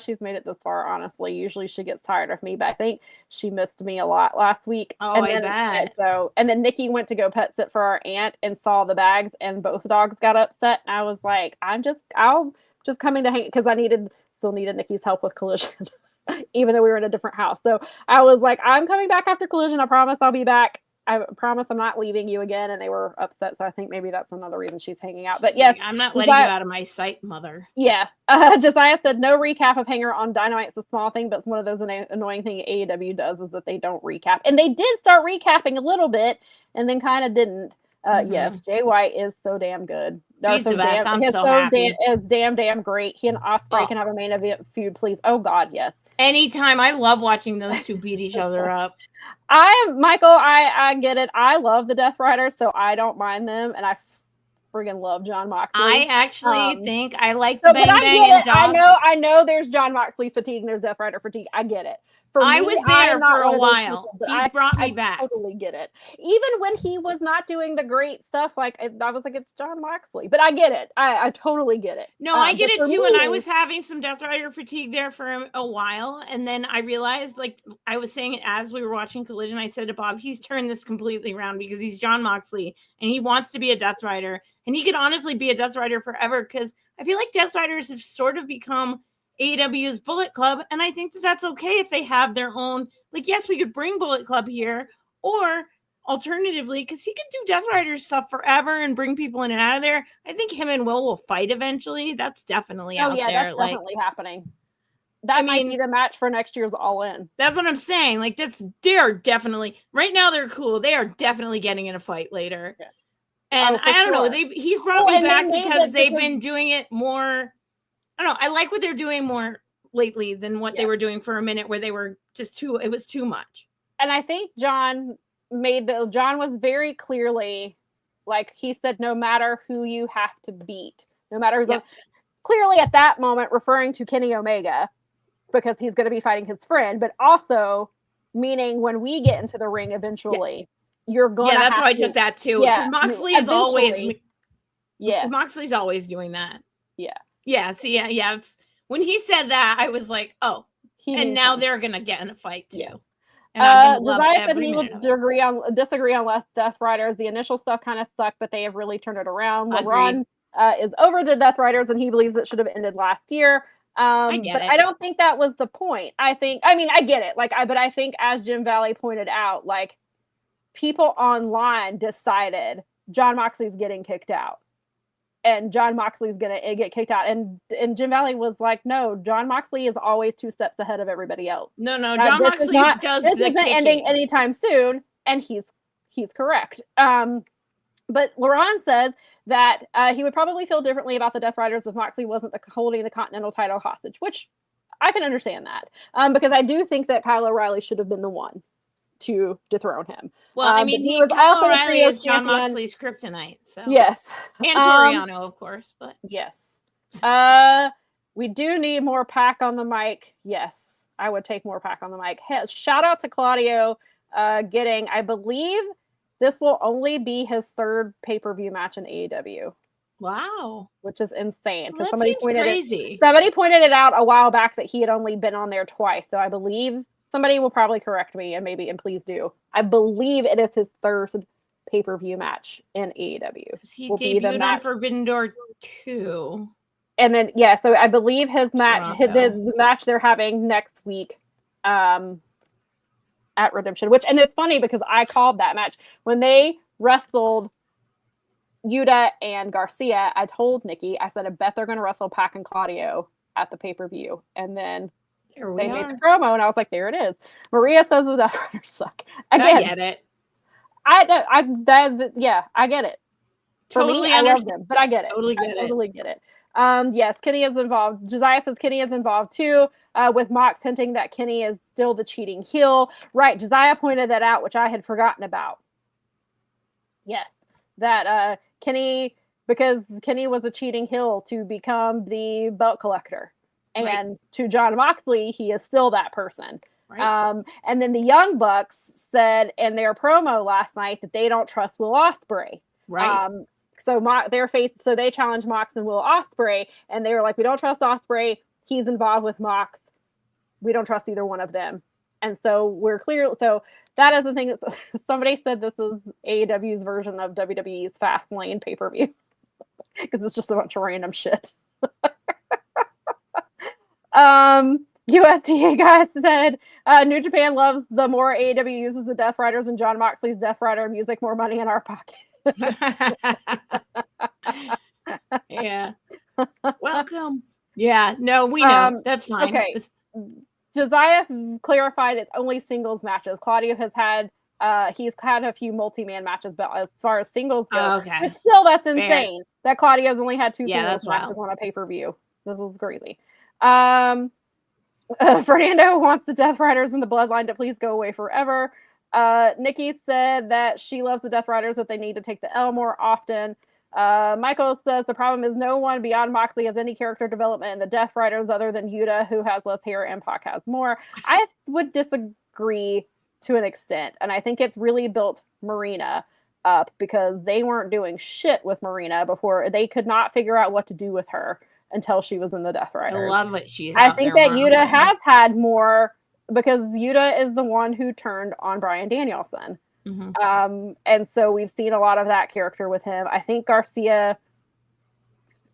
she's made it this far, honestly. Usually she gets tired of me, but I think she missed me a lot last week. Oh, I bet. And then Nikki went to go pet sit for our aunt and saw the bags, and both dogs got upset. And I was like, I'm just coming to hang, because I still needed Nikki's help with Collision, even though we were in a different house. So I was like, I'm coming back after Collision. I promise I'll be back. I promise I'm not leaving you again. And they were upset. So I think maybe that's another reason she's hanging out. But yes, I'm not letting you out of my sight, mother. Yeah. Josiah said no recap of Hanger on Dynamite. It's a small thing, but it's one of those annoying things AEW does is that they don't recap. And they did start recapping a little bit and then kind of didn't. Yes, Jay White is so damn good. He's the best. I'm so happy. Is damn great. He and Ospreay can have a main event feud, please. Oh God, yes. Anytime. I love watching those two beat each other up. I get it. I love the Death Riders, so I don't mind them, and I friggin' love John Moxley. I actually think I like the Bang Bang and Dog. I know there's John Moxley fatigue and there's Death Rider fatigue. I get it. I was there for a while. He's brought me back. I totally get it. Even when he was not doing the great stuff, like I was like, it's John Moxley. But I get it. I totally get it. No, I get it too. And I was having some Death Rider fatigue there for a while. And then I realized, like I was saying it as we were watching Collision, I said to Bob, he's turned this completely around because he's John Moxley and he wants to be a Death Rider. And he could honestly be a Death Rider forever because I feel like Death Riders have sort of become AEW's Bullet Club, and I think that that's okay if they have their own. Like, yes, we could bring Bullet Club here, or alternatively, because he could do Death Rider stuff forever and bring people in and out of there. I think him and Will fight eventually. That's definitely out there. That's definitely happening. That might be the match for next year's All In. That's what I'm saying. Like, they're definitely right now. They're cool. They are definitely getting in a fight later. Yeah. And I don't know. He's brought me back because they've been doing it more. I don't know. I like what they're doing more lately than what they were doing for a minute where they were just it was too much. And I think John was very clearly, like he said, no matter who you have to beat, no matter who's clearly at that moment referring to Kenny Omega because he's going to be fighting his friend, but also meaning when we get into the ring eventually, you're going to that's how I took that too. Because Moxley is always Moxley's always doing that. Yeah. Yeah, see, it's, when he said that, I was like, oh, and now they're going to get in a fight, too. Yeah. And Josiah said he would disagree on less Death Riders. The initial stuff kind of sucked, but they have really turned it around. LeBron is over the Death Riders, and he believes it should have ended last year. I don't think that was the point. I get it. But I think, as Jim Valley pointed out, like, people online decided John Moxley's getting kicked out. And John Moxley's going to get kicked out. And Jim Valley was like, no, John Moxley is always 2 steps ahead of everybody else. No, John Moxley does this isn't ending anytime soon. And he's correct. But Laurent says that he would probably feel differently about the Death Riders if Moxley wasn't holding the Continental title hostage, which I can understand that. Because I do think that Kyle O'Reilly should have been the one to dethrone him. Well, he was also O'Reilly is John Moxley's kryptonite. So yes, and Toriano, of course. But yes, we do need more Pac on the mic. Yes, I would take more Pac on the mic. Shout out to Claudio getting. I believe this will only be his 3rd pay-per-view match in AEW. Wow, which is insane. Well, somebody pointed it out a while back that he had only been on there twice. So I believe. Somebody will probably correct me and please do. I believe it is his 3rd pay-per-view match in AEW. He debuted on Forbidden Door 2. And then, so I believe his match, the match they're having next week at Redemption, and it's funny because I called that match. When they wrestled Yuta and Garcia, I told Nikki, I said, I bet they're going to wrestle Pac and Claudio at the pay-per-view. And then they made the promo, and I was like, "There it is." Maria says the Death Riders suck. I get it. I get it. Totally, I love them, but I get it. Totally get it. Yes, Kenny is involved. Josiah says Kenny is involved too. With Mox hinting that Kenny is still the cheating heel. Right, Josiah pointed that out, which I had forgotten about. Yes, that Kenny, because Kenny was a cheating heel to become the belt collector. And to John Moxley, he is still that person. Right. And then the Young Bucks said in their promo last night that they don't trust Will Ospreay. Right. So they challenged Mox and Will Ospreay, and they were like, "We don't trust Ospreay. He's involved with Mox. We don't trust either one of them." And so we're clear. So that is the thing that somebody said this is AEW's version of WWE's Fastlane pay-per-view because it's just a bunch of random shit. USDA guy said New Japan loves the more AEW uses the Death Riders and John Moxley's Death Rider music, more money in our pocket. Yeah. Welcome. Yeah, no, we know. That's fine. Okay. Josiah clarified it's only singles matches. Claudio has had he's had a few multi-man matches, but as far as singles go, but still that's insane that Claudio's only had 2 singles matches on a pay-per-view. This is crazy. Fernando wants the Death Riders and the Bloodline to please go away forever. Nikki said that she loves the Death Riders, but they need to take the L more often. Michael says the problem is no one beyond Moxley has any character development in the Death Riders other than Yuta, who has less hair, and Pac has more. I would disagree to an extent, and I think it's really built Marina up because they weren't doing shit with Marina before. They could not figure out what to do with her until she was in the Death Riders. I love what she's. I think that Yuta has had more because Yuta is the one who turned on Bryan Danielson. Mm-hmm. And so we've seen a lot of that character with him. I think Garcia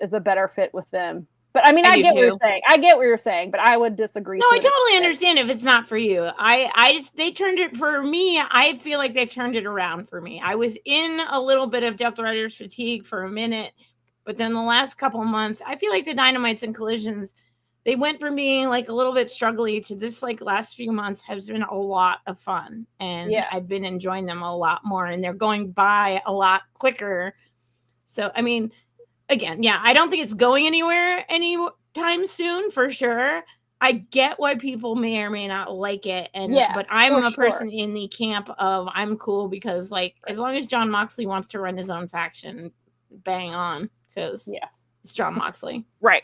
is a better fit with them. But I mean, I get what you're saying. I get what you're saying, but I would disagree. No, I totally understand if it's not for you. They turned it for me. I feel like they've turned it around for me. I was in a little bit of Death Riders fatigue for a minute, but then the last couple of months, I feel like the Dynamites and Collisions, they went from being like a little bit struggly to this like last few months has been a lot of fun. And I've been enjoying them a lot more and they're going by a lot quicker. So, I mean, again, I don't think it's going anywhere anytime soon for sure. I get why people may or may not like it. But I'm a person in the camp of I'm cool because like, as long as Jon Moxley wants to run his own faction, bang on. Because it's Jon Moxley. Right.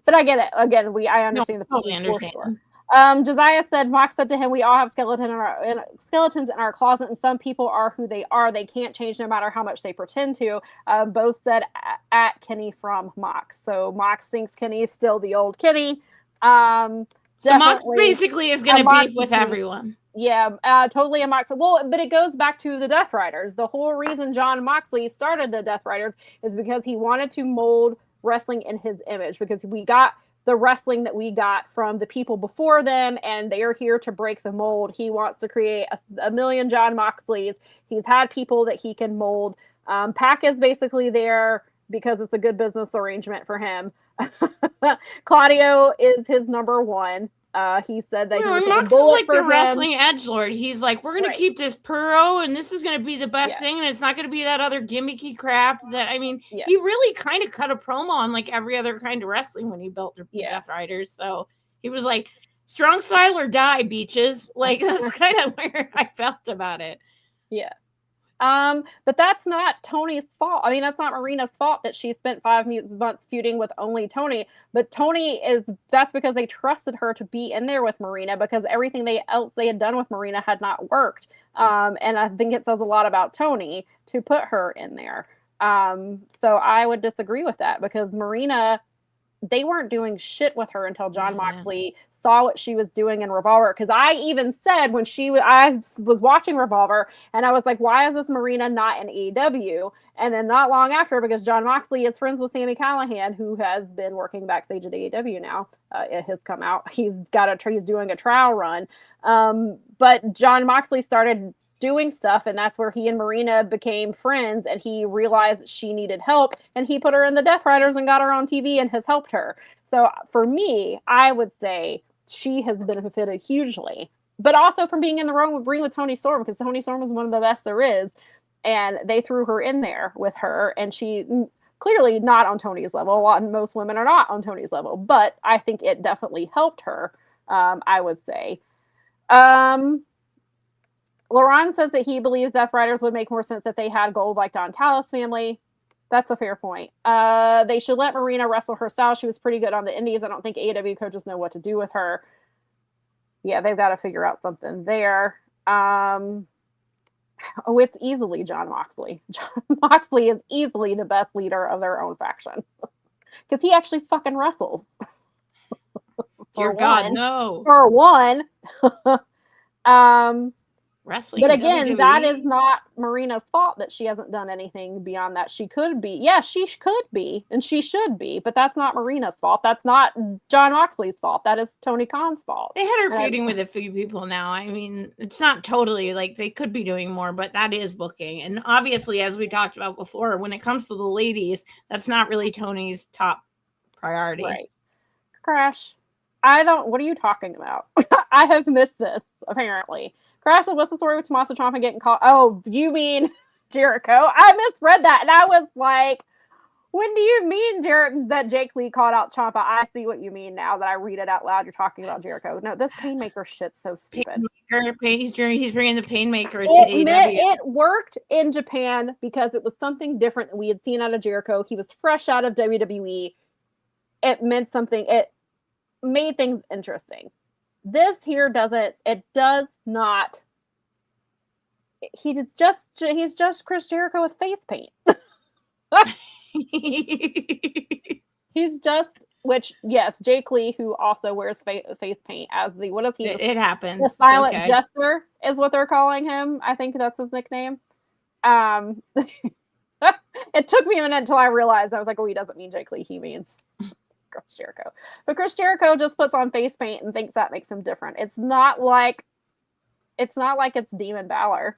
But I get it. Again, I understand totally understand. Sure. Josiah said, Mox said to him, we all have skeletons in our closet, and some people are who they are. They can't change no matter how much they pretend to. Both said at Kenny from Mox. So Mox thinks Kenny's still the old Kenny. So Mox basically is going to beef with everyone. Yeah, totally a Mox. Well, but it goes back to the Death Riders. The whole reason Jon Moxley started the Death Riders is because he wanted to mold wrestling in his image, because we got the wrestling that we got from the people before them, and they are here to break the mold. He wants to create a million Jon Moxleys. He's had people that he can mold. Pac is basically there because it's a good business arrangement for him. Claudio is his number one. He said that he would take a bullet like for the him. wrestling edgelord. He's like, we're going to keep this Puro, and this is going to be the best thing, and it's not going to be that other gimmicky crap that, I mean, he really kind of cut a promo on like every other kind of wrestling when he built the Death Riders. So he was like, strong style or die, beaches. Like, that's kind of where I felt about it. Yeah. But that's not Tony's fault. I mean, that's not Marina's fault that she spent 5 months feuding with only Tony. But that's because they trusted her to be in there with Marina, because everything else they had done with Marina had not worked. And I think it says a lot about Tony to put her in there. So I would disagree with that, because Marina, they weren't doing shit with her until Jon Moxley saw what she was doing in Revolver. Because I even said when I was watching Revolver, and I was like, why is this Marina not in AEW? And then not long after, because Jon Moxley is friends with Sami Callihan, who has been working backstage at AEW now. It has come out. He's doing a trial run. But Jon Moxley started doing stuff, and that's where he and Marina became friends, and he realized that she needed help, and he put her in the Death Riders and got her on TV and has helped her. So for me, I would say she has benefited hugely, but also from being in the ring with Toni Storm, because Toni Storm is one of the best there is, and they threw her in there with her, and she clearly not on Tony's level. Most women are not on Tony's level, but I think it definitely helped her. I would say. Laurent says that he believes Death Riders would make more sense if they had gold like Don Callis family. That's a fair point. They should let Marina wrestle her style. She was pretty good on the indies. I don't think AEW coaches know what to do with her. Yeah, they've got to figure out something there. With easily Jon Moxley. Jon Moxley is easily the best leader of their own faction. Because he actually fucking wrestles. Dear God, no. For one. Wrestling. But again, WWE? That is not Marina's fault that she hasn't done anything beyond that. She could be. Yeah, she could be, and she should be, but that's not Marina's fault. That's not Jon Moxley's fault. That is Tony Khan's fault. They had her feuding with a few people now. I mean, it's not totally like they could be doing more, but that is booking. And obviously, as we talked about before, when it comes to the ladies, that's not really Tony's top priority. Right. Crash. What are you talking about? I have missed this, apparently. Crash, what's the story with Tommaso Ciampa getting caught? Oh, you mean Jericho? I misread that, and I was like, When do you mean, that Jake Lee called out Ciampa? I see what you mean now that I read it out loud. You're talking about Jericho. No, this Painmaker shit's so stupid. He's bringing the Painmaker to AEW. AEW. It worked in Japan because it was something different than we had seen out of Jericho. He was fresh out of WWE. It meant something. It made things interesting. This here doesn't. It does not. He's just Chris Jericho with face paint. He's just, which, yes, Jake Lee, who also wears face paint as the, what is he? It happens. The silent jester is what they're calling him. I think that's his nickname. It took me a minute until I realized. I was like, oh, he doesn't mean Jake Lee. He means Chris Jericho. But Chris Jericho just puts on face paint and thinks that makes him different. It's not like it's Demon Balor.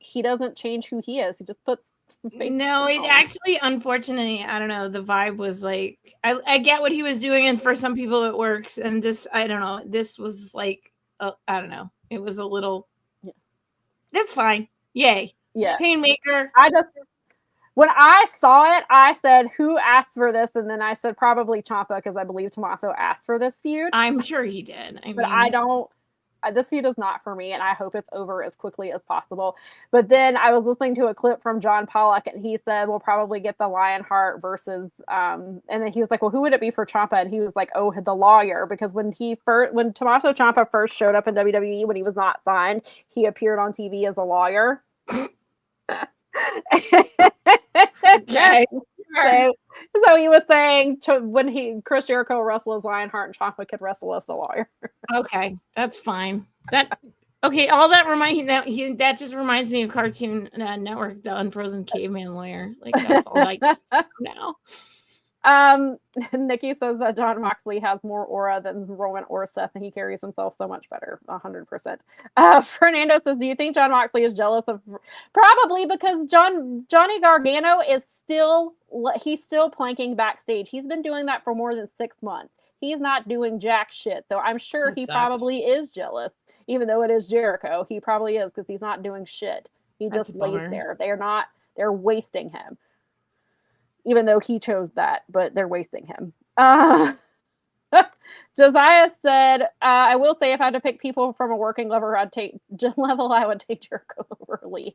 He doesn't change who he is. He just puts no, it actually, unfortunately, I don't know. The vibe was like, I get what he was doing, and for some people it works. And this, I don't know. This was like, I don't know. It was a little. Yeah. That's fine. Yay. Yeah. Painmaker. When I saw it, I said, "Who asked for this?" And then I said, "Probably Ciampa," because I believe Tommaso asked for this feud. I'm sure he did. I don't. This feud is not for me, and I hope it's over as quickly as possible. But then I was listening to a clip from John Pollock, and he said, we'll probably get the Lionheart versus, and then he was like, well, who would it be for Ciampa? And he was like, oh, the lawyer, because when Tommaso Ciampa first showed up in WWE, when he was not signed, he appeared on TV as a lawyer. Okay. So he was saying when Chris Jericho wrestled as Lionheart and Ciampa could wrestle as the lawyer. Okay, that's fine. All that just reminds me of Cartoon Network, the Unfrozen Caveman Lawyer. Like that's all I know now. Nikki says that Jon Moxley has more aura than Roman or Seth, and he carries himself so much better. 100%. Fernando says, do you think Jon Moxley is jealous of? Probably, because Johnny Gargano is still planking backstage. He's been doing that for more than 6 months. He's not doing jack shit. So I'm sure he probably is jealous, even though it is Jericho. He probably is, because he's not doing shit. He just lays there. They're wasting him. Even though he chose that, but they're wasting him. Josiah said, I will say if I had to pick people from a working level, I would take Jericho over Lee.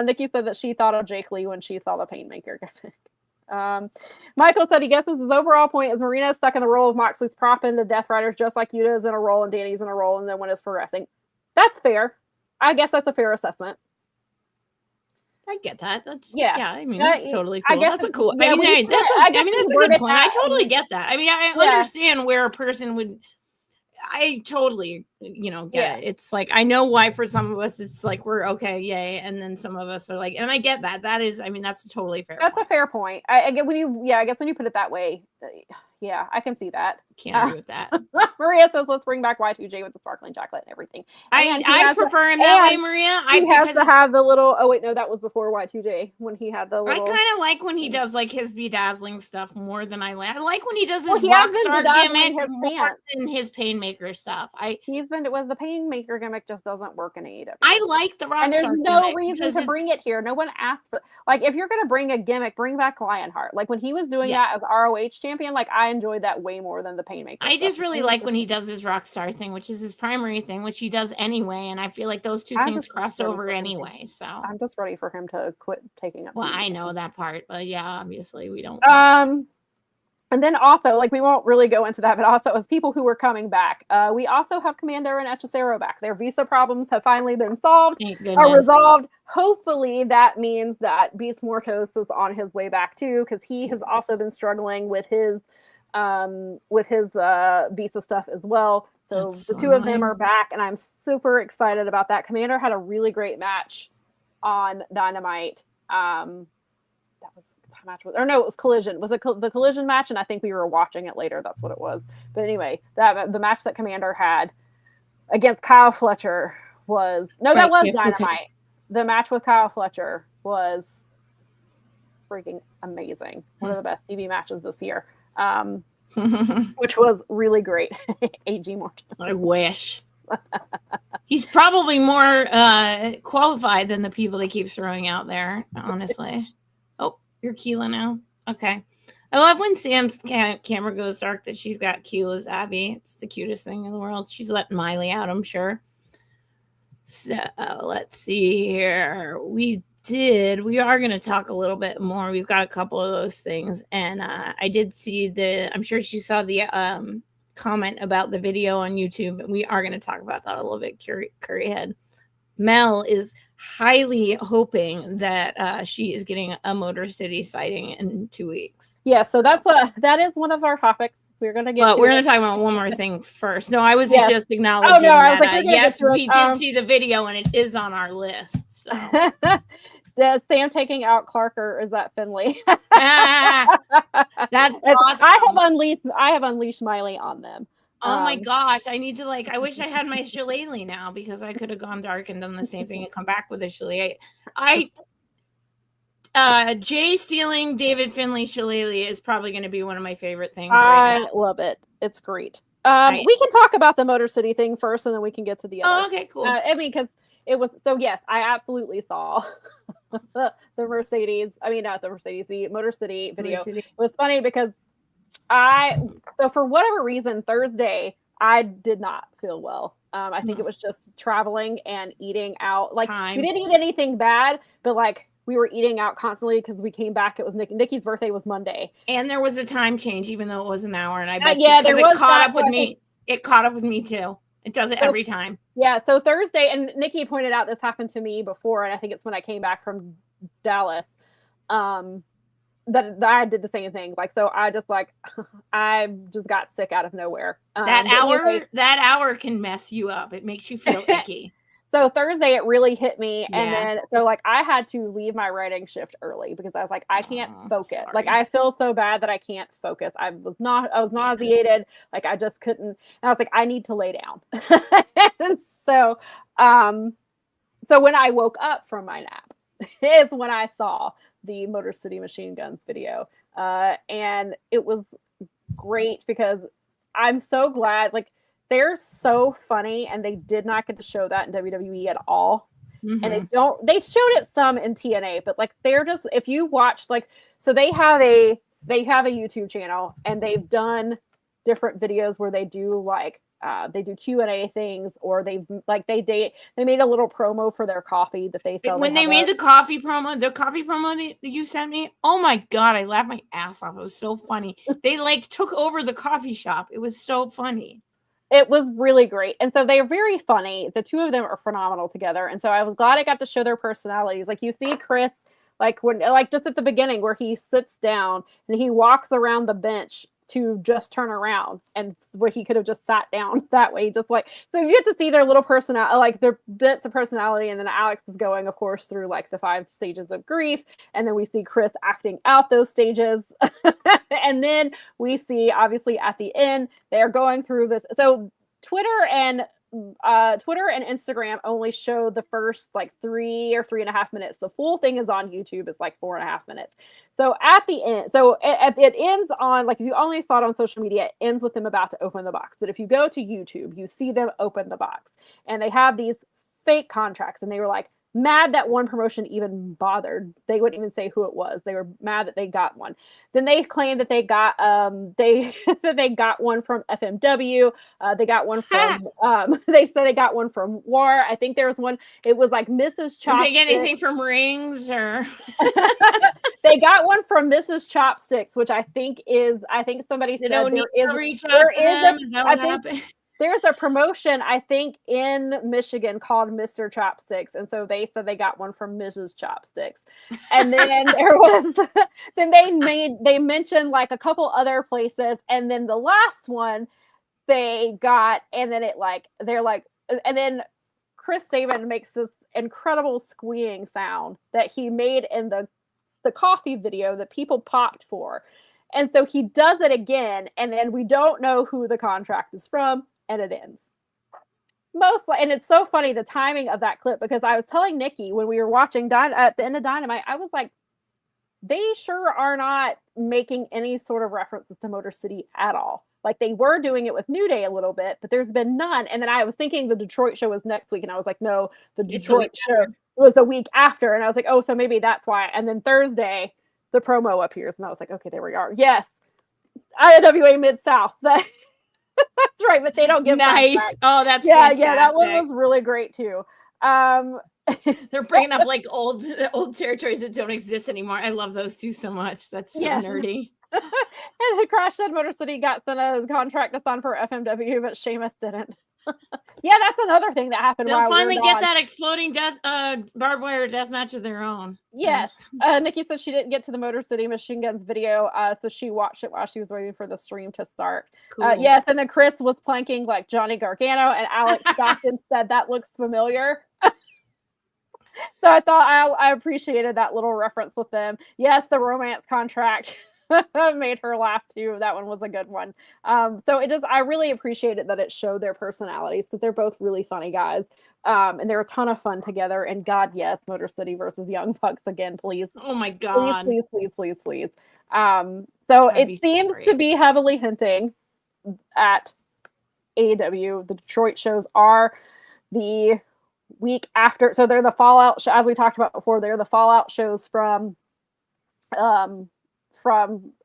Nikki said that she thought of Jake Lee when she saw the Painmaker gimmick. Michael said he guesses his overall point is Marina is stuck in the role of Moxley's prop in the Death Riders, just like Yuta is in a role and Danny's in a role, and then one is progressing. That's fair. I guess that's a fair assessment. I get that. That's that's totally cool. That's a cool. Yeah, that's a good point. I totally get that. I understand where a person would. I totally, get it. It's like, I know why for some of us it's like we're okay, yay, and then some of us are like, and I get that. That is, that's a totally fair. That's a fair point. I get when you put it that way, I can see that. Can't agree with that. Maria says, let's bring back Y2J with the sparkling chocolate and everything. I prefer him that way, Maria. He has to have the little. Oh wait, no, that was before Y2J when he had the little. I kind of like when he does like his bedazzling stuff more than I like. I like when he does his rockstar gimmick more than his Painmaker stuff. He's been with the Painmaker gimmick just doesn't work in AEW. I like the rockstar, and there's no reason to bring it here. No one asked for, like, if you're gonna bring a gimmick, bring back Lionheart. Like when he was doing that as ROH champion, like I enjoyed that way more than the Painmaker. I just really like when he does his rockstar thing, which is his primary thing, which he does anyway, and I feel like those two things cross over anyway. So I'm just ready for him to quit taking up. Well, I know that part, but yeah, obviously we don't. And then also, like, we won't really go into that, but also as people who were coming back, we also have Kommander and Hechicero back. Their visa problems have finally been solved, are resolved. Hopefully that means that Beast Mortos is on his way back too, because he has also been struggling with his visa stuff as well. So the two of them are back, and I'm super excited about that. Kommander had a really great match on Dynamite. It was Collision. Was it the Collision match? And I think we were watching it later. That's what it was. But anyway, the match that Kommander had against Kyle Fletcher was Dynamite. The match with Kyle Fletcher was freaking amazing. One of the best TV matches this year. Which was really great. AG Morton. I wish. He's probably more qualified than the people they keep throwing out there, honestly. You're Keela now? Okay. I love when Sam's camera goes dark that she's got Keela's Abby. It's the cutest thing in the world. She's letting Miley out, I'm sure. So let's see here. We are going to talk a little bit more. We've got a couple of those things. And I did see I'm sure she saw the comment about the video on YouTube. And we are going to talk about that a little bit, Curryhead. Mel is highly hoping that she is getting a Motor City sighting in 2 weeks. Yeah, so that is one of our topics. We're gonna get. But we're gonna talk about one more thing first. No, I was just acknowledging that. Yes, we did see the video, and it is on our list. So. Is Sam taking out Clark, or is that Finley? That's awesome. I have unleashed Miley on them. Oh my gosh, I need to I wish I had my shillelagh now, because I could have gone dark and done the same thing and come back with a shillelagh. Jay stealing David Finley shillelagh is probably going to be one of my favorite things. I love it. It's great. We can talk about the Motor City thing first, and then we can get to the other. Oh, okay, cool. I mean, because it was yes, I absolutely saw the Mercedes. I mean, not the Mercedes, the Motor City video. It was funny because so for whatever reason, Thursday, I did not feel well. I think it was just traveling and eating out. We didn't eat anything bad, but we were eating out constantly because we came back. It was Nikki's birthday was Monday. And there was a time change, even though it was an hour. And I bet it caught up with me. It caught up with me too. It does it every time. Yeah. So Thursday, and Nikki pointed out this happened to me before, and I think it's when I came back from Dallas. That I did the same thing. So I just I just got sick out of nowhere. That hour can mess you up. It makes you feel icky. So Thursday it really hit me, and then I had to leave my writing shift early because I was I can't focus. Sorry. I feel so bad that I can't focus. I was nauseated. I just couldn't. And I was I need to lay down. And so when I woke up from my nap is when I saw the Motor City Machine Guns video, and it was great because I'm so glad. They're so funny, and they did not get to show that in WWE at all. Mm-hmm. And they showed it some in TNA, but they're just, if you watch, so they have a YouTube channel, and they've done different videos where they do they do Q&A things, or they made a little promo for their coffee that they sell. When they made the coffee promo that you sent me, oh my God, I laughed my ass off. It was so funny. They took over the coffee shop. It was so funny. It was really great. And so they're very funny. The two of them are phenomenal together. And so I was glad I got to show their personalities. You see Chris, when just at the beginning where he sits down and he walks around the bench to just turn around, and where he could have just sat down that way, so you get to see their little personality, their bits of personality. And then Alex is going, of course, through the 5 stages of grief, and then we see Chris acting out those stages. And then we see, obviously, at the end they're going through this. So Twitter and Instagram only show the first 3 or 3.5 minutes. The full thing is on YouTube. It's 4.5 minutes. So at the end, it ends on, if you only saw it on social media, it ends with them about to open the box. But if you go to YouTube, you see them open the box, and they have these fake contracts, and they were mad that one promotion even bothered. They wouldn't even say who it was. They were mad that they got one. Then they claimed that they got they got one from FMW. They got one from they said they got one from War. I think there was one. It was Mrs. Chopstick. Did they get anything from Rings or? They got one from Mrs. Chopsticks, which I think somebody said there's a promotion, I think, in Michigan called Mr. Chopsticks. And so they said they got one from Mrs. Chopsticks. And then they mentioned a couple other places. And then the last one they got, and then and then Chris Sabin makes this incredible squeeing sound that he made in the coffee video that people popped for. And so he does it again, and then we don't know who the contract is from. And it ends. And it's so funny, the timing of that clip, because I was telling Nikki when we were watching at the end of Dynamite, I was they sure are not making any sort of references to Motor City at all. They were doing it with New Day a little bit, but there's been none. And then I was thinking the Detroit show was next week, and I was no, the Detroit show was the week after. And I was oh, so maybe that's why. And then Thursday, the promo appears, and I was like, okay, there we are. Yes, IWA Mid-South. That's right, but they don't give nice. contracts. Oh, that's yeah, fantastic. that one was really great too. They're bringing up like old territories that don't exist anymore. I love those two so much. That's so nerdy. And Crash said Motor City got sent a contract to sign for FMW, but Sheamus didn't. Yeah, that's another thing that happened. They'll finally get that exploding barbed wire death match of their own. Yes. Nikki said she didn't get to the Motor City Machine Guns video, so she watched it while she was waiting for the stream to start. Cool. Yes, and then Chris was planking like Johnny Gargano, and Alex Stockton said that looks familiar. So I thought I appreciated that little reference with them. Yes, the romance contract made her laugh too. That one was a good one. So I really appreciated that it showed their personalities, because they're both really funny guys. And they're a ton of fun together. And God, yes, Motor City versus Young Bucks again, please. Oh my God. Please. So it seems to be heavily hinting at AEW. The Detroit shows are the week after. So they're the Fallout, as we talked about before, they're the Fallout shows from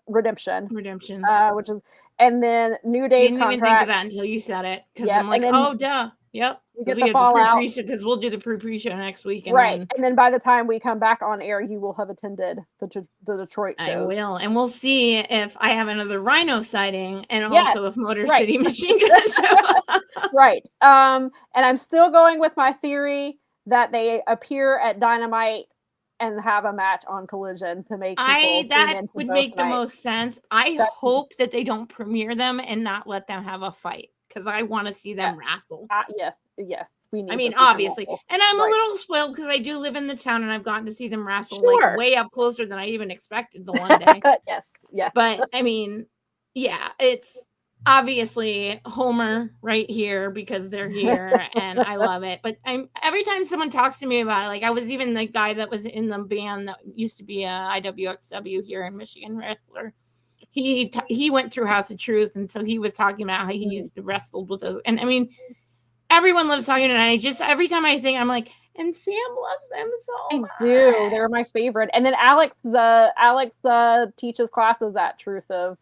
Redemption, which is, and then New Day's didn't contract. Even think of that until you said it, because I'm like, oh, duh, yep. We get the Fallout, because we'll do the pre-show next week, and and then by the time we come back on air, you will have attended the Detroit shows. I will, and we'll see if I have another Rhino sighting, and also if Motor City Machine Guns show up. Right. And I'm still going with my theory that they appear at Dynamite and have a match on Collision to make that would make the most sense. I hope that they don't premiere them and not let them have a fight, because I want to see them wrestle. Yes. We need. I mean, obviously, and I'm a little spoiled because I do live in the town and I've gotten to see them wrestle like way up closer than I even expected the one day. Yes. But I mean, yeah, it's obviously Homer right here because they're here and I love it. But every time someone talks to me about it, like I was even the guy that was in the band that used to be a IWXW here in Michigan wrestler. He went through House of Truth, and so he was talking about how he used to wrestle with those. And I mean, everyone loves talking, and I just every time I think, I'm like, and Sam loves them so much. I do. They're my favorite. And then Alex teaches classes at Truth of.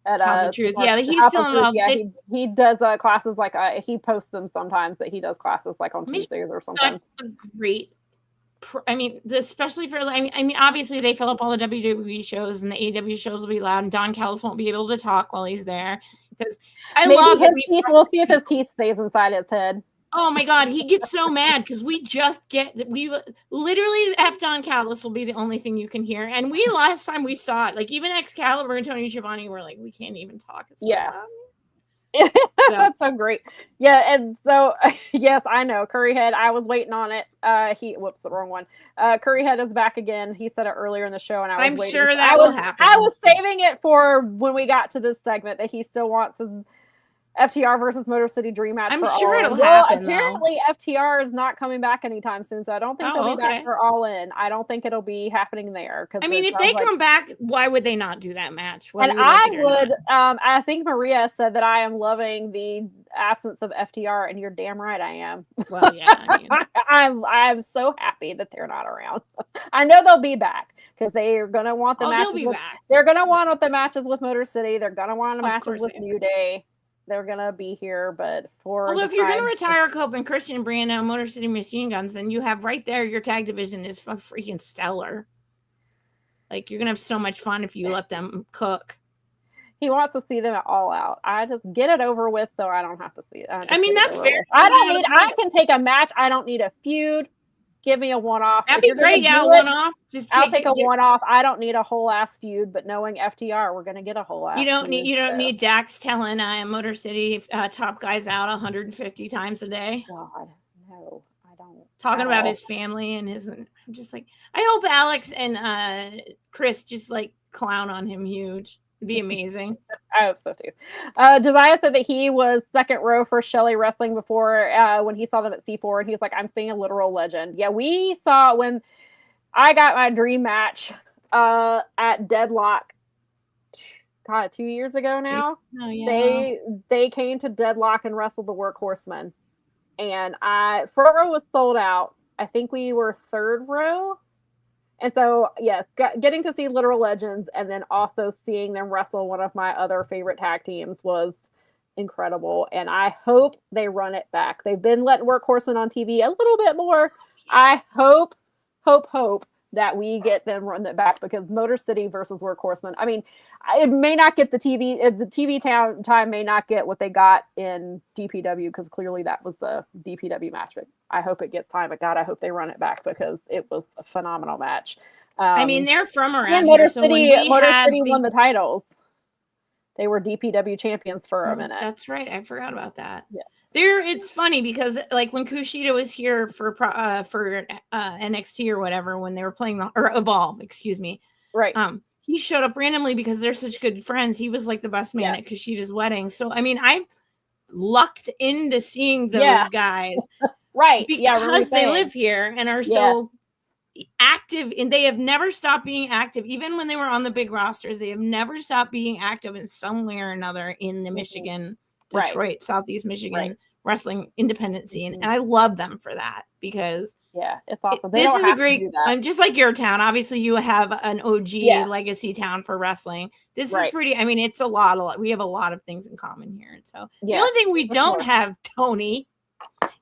House of Truth. Yeah, he's still involved. Yeah, he does classes like he posts them sometimes that he does classes like on Tuesdays or something. Such a great. I mean, especially for I mean, obviously they fill up all the WWE shows, and the AEW shows will be loud, and Don Callis won't be able to talk while he's there because love his teeth. We'll see if his teeth stays inside his head. Oh my God, he gets so mad because we literally F Don Callis will be the only thing you can hear. And last time we saw it, like even Excalibur and Tony Schiavone were like, we can't even talk. It's That's so great. Yeah, and so yes, I know Curryhead. I was waiting on it. The wrong one. Curryhead is back again. He said it earlier in the show, and I'm waiting. Sure that will happen. I was saving it for when we got to this segment that he still wants his FTR versus Motor City Dream match. I'm sure it'll happen. Apparently, FTR is not coming back anytime soon, so I don't think they'll be back for All In. I don't think it'll be happening there. I mean, if they come back, why would they not do that match? And I would. I think Maria said that I am loving the absence of FTR, and you're damn right I am. Well, yeah, I mean. I'm so happy that they're not around. I know they'll be back because they are going to want the matches. They're going to want the matches with Motor City. They're going to want the matches with New Day. They're gonna be here, but if you're gonna retire Cope and Christian Brando, Motor City Machine Guns, then you have right there your tag division is freaking stellar. Like you're gonna have so much fun if you let them cook. He wants to see them at All Out. I just get it over with, so I don't have to see it. I mean, that's fair. I can take a match. I don't need a feud. Give me a one-off. That'd be great. Yeah, one-off. I'll take a one-off. I don't need a whole ass feud, but knowing FTR, we're gonna get a whole ass. You don't need Dax telling Motor City top guys out 150 times a day. God, no, I don't. Talking about his family and his. I'm just like, I hope Alex and Chris just like clown on him huge. It'd be amazing. I hope so too. Josiah said that he was second row for Shelley Wrestling before when he saw them at C4, and he was like, I'm seeing a literal legend. Yeah, we saw when I got my dream match at Deadlock 2 years ago now. Oh, yeah. They came to Deadlock and wrestled the Workhorsemen. And front row was sold out. I think we were third row. And so, yes, getting to see literal legends and then also seeing them wrestle one of my other favorite tag teams was incredible. And I hope they run it back. They've been letting Workhorsemen on TV a little bit more. I hope that we get them run it back, because Motor City versus Workhorsemen, I mean, it may not get the TV time may not get what they got in DPW, because clearly that was the DPW match. But I hope it gets time. But God, I hope they run it back, because it was a phenomenal match. I mean, they're from around and here. Motor So City, when Motor City won the titles. They were DPW champions for a minute. That's right. I forgot about that. Yeah. It's funny because like when Kushida was here for NXT or whatever, when they were playing or Evolve, excuse me. Right. He showed up randomly because they're such good friends. He was like the best man at Kushida's wedding. So, I mean, I lucked into seeing those guys. Right. Because they live here and are so active, and they have never stopped being active. Even when they were on the big rosters, they have never stopped being active in some way or another in the Michigan, Detroit, Southeast Michigan wrestling independent scene. And I love them for that, because it's awesome. This is a great, just like your town. Obviously you have an OG legacy town for wrestling. This is pretty, I mean, it's a lot. We have a lot of things in common here. So the only thing we don't have, Tony,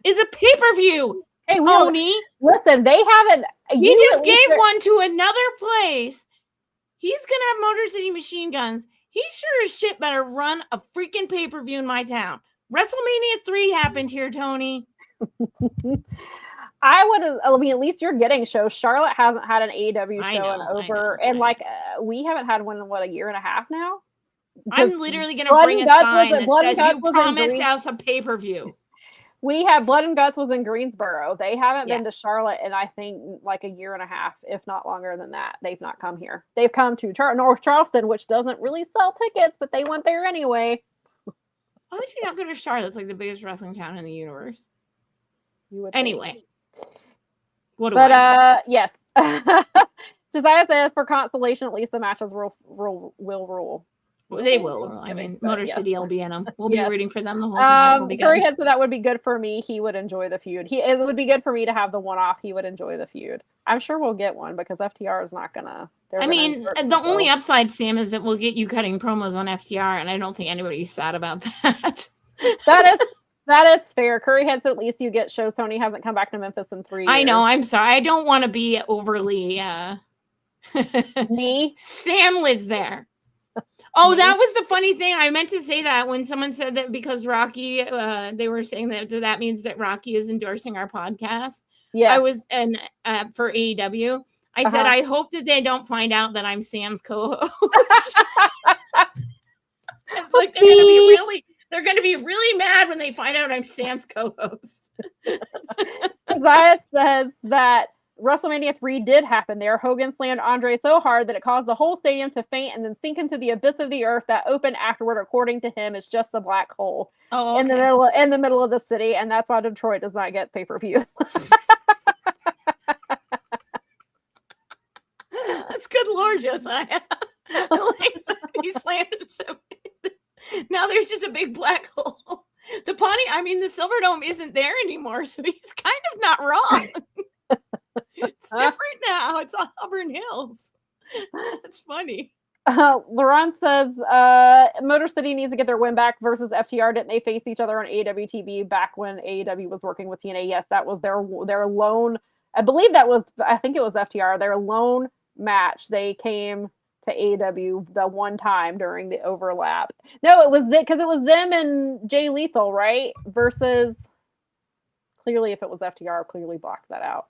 is a pay-per-view. Hey, Tony, listen, they haven't. He just gave one to another place. He's gonna have Motor City Machine Guns. He sure as shit better run a freaking pay-per-view in my town. WrestleMania 3 happened here, Tony. I mean, at least you're getting shows. Charlotte hasn't had an AEW show and we haven't had one in a year and a half now. I'm literally gonna bring a sign that says you promised us a pay-per-view. We have Blood and Guts was in Greensboro. They haven't been to Charlotte in, I think, like a year and a half, if not longer than that. They've not come here. They've come to North Charleston, which doesn't really sell tickets, but they went there anyway. Why would you not go to Charlotte? It's like the biggest wrestling town in the universe. Anyway. Yes. Josiah says, for consolation, at least the matches will rule. They will. I mean, Motor City will be in them. We'll be rooting for them the whole time. Curry said, so that would be good for me. He would enjoy the feud. It would be good for me to have the one-off. He would enjoy the feud. I'm sure we'll get one, because FTR is not gonna. I mean, the only upside, Sam, is that we'll get you cutting promos on FTR, and I don't think anybody's sad about that. That is fair. Curry heads, at least you get shows. Tony hasn't come back to Memphis in 3 years. I know. I'm sorry. I don't want to be overly. Me? Sam lives there. Oh, that was the funny thing. I meant to say that when someone said that because Rocky, they were saying that means that Rocky is endorsing our podcast. Yeah. I was for AEW. I said, I hope that they don't find out that I'm Sam's co-host. It's like they're going to be really mad when they find out I'm Sam's co-host. Isaiah says that WrestleMania 3 did happen there. Hogan slammed Andre so hard that it caused the whole stadium to faint and then sink into the abyss of the earth that opened afterward, according to him, is just a black hole in the middle of the city, and that's why Detroit does not get pay-per-views. That's good Lord, Josiah. He slammed it. Now there's just a big black hole. The Silverdome isn't there anymore, so he's kind of not wrong. It's different now. It's on Auburn Hills. That's funny. Laurent says Motor City needs to get their win back versus FTR. Didn't they face each other on AEW TV back when AEW was working with TNA? Yes, that was their lone. I think it was FTR. Their lone match. They came to AEW the one time during the overlap. No, it was because it was them and Jay Lethal, right? Versus clearly, if it was FTR, clearly blocked that out.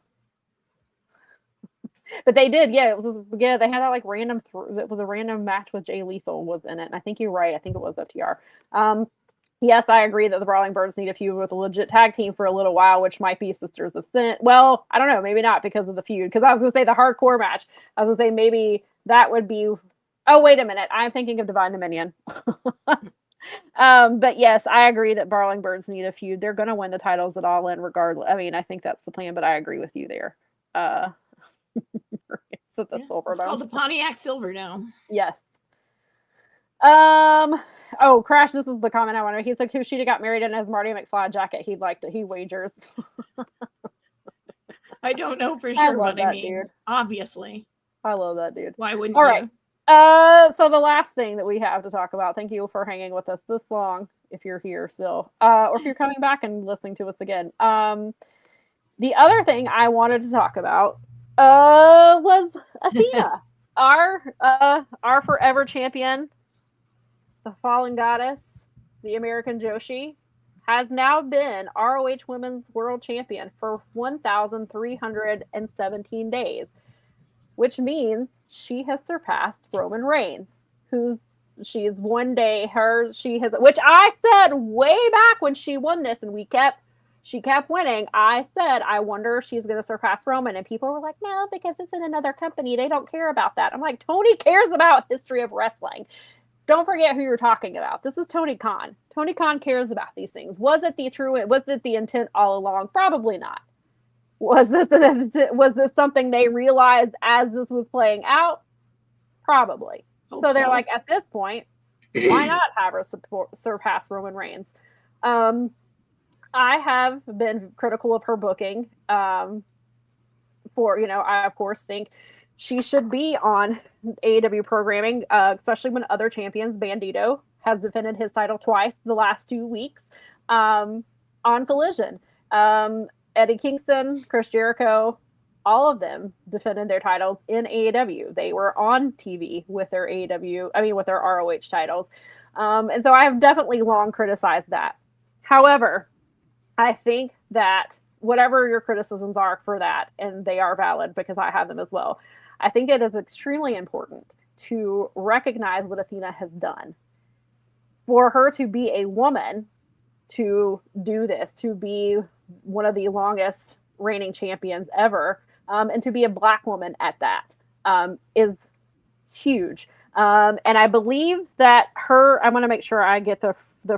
But they did, they had that like random. It was a random match with Jay Lethal was in it, and I think you're right. I think it was FTR. Yes, I agree that the Brawling Birds need a feud with a legit tag team for a little while, which might be Sisters of Sin. Well, I don't know, maybe not because of the feud. Because I was going to say the hardcore match. I was going to say maybe that would be. Oh, wait a minute, I'm thinking of Divine Dominion. But yes, I agree that Brawling Birds need a feud. They're going to win the titles at All In regardless. I mean, I think that's the plan, but I agree with you there. It's at the Silverdome. It's called the Pontiac Silverdome. Yes. Oh, Crash, this is the comment I wanted. He said Kushida got married in his Marty McFly jacket. He wagers. I don't know for I sure, love but I that mean, dude. obviously. I love that dude. Why wouldn't All you? right. So the last thing that we have to talk about, thank you for hanging with us this long, if you're here still, or if you're coming back and listening to us again. The other thing I wanted to talk about was Athena, our forever champion, the fallen goddess, the American Joshi, has now been ROH Women's World Champion for 1,317 days, which means she has surpassed Roman Reigns, she's one day which I said way back when she won this, and she kept winning. I said, I wonder if she's going to surpass Roman, and people were like, no, because it's in another company. They don't care about that. I'm like, Tony cares about history of wrestling. Don't forget who you're talking about. This is Tony Khan. Tony Khan cares about these things. Was it the intent all along? Probably not. Was this something they realized as this was playing out? Probably. So they're like, at this point, why not have her surpass Roman Reigns? I have been critical of her booking. I of course think she should be on AEW programming, especially when other champions, Bandito, has defended his title twice the last 2 weeks on Collision. Eddie Kingston, Chris Jericho, all of them defended their titles in AEW. They were on TV with their with their ROH titles. And so I have definitely long criticized that. However, I think that whatever your criticisms are for that, and they are valid because I have them as well, I think it is extremely important to recognize what Athena has done. For her to be a woman, to do this, to be one of the longest reigning champions ever, and to be a Black woman at that, is huge. And I believe that I want to make sure I get the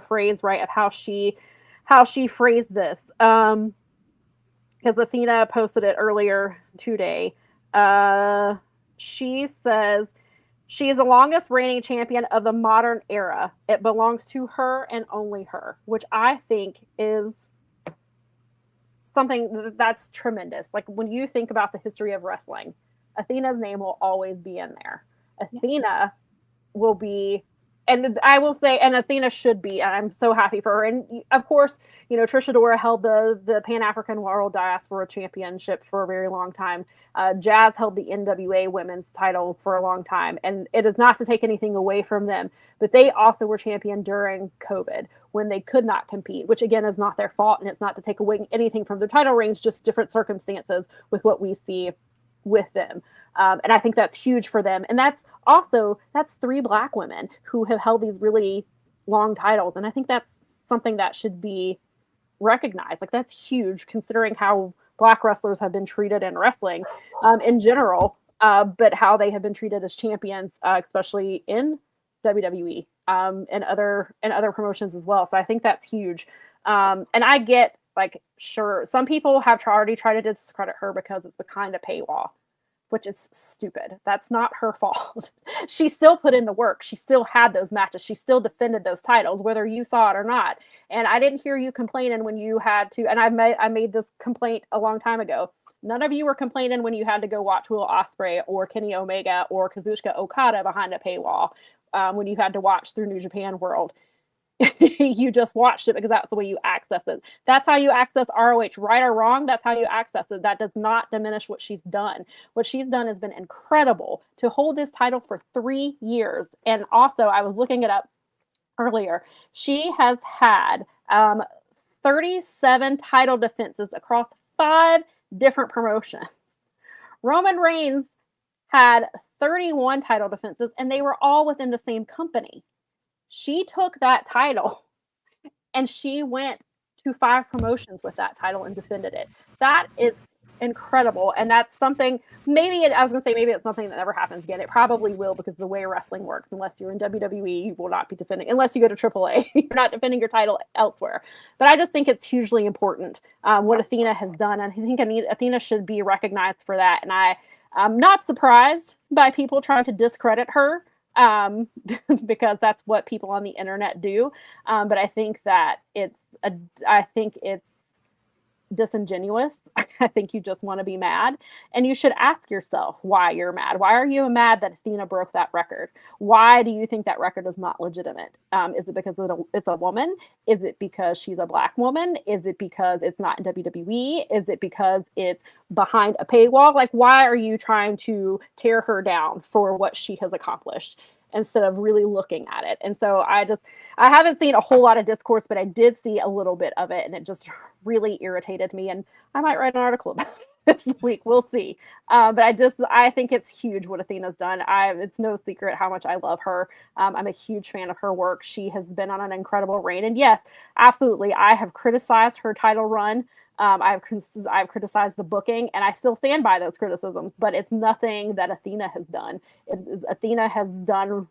phrase right of how she phrased this. Because Athena posted it earlier today. She says, she is the longest reigning champion of the modern era. It belongs to her and only her, which I think is something that's tremendous. Like, when you think about the history of wrestling, Athena's name will always be in there. Athena will be, and I will say, and Athena should be, and I'm so happy for her. And of course, Trish Adora held the Pan-African World Diaspora Championship for a very long time. Jazz held the NWA women's title for a long time. And it is not to take anything away from them, but they also were champion during COVID when they could not compete, which again is not their fault. And it's not to take away anything from their title reigns, just different circumstances with what we see with them. And I think that's huge for them. And that's 3 Black women who have held these really long titles. And I think that's something that should be recognized. Like, that's huge considering how Black wrestlers have been treated in wrestling in general, but how they have been treated as champions, especially in WWE and other promotions as well. So I think that's huge. And I get, like, sure, some people have already tried to discredit her because it's the kind of paywall, which is stupid. That's not her fault. She still put in the work. She still had those matches. She still defended those titles, whether you saw it or not. And I didn't hear you complaining when you had to, and I made this complaint a long time ago. None of you were complaining when you had to go watch Will Ospreay or Kenny Omega or Kazuchika Okada behind a paywall when you had to watch through New Japan World. You just watched it because that's the way you access it. That's how you access ROH, right or wrong. That's how you access it. That does not diminish what she's done. What she's done has been incredible to hold this title for 3 years. And also, I was looking it up earlier. She has had 37 title defenses across 5 different promotions. Roman Reigns had 31 title defenses, and they were all within the same company. She took that title and she went to 5 promotions with that title and defended it. That is incredible. And that's something, maybe it's something that never happens again. It probably will, because the way wrestling works, unless you're in WWE, you will not be defending, unless you go to AAA, you're not defending your title elsewhere. But I just think it's hugely important what Athena has done. And I think Athena should be recognized for that. And I'm not surprised by people trying to discredit her. Because that's what people on the internet do. But I think that it's disingenuous. I think you just want to be mad, and you should ask yourself why you're mad. Why are you mad that Athena broke that record? Why do you think that record is not legitimate? Is it because it's a woman? Is it because she's a Black woman? Is it because it's not in WWE? Is it because it's behind a paywall? Like, why are you trying to tear her down for what she has accomplished, instead of really looking at it? And so I haven't seen a whole lot of discourse, but I did see a little bit of it, and it just really irritated me. And I might write an article about it this week. We'll see. But I think it's huge what Athena's done. It's no secret how much I love her. I'm a huge fan of her work. She has been on an incredible reign. And yes, absolutely, I have criticized her title run. I've criticized the booking, and I still stand by those criticisms, but it's nothing that Athena has done. Athena has done,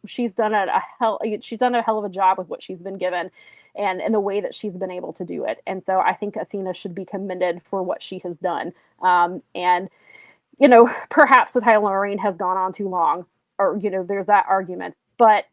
she's done a hell of a job with what she's been given, and in the way that she's been able to do it. And so I think Athena should be commended for what she has done. And, you know, perhaps the title reign has gone on too long, or, you know, there's that argument, but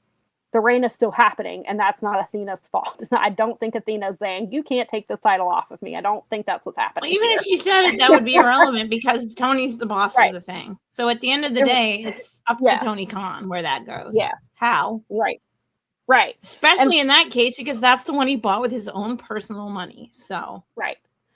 the reign is still happening, and that's not Athena's fault. I don't think Athena's saying, you can't take this title off of me. I don't think that's what's happening. Well, even if she said it, that would be irrelevant because Tony's the boss Right. of the thing. So at the end of the day, it's up to Tony Khan where that goes. Yeah. How? Right. Especially in that case, because that's the one he bought with his own personal money. So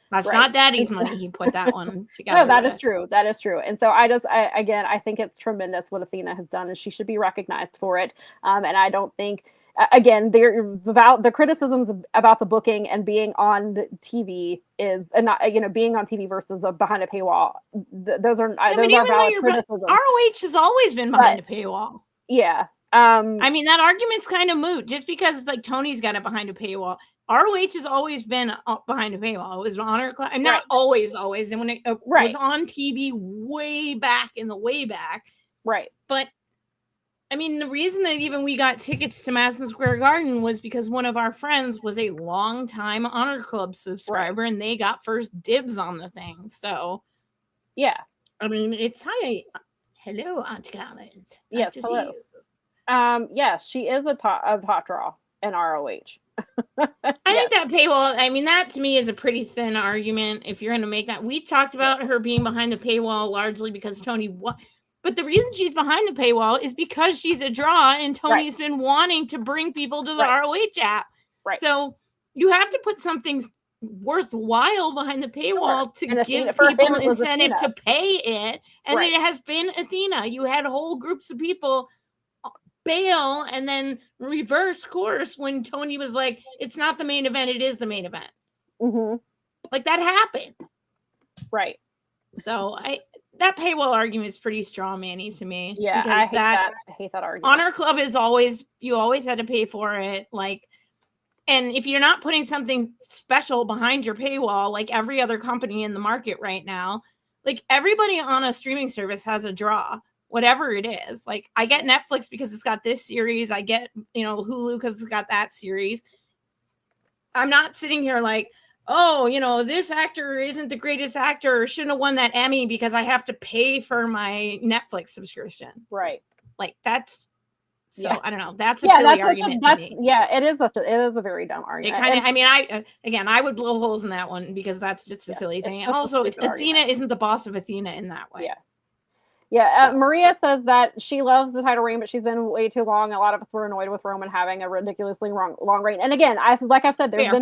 that's not Daddy's money. He put that one together. No, that is true. That is true. And so I think it's tremendous what Athena has done, and she should be recognized for it. And I don't think, again, the criticisms about the booking and being on TV is not, you know, being on TV versus behind a paywall. Those are valid criticisms. ROH has always been behind a paywall. Yeah. I mean, that argument's kind of moot just because it's like Tony's got it behind a paywall. ROH has always been behind a paywall. It was Honor Club, and not always. And when it was on TV way back. Right. But I mean, the reason that even we got tickets to Madison Square Garden was because one of our friends was a longtime Honor Club subscriber, and they got first dibs on the thing. So, yeah. I mean, it's hello, Aunt Scarlett. Yes, hello. Yes, she is a top draw in ROH. I think that paywall, I mean, that to me is a pretty thin argument if you're going to make that. We talked about her being behind the paywall largely because Tony but the reason she's behind the paywall is because she's a draw, and Tony's been wanting to bring people to the ROH app. Right. So you have to put something worthwhile behind the paywall to give people incentive to pay it. And it has been Athena. You had whole groups of people bail and then reverse course when Tony was like, it's not the main event, it is the main event. Mm-hmm. Like, that happened. Right. So that paywall argument is pretty straw manny to me. Yeah, I hate that argument. Honor Club is you always had to pay for it. Like, and if you're not putting something special behind your paywall, like every other company in the market right now, like everybody on a streaming service has a draw. Whatever it is, like I get Netflix because it's got this series. I get, you know, Hulu because it's got that series. I'm not sitting here like, oh, you know, this actor isn't the greatest actor or shouldn't have won that Emmy because I have to pay for my Netflix subscription. Right. Like that's, I don't know. That's a silly argument to me. Yeah, it is a very dumb argument. It kind of, I mean, I would blow holes in that one because that's just a silly thing. And also Athena isn't the boss of Athena in that way. Yeah. Yeah, Maria says that she loves the title reign, but she's been way too long. A lot of us were annoyed with Roman having a ridiculously long reign. And again, like I've said, there have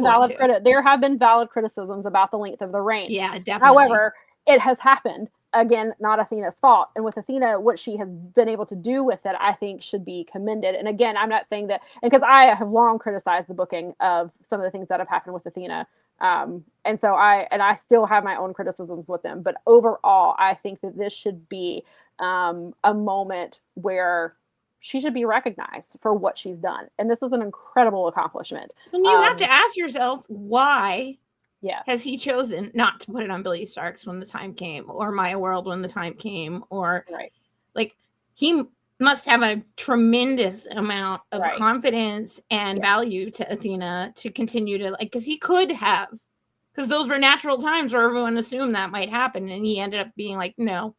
been valid criticisms about the length of the reign. Yeah, definitely. However, it has happened. Again, not Athena's fault. And with Athena, what she has been able to do with it, I think should be commended. And again, I'm not saying that, and because I have long criticized the booking of some of the things that have happened with Athena. And so I still have my own criticisms with them, but overall, I think that this should be a moment where she should be recognized for what she's done. And this is an incredible accomplishment. And you have to ask yourself, why has he chosen not to put it on Billy Starks when the time came, or Maya World when the time came, or like he must have a tremendous amount of confidence and value to Athena to continue to, like, because he could have, because those were natural times where everyone assumed that might happen, and he ended up being like, no.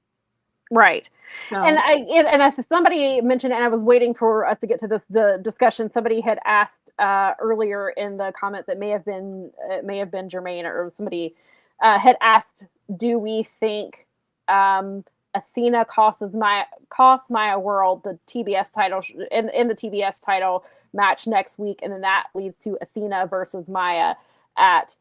Right. So. And somebody mentioned, and I was waiting for us to get to the discussion. Somebody had asked earlier in the comments, it may have been Jermaine or somebody had asked, do we think Athena costs Maya World the TBS title in the TBS title match next week, and then that leads to Athena versus Maya at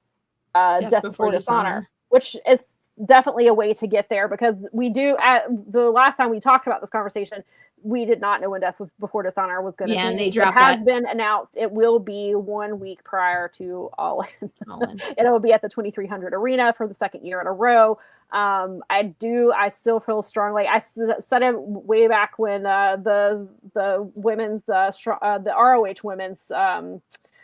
Death Before Dishonor, which is definitely a way to get there, because we do, at the last time we talked about this conversation, we did not know when Death Before Dishonor was going to be. And they dropped it has been announced. It will be 1 week prior to All In. It will be at the 2300 Arena for the second year in a row. I still feel strongly. I said it way back when the women's the ROH women's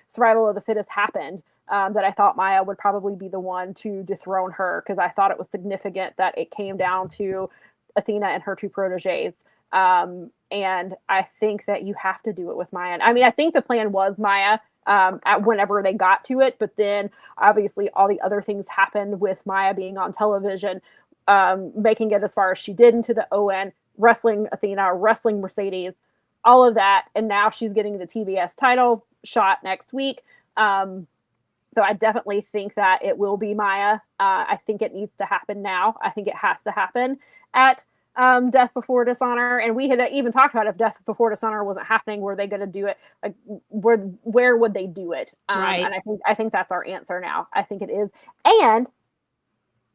survival of the fittest happened. That I thought Maya would probably be the one to dethrone her, because I thought it was significant that it came down to Athena and her two proteges. And I think that you have to do it with Maya. I mean, I think the plan was Maya at whenever they got to it, but then obviously all the other things happened with Maya being on television, making it as far as she did into the ON, wrestling Athena, wrestling Mercedes, all of that. And now she's getting the TBS title shot next week. So I definitely think that it will be Maya. I think it needs to happen now. I think it has to happen at Death Before Dishonor. And we had even talked about, if Death Before Dishonor wasn't happening, were they going to do it? Like, where would they do it? Right. And I think that's our answer now. I think it is, and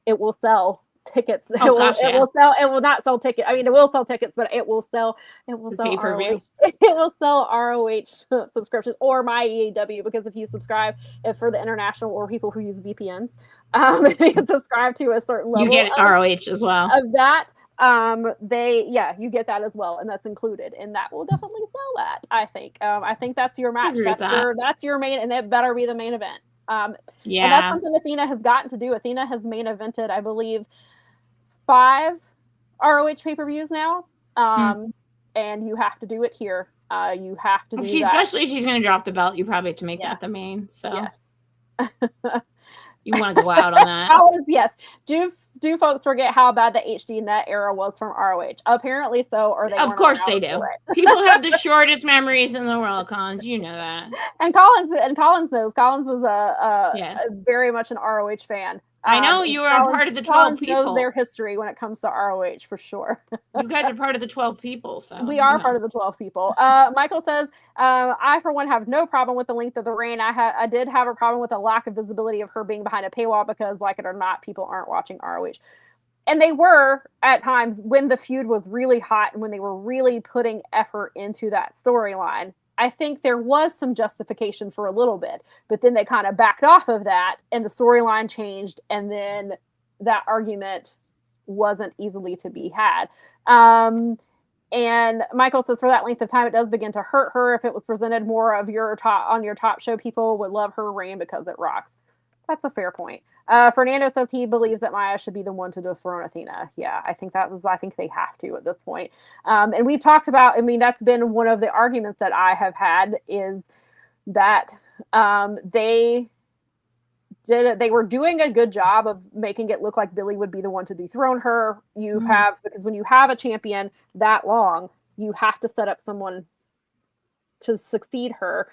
it will sell tickets. It will not sell tickets. I mean, it will sell tickets, but it will sell pay-per-view. It will sell ROH subscriptions or my AEW, because if you subscribe, for the international or people who use VPNs, if you subscribe to a certain level, you get ROH as well of that. You get that as well, and that's included, and that will definitely sell that. I think that's your match. That's your main, and it better be the main event. And that's something Athena has gotten to do. Athena has main evented, I believe, 5 ROH pay-per-views now. And you have to do it here. You have to do that. Especially if she's going to drop the belt, you probably have to make that the main. So yes. You want to go out on that. Yes. Do folks forget how bad the HD net era was from ROH? Apparently so, or they of course they do. People have the shortest memories in the world, Collins. You know that. And Collins knows. Collins is a very much an ROH fan. I know you are part of the 12 people. Knows their history when it comes to ROH for sure. You guys are part of the 12 people. So we are part of the 12 people. Michael says, I for one have no problem with the length of the reign. I did have a problem with the lack of visibility of her being behind a paywall, because like it or not, people aren't watching ROH. And they were at times when the feud was really hot and when they were really putting effort into that storyline. I think there was some justification for a little bit, but then they kind of backed off of that and the storyline changed, and then that argument wasn't easily to be had. And Michael says, for that length of time, it does begin to hurt her. If it was presented more of your top show, people would love her reign because it rocks. That's a fair point. Fernando says he believes that Maya should be the one to dethrone Athena. Yeah, I think they have to at this point. And we've talked about, I mean, that's been one of the arguments that I have had, is that they were doing a good job of making it look like Billy would be the one to dethrone her. Because when you have a champion that long, you have to set up someone to succeed her.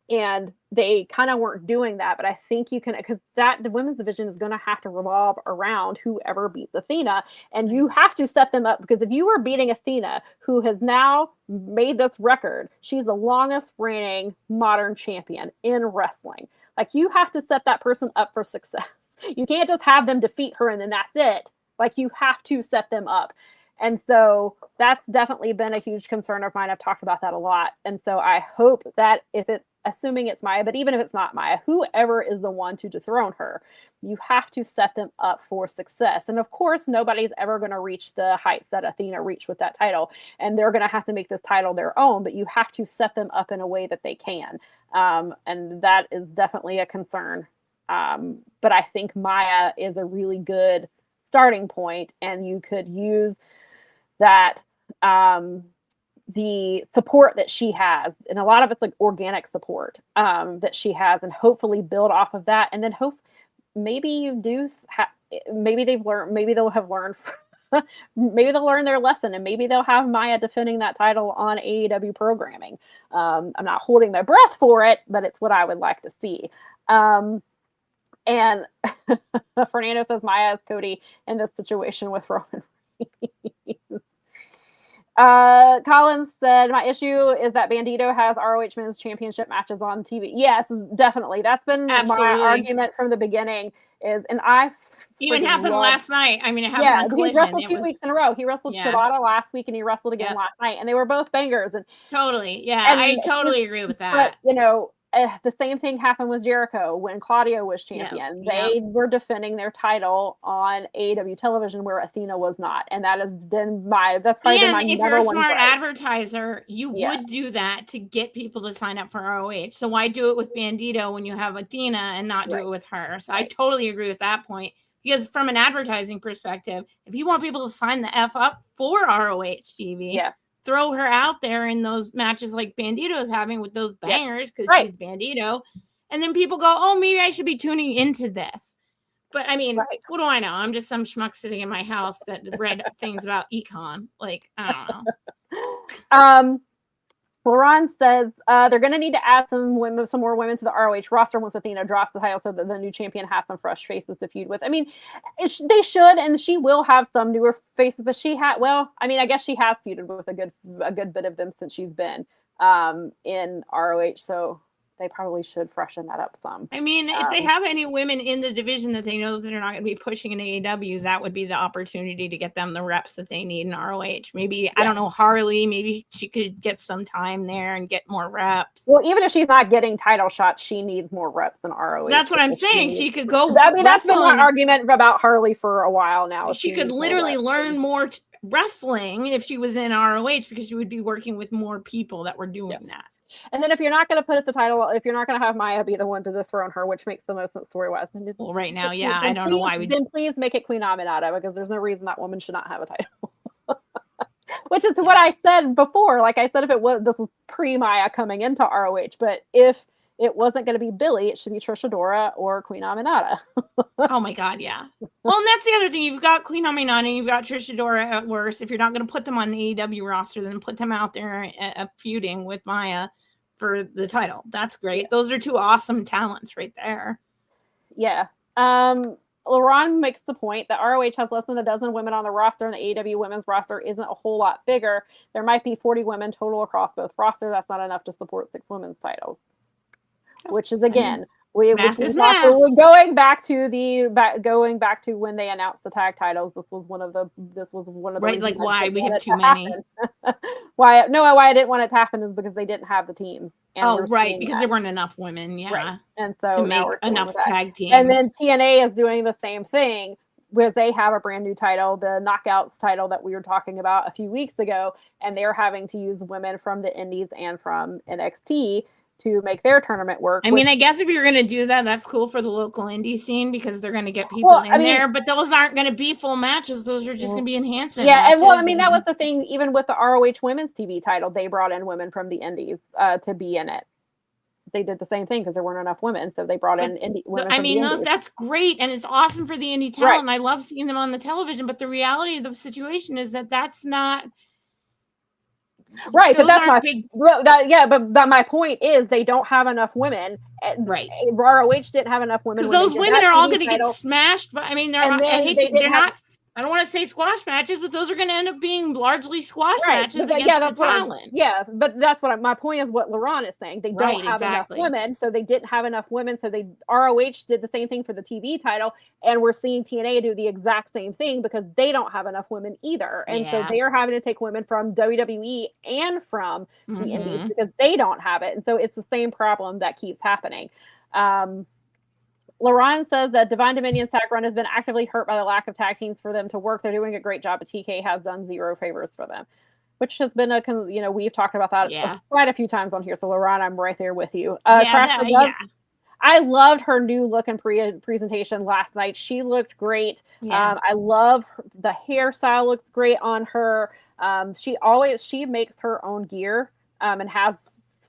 And they kind of weren't doing that, but I think you can, because the women's division is going to have to revolve around whoever beats Athena, and you have to set them up, because if you were beating Athena, who has now made this record, she's the longest reigning modern champion in wrestling. Like, you have to set that person up for success. You can't just have them defeat her and then that's it. Like, you have to set them up. And so that's definitely been a huge concern of mine. I've talked about that a lot. And so I hope that assuming it's Maya, but even if it's not Maya, whoever is the one to dethrone her, you have to set them up for success. And of course, nobody's ever going to reach the heights that Athena reached with that title. And they're going to have to make this title their own, but you have to set them up in a way that they can. And that is definitely a concern. But I think Maya is a really good starting point, and you could use that, the support that she has, and a lot of it's like organic support that she has, and hopefully build off of that. And then maybe they'll have learned maybe they'll learn their lesson, and maybe they'll have Maya defending that title on AEW programming. I'm not holding my breath for it, but it's what I would like to see. And Fernando says Maya is Cody in this situation with Roman Reigns. Collins said, my issue is that Bandito has ROH Men's Championship matches on TV. Yes, definitely. That's been my argument from the beginning. And I even happened last night. I mean, it happened on Collision. He wrestled 2 weeks in a row. He wrestled Shibata last week, and he wrestled again last night, and they were both bangers. And totally, I totally agree with that. But the same thing happened with Jericho when Claudio was champion. They were defending their title on AEW television where Athena was not, and that has been that's probably been my number one. And if you're a smart advertiser, you would do that to get people to sign up for ROH. So why do it with Bandito when you have Athena and not do it with her? So I totally agree with that point. Because from an advertising perspective, if you want people to sign the F up for ROH TV, throw her out there in those matches like Bandito's having with those bangers because she's Bandito. And then people go, oh, maybe I should be tuning into this. But I mean, what do I know? I'm just some schmuck sitting in my house that read things about econ. Like, I don't know. Laurent says they're going to need to add some more women to the ROH roster once Athena drops the title, so that the new champion has some fresh faces to feud with. I mean, they should, and she will have some newer faces. But I guess she has feuded with a good bit of them since she's been in ROH. So they probably should freshen that up some. I mean, if they have any women in the division that they know that they're not going to be pushing in AEW, that would be the opportunity to get them the reps that they need in ROH. Maybe, I don't know, Harley, maybe she could get some time there and get more reps. Well, even if she's not getting title shots, she needs more reps than ROH. That's what I'm saying. She could go. I mean, that's been my argument about Harley for a while now. She could literally learn more wrestling if she was in ROH because she would be working with more people that were doing that. And then if you're not going to put the title, if you're not going to have Maya be the one to dethrone her, which makes the most sense story-wise. Well, right now, I don't know why we... Then please make it Queen Aminata, because there's no reason that woman should not have a title. Which is what I said before. Like I said, this was pre-Maya coming into ROH, but if it wasn't going to be Billy, it should be Trish Adora or Queen Aminata. Oh my God, yeah. Well, and that's the other thing. You've got Queen Aminata and you've got Trish Adora at worst. If you're not going to put them on the AEW roster, then put them out there feuding with Maya for the title. That's great. Those are two awesome talents right there. Yeah. Laurent makes the point that ROH has less than a dozen women on the roster, and the AEW women's roster isn't a whole lot bigger. There might be 40 women total across both rosters. That's not enough to support 6 women's titles. Which is again, going back to when they announced the tag titles. This was one of the right. Like why we have too many. why I didn't want it to happen is because they didn't have the teams. And because there weren't enough women. Yeah, right. And so to make enough tag teams. And then TNA is doing the same thing, where they have a brand new title, the Knockouts title that we were talking about a few weeks ago, and they're having to use women from the Indies and from NXT to make their tournament work. I mean, I guess if you're going to do that, that's cool for the local indie scene because they're going to get people there, but those aren't going to be full matches. Those are just going to be enhancement matches. And that was the thing, even with the ROH women's TV title, they brought in women from the indies to be in it. They did the same thing because there weren't enough women, so they brought in women. I mean, that's great, and it's awesome for the indie talent, and I love seeing them on the television, but the reality of the situation is that that's not... Right, but that's my point is they don't have enough women. Right, ROH didn't have enough women. Those women are all going to get smashed. But I mean, they're not. I don't want to say squash matches, but those are going to end up being largely squash matches against the talent. But that's what my point is. What Laurent is saying, they don't have enough women, so they didn't have enough women. So ROH did the same thing for the TV title, and we're seeing TNA do the exact same thing because they don't have enough women either, and so they are having to take women from WWE and from the Indies because they don't have it, and so it's the same problem that keeps happening. Laurent says that Divine Dominion's tag run has been actively hurt by the lack of tag teams for them to work. They're doing a great job, but TK has done 0 favors for them, which has been we've talked about that quite a few times on here. So Laurent, I'm right there with you. I loved her new look and presentation last night. She looked great. Yeah. I love the hairstyle looks great on her. She makes her own gear and has,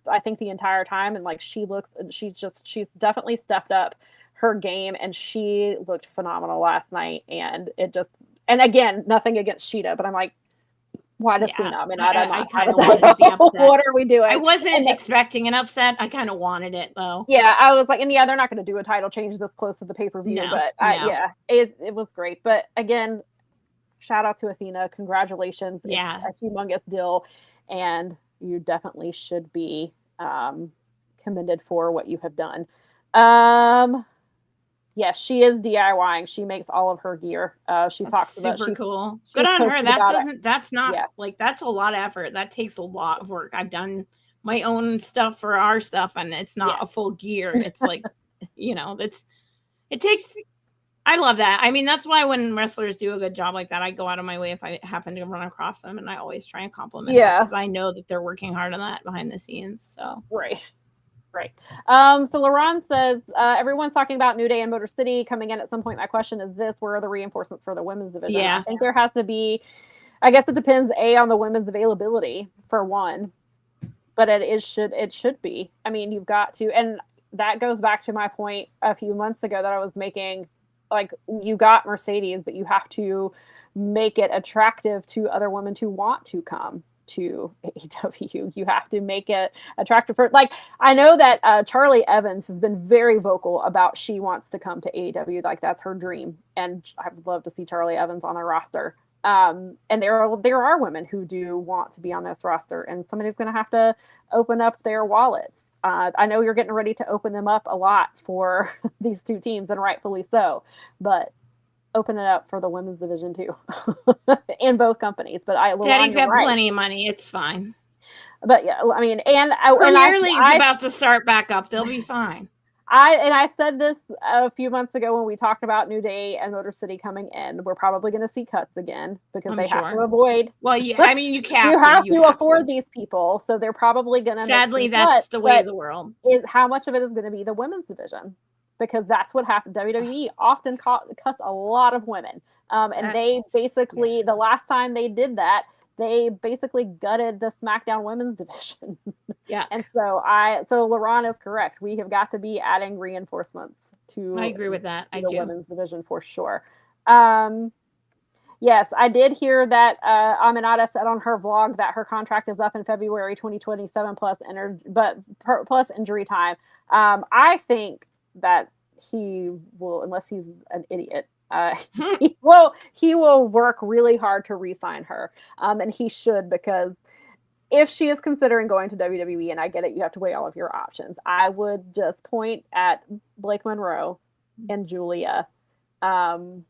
I think, the entire time. And she's definitely stepped up her game, and she looked phenomenal last night, and And again, nothing against Sheeta, but I'm like, why does Cena? I mean, I don't know. I kind of wanted the upset. What are we doing? I wasn't expecting an upset. I kind of wanted it though. Yeah, I was like, and yeah, they're not going to do a title change this close to the pay-per-view, but yeah, it was great. But again, shout out to Athena. Congratulations. Yeah. It's a humongous deal. And you definitely should be commended for what you have done. Yes, she is DIYing. She makes all of her gear. She talks about super cool. Good on her. That's not like, that's a lot of effort. That takes a lot of work. I've done my own stuff for our stuff, and it's not a full gear. It's like, it takes. I love that. I mean, that's why when wrestlers do a good job like that, I go out of my way if I happen to run across them, and I always try and compliment them because I know that they're working hard on that behind the scenes. So Right. So Laurent says, everyone's talking about New Day and Motor City coming in at some point. My question is this: where are the reinforcements for the women's division? Yeah. I think there has to be, I guess it depends, on the women's availability for one, but it should be. I mean, you've got to, and that goes back to my point a few months ago that I was making, like, you got Mercedes, but you have to make it attractive to other women to want to come to AEW. You have to make it attractive for, like, I know that Charlie Evans has been very vocal about she wants to come to AEW, like that's her dream, and I would love to see Charlie Evans on a roster. And there are women who do want to be on this roster, and somebody's going to have to open up their wallets. I know you're getting ready to open them up a lot for these two teams, and rightfully so, but open it up for the women's division too, in both companies. But Daddy's got plenty of money; it's fine. But yeah, I mean, Premier League's about to start back up; they'll be fine. I said this a few months ago when we talked about New Day and Motor City coming in. We're probably going to see cuts again because they have to avoid. Well, yeah, I mean, you have to afford these people, so they're probably going to. Sadly, that's the way of the world. Is how much of it is going to be the women's division? Because that's what happened. WWE often cuts a lot of women. And they basically, the last time they did that, they basically gutted the SmackDown women's division. Yeah. And so Laurent is correct. We have got to be adding reinforcements to. I agree with that. The women's division for sure. Yes, I did hear that Aminata said on her vlog that her contract is up in February 2027 plus injury time. I think that he will, unless he's an idiot, he will work really hard to re-sign her, and he should, because if she is considering going to WWE, and I get it, you have to weigh all of your options, I would just point at Blake Monroe and Julia, and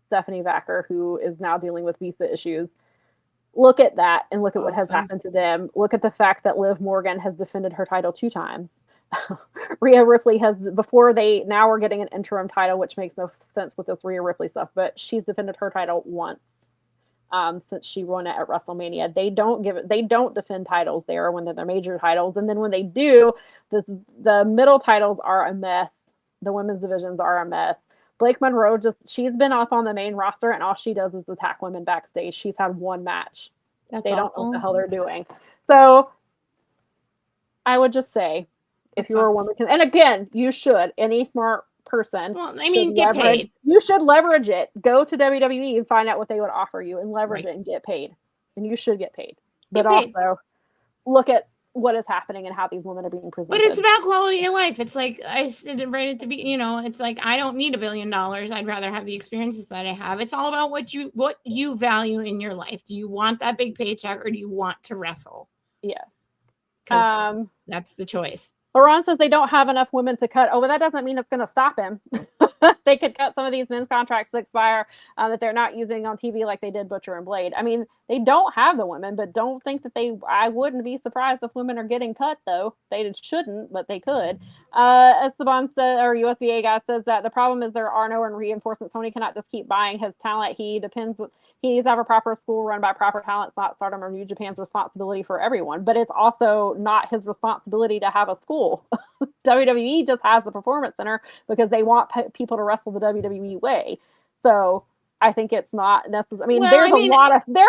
Stephanie Vacker, who is now dealing with visa issues. Look at that and look at what has happened to them. Look at the fact that Liv Morgan has defended her title 2 times. Rhea Ripley has, now we're getting an interim title, which makes no sense with this Rhea Ripley stuff, but she's defended her title once since she won it at WrestleMania. They don't defend titles there when they're their major titles, and then when they do, the middle titles are a mess. The women's divisions are a mess. Blake Monroe, she's been up on the main roster, and all she does is attack women backstage. She's had one match. They don't know what the hell they're doing. So I would just say, if you're a woman, and again, you should, any smart person, get paid. You should leverage it. Go to WWE and find out what they would offer you and leverage it and get paid. And you should get paid. But also look at what is happening and how these women are being presented. But it's about quality of life. It's like I said right at the beginning, it's like I don't need $1 billion. I'd rather have the experiences that I have. It's all about what you value in your life. Do you want that big paycheck or do you want to wrestle? Yeah. Because that's the choice. Laurent says they don't have enough women to cut. Oh, but that doesn't mean it's going to stop him. They could cut some of these men's contracts that expire that they're not using on TV like they did Butcher and Blade. I mean, they don't have the women, but don't think that I wouldn't be surprised if women are getting cut, though. They shouldn't, but they could. Esteban says, or USVA guy says that the problem is there are no reinforcements. Tony cannot just keep buying his talent. He needs to have a proper school run by proper talent. It's not Stardom or New Japan's responsibility for everyone, but it's also not his responsibility to have a school. WWE just has the Performance Center because they want people to wrestle the WWE way. So I think it's not necessary. I mean, there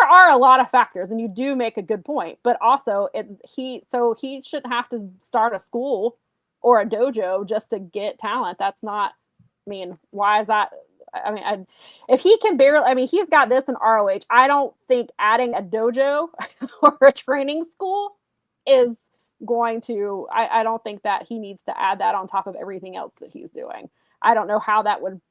are a lot of factors, and you do make a good point. But also, he shouldn't have to start a school or a dojo just to get talent. That's not. I mean, why is that I mean, if he can barely, I mean, he's got this in ROH. I don't think adding a dojo or a training school is going to, I don't think that he needs to add that on top of everything else that he's doing. I don't know how that would,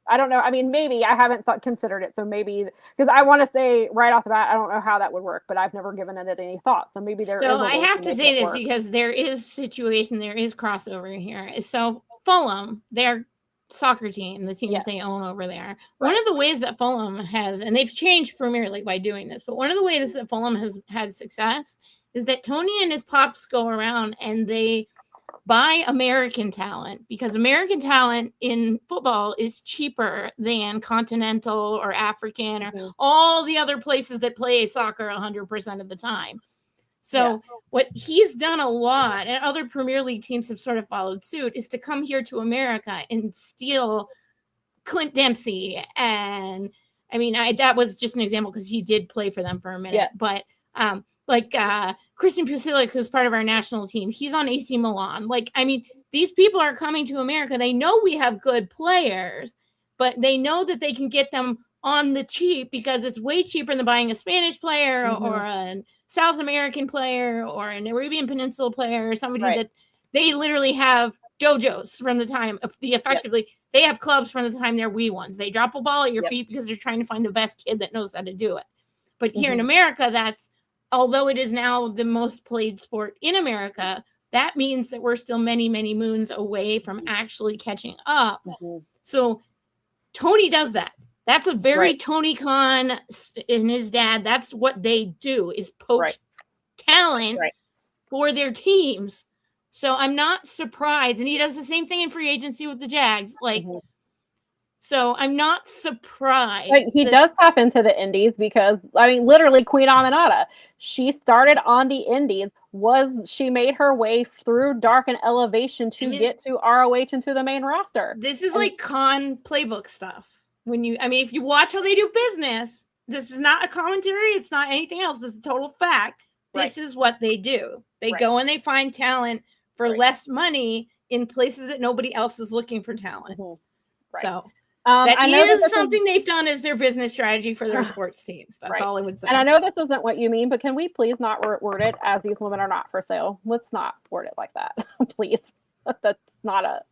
I don't know. I mean, maybe I haven't considered it. So maybe, because I want to say right off the bat, I don't know how that would work, but I've never given it any thought. So maybe there is. So I have to say this because there is crossover here. So Fulham, their soccer team, the team that they own over there. Right. One of the ways that Fulham has, and they've changed Premier League by doing this, but one of the ways that Fulham has had success is that Tony and his pops go around and they buy American talent, because American talent in football is cheaper than continental or African or all the other places that play soccer 100% of the time. So what he's done a lot, and other Premier League teams have sort of followed suit, is to come here to America and steal Clint Dempsey. And I mean, that was just an example because he did play for them for a minute, but like Christian Pulisic, who's part of our national team, he's on AC Milan. Like, I mean, these people are coming to America. They know we have good players, but they know that they can get them on the cheap because it's way cheaper than buying a Spanish player or a South American player or an Arabian Peninsula player or somebody that they literally have dojos from the time of they have clubs from the time they're wee ones. They drop a ball at your feet because they're trying to find the best kid that knows how to do it. But here in America, although it is now the most played sport in America, that means that we're still many, many moons away from actually catching up. So Tony does that. That's a very Tony Khan and his dad. That's what they do, is poach talent for their teams. So I'm not surprised. And he does the same thing in free agency with the Jags. Like, so I'm not surprised. Like, he does tap into the indies because, I mean, literally Queen Aminata, she started on the indies. She made her way through Dark and Elevation to get to ROH and to the main roster. This is like Khan playbook stuff. If you watch how they do business, this is not a commentary. It's not anything else. It's a total fact. This is what they do. They go and they find talent for less money in places that nobody else is looking for talent. So that is something they've done as their business strategy for their sports teams. That's all I would say. And I know this isn't what you mean, but can we please not word it as these women are not for sale? Let's not word it like that, please. Let's not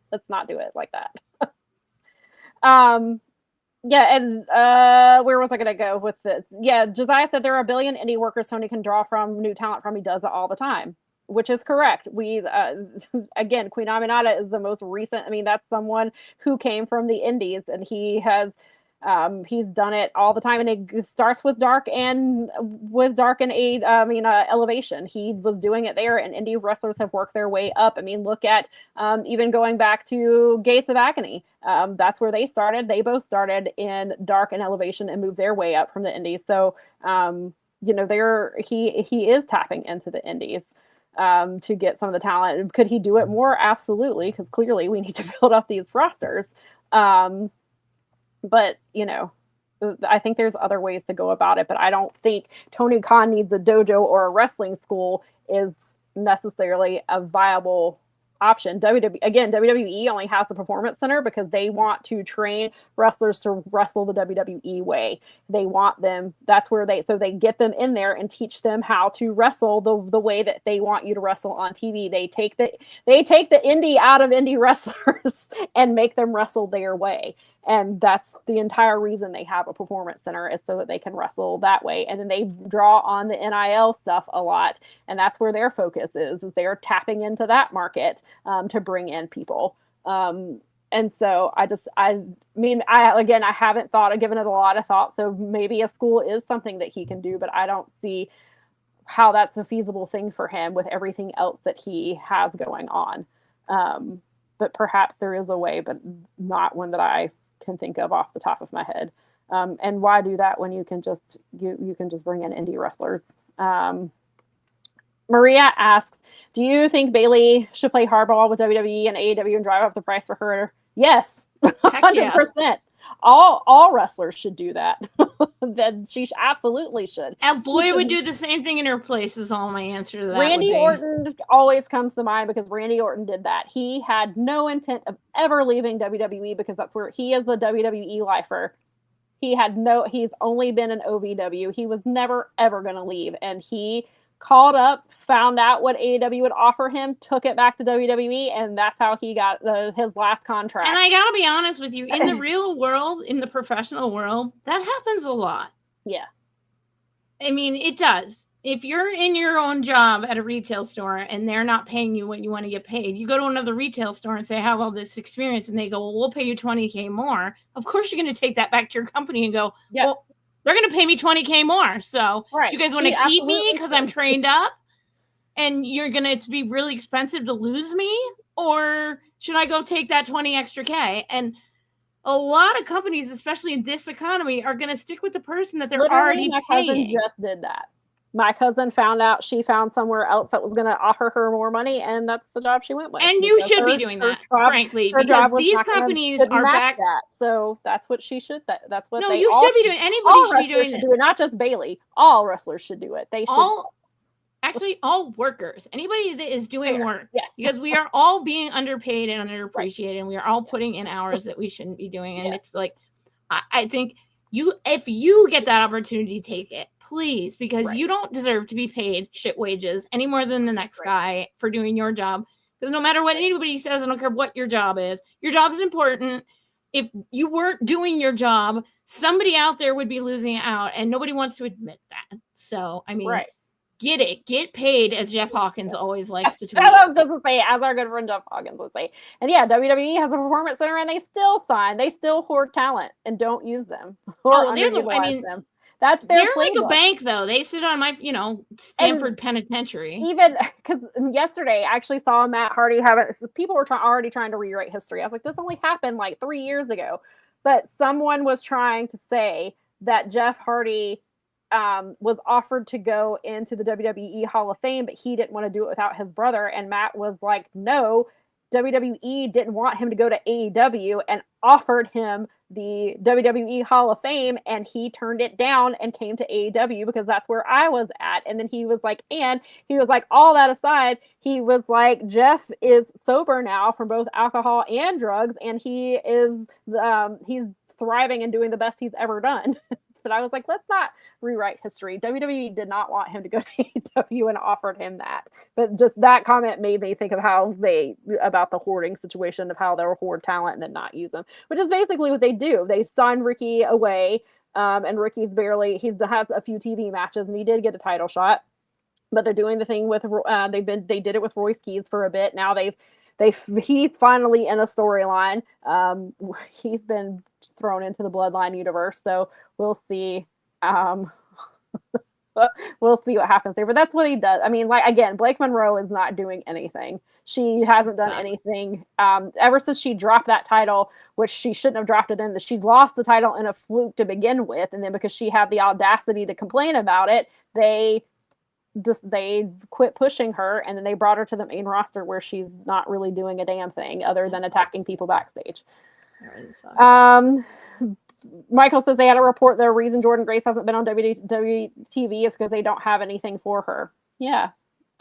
do it like that. Yeah, and where was I going to go with this? Yeah, Josiah said there are a billion indie workers Tony can draw from new talent from. He does it all the time, which is correct. We, again, Queen Aminata is the most recent. I mean, that's someone who came from the indies, and he has, he's done it all the time. And it starts with Dark and Elevation. He was doing it there, and indie wrestlers have worked their way up. I mean, look at even going back to Gates of Agony. That's where they started. They both started in Dark and Elevation and moved their way up from the indies. So, he is tapping into the indies to get some of the talent. Could he do it more? Absolutely, because clearly we need to build up these rosters. But, I think there's other ways to go about it, but I don't think Tony Khan needs a dojo or a wrestling school is necessarily a viable option. WWE only has the Performance Center because they want to train wrestlers to wrestle the WWE way. They want them, so they get them in there and teach them how to wrestle the way that they want you to wrestle on TV. They take the indie out of indie wrestlers and make them wrestle their way. And that's the entire reason they have a Performance Center, is so that they can wrestle that way. And then they draw on the NIL stuff a lot. And that's where their focus is they're tapping into that market to bring in people. And so I haven't given it a lot of thought. So maybe a school is something that he can do, but I don't see how that's a feasible thing for him with everything else that he has going on. But perhaps there is a way, but not one that I can think of off the top of my head. And why do that when you can just bring in indie wrestlers? Maria asks, do you think Bayley should play hardball with WWE and AEW and drive up the price for her? Yes, 100%. all wrestlers should do that. Then she absolutely should. And boy would do the same thing in her place is all my answer to that. Randy Orton always comes to mind because Randy Orton did that. He had no intent of ever leaving WWE because that's where he is, the WWE lifer. He's only been in OVW. He was never ever going to leave. And he called up, found out what AEW would offer him, took it back to WWE, and that's how he got his last contract. And I gotta be honest with you, in the real world, in the professional world, that happens a lot. Yeah. I mean, it does. If you're in your own job at a retail store and they're not paying you what you want to get paid, you go to another retail store and say, I have all this experience, and they go, well, we'll pay you $20K more. Of course, you're going to take that back to your company and go, well, they're going to pay me $20K more. So do you guys want to keep me because I'm trained up? And you're going to be really expensive to lose me? Or should I go take that 20 extra K? And a lot of companies, especially in this economy, are going to stick with the person that they're already my paying. cousin just did that. My cousin found out she found somewhere else that was going to offer her more money, and that's the job she went with. And you should be doing that, frankly, because these companies are back. So that's what she should. That's what. No, you should be doing. Anybody should be doing it. Not just Bailey. All wrestlers should do it. They should. Actually, all workers, anybody that is doing work, because we are all being underpaid and underappreciated, and we are all putting in hours that we shouldn't be doing. And it's like, I think if you get that opportunity, take it, please, because you don't deserve to be paid shit wages any more than the next guy for doing your job. Because no matter what anybody says, I don't care what your job is important. If you weren't doing your job, somebody out there would be losing out, and nobody wants to admit that. So, I mean, get paid, as Jeff Hawkins always likes to tweet. I was just to say, as our good friend Jeff Hawkins would say. And yeah, WWE has a performance center, and they still hoard talent and don't use them. Them. That's their they're like a bank, though. They sit on my, Stanford Penitentiary. Even because yesterday I actually saw Matt Hardy people were already trying to rewrite history. I was like, this only happened like 3 years ago. But someone was trying to say that Jeff Hardy was offered to go into the WWE Hall of Fame, but he didn't want to do it without his brother. And Matt was like, no, WWE didn't want him to go to AEW and offered him the WWE Hall of Fame, and he turned it down and came to AEW because that's where I was at. And then he was like, all that aside, he was like, Jeff is sober now from both alcohol and drugs, and he is he's thriving and doing the best he's ever done. But I was like, let's not rewrite history. WWE did not want him to go to AEW and offered him that. But just that comment made me think of about the hoarding situation, of how they'll hoard talent and then not use them, which is basically what they do. They signed Ricky away, and Ricky's he has a few TV matches, and he did get a title shot. But they're doing the thing with they did it with Royce Keys for a bit. Now he's finally in a storyline. He's been thrown into the Bloodline universe, so we'll see. We'll see what happens there. But that's what he does. I mean, like, again, Blake Monroe is not doing anything. She hasn't done anything ever since she dropped that title, which she shouldn't have dropped it in. She lost the title in a fluke to begin with, and then because she had the audacity to complain about it, they quit pushing her, and then they brought her to the main roster where she's not really doing a damn thing other than attacking people backstage. Michael says they had a report the reason Jordynne Grace hasn't been on WWE TV is because they don't have anything for her. Yeah.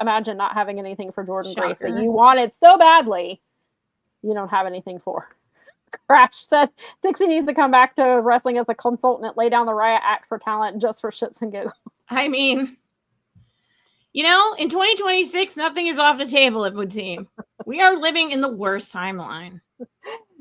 Imagine not having anything for Jordynne Grace that you wanted so badly. You don't have anything for her. Crash said Dixie needs to come back to wrestling as a consultant and lay down the riot act for talent just for shits and giggles. I mean, in 2026, nothing is off the table, it would seem. We are living in the worst timeline.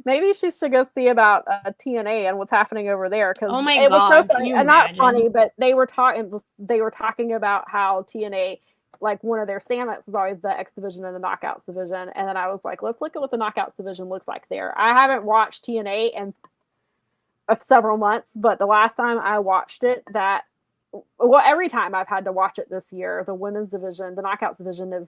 Maybe she should go see about TNA and what's happening over there. Because oh my God, was so funny. And not funny, but they were talking about how TNA, like, one of their stand-ups is always the X division and the Knockouts division. And then I was like, let's look at what the Knockouts division looks like there. I haven't watched TNA in several months, but the last time I watched it, every time I've had to watch it this year, the women's division, the Knockouts division is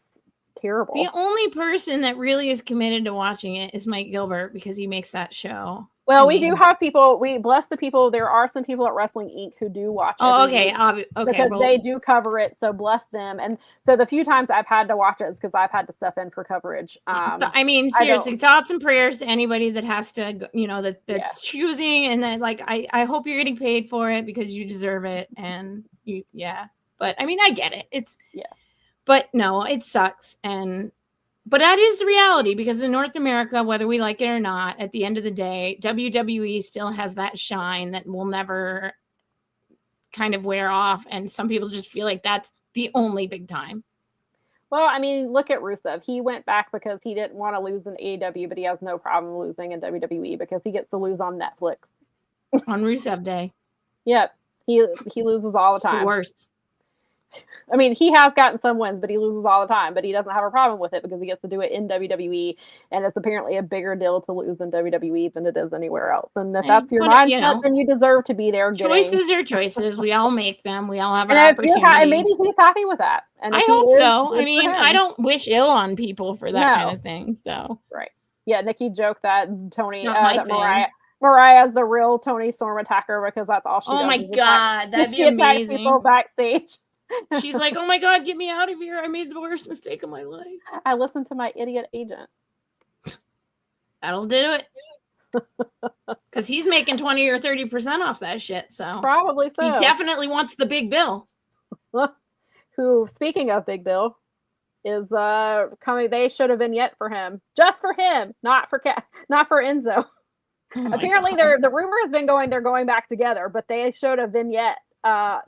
terrible. The only person that really is committed to watching it is Mike Gilbert, because he makes that show. Well, I we do mean- have people. We bless the people. There are some people at Wrestling Inc. who do watch. Oh, every okay. week Okay. because Well, they do cover it. So bless them. And so the few times I've had to watch it is because I've had to step in for coverage. I mean, I don't- seriously, thoughts and prayers to anybody that has to, you know, that's Yeah. choosing, and then like I hope you're getting paid for it because you deserve it, and you, yeah. But I mean, I get it. It's Yeah. But no, it sucks, but that is the reality, because in North America, whether we like it or not, at the end of the day, WWE still has that shine that will never kind of wear off, and some people just feel like that's the only big time. Well, I mean, look at Rusev. He went back because he didn't want to lose in AEW, but he has no problem losing in WWE because he gets to lose on Netflix. On Rusev Day. Yep. He loses all the It's the time. worst. I mean, he has gotten some wins, but he loses all the time. But he doesn't have a problem with it because he gets to do it in WWE, and it's apparently a bigger deal to lose in WWE than it is anywhere else. And if that's your mindset, then you deserve to be there. Choices are choices. We all make them. We all have and our if opportunities. and maybe he's happy with that. And I if he hope is, so. good I mean, for him. I don't wish ill on people for that kind No. of thing. So Right. Yeah, Nikki joked that Tony, It's not my that thing. Mariah's the real Tony Storm attacker because that's all she does. Oh my is attack- God, that'd be she attacks amazing. people backstage. She's like, "Oh my God, get me out of here! I made the worst mistake of my life." I listened to my idiot agent. That'll do it. Because he's making 20 or 30% off that shit. So Probably so. he definitely wants the big bill. Who, speaking of Big Bill, is coming. They showed a vignette for him, just for him, not for Enzo. Oh my Apparently, God. the rumor has been going they're going back together, but they showed a vignette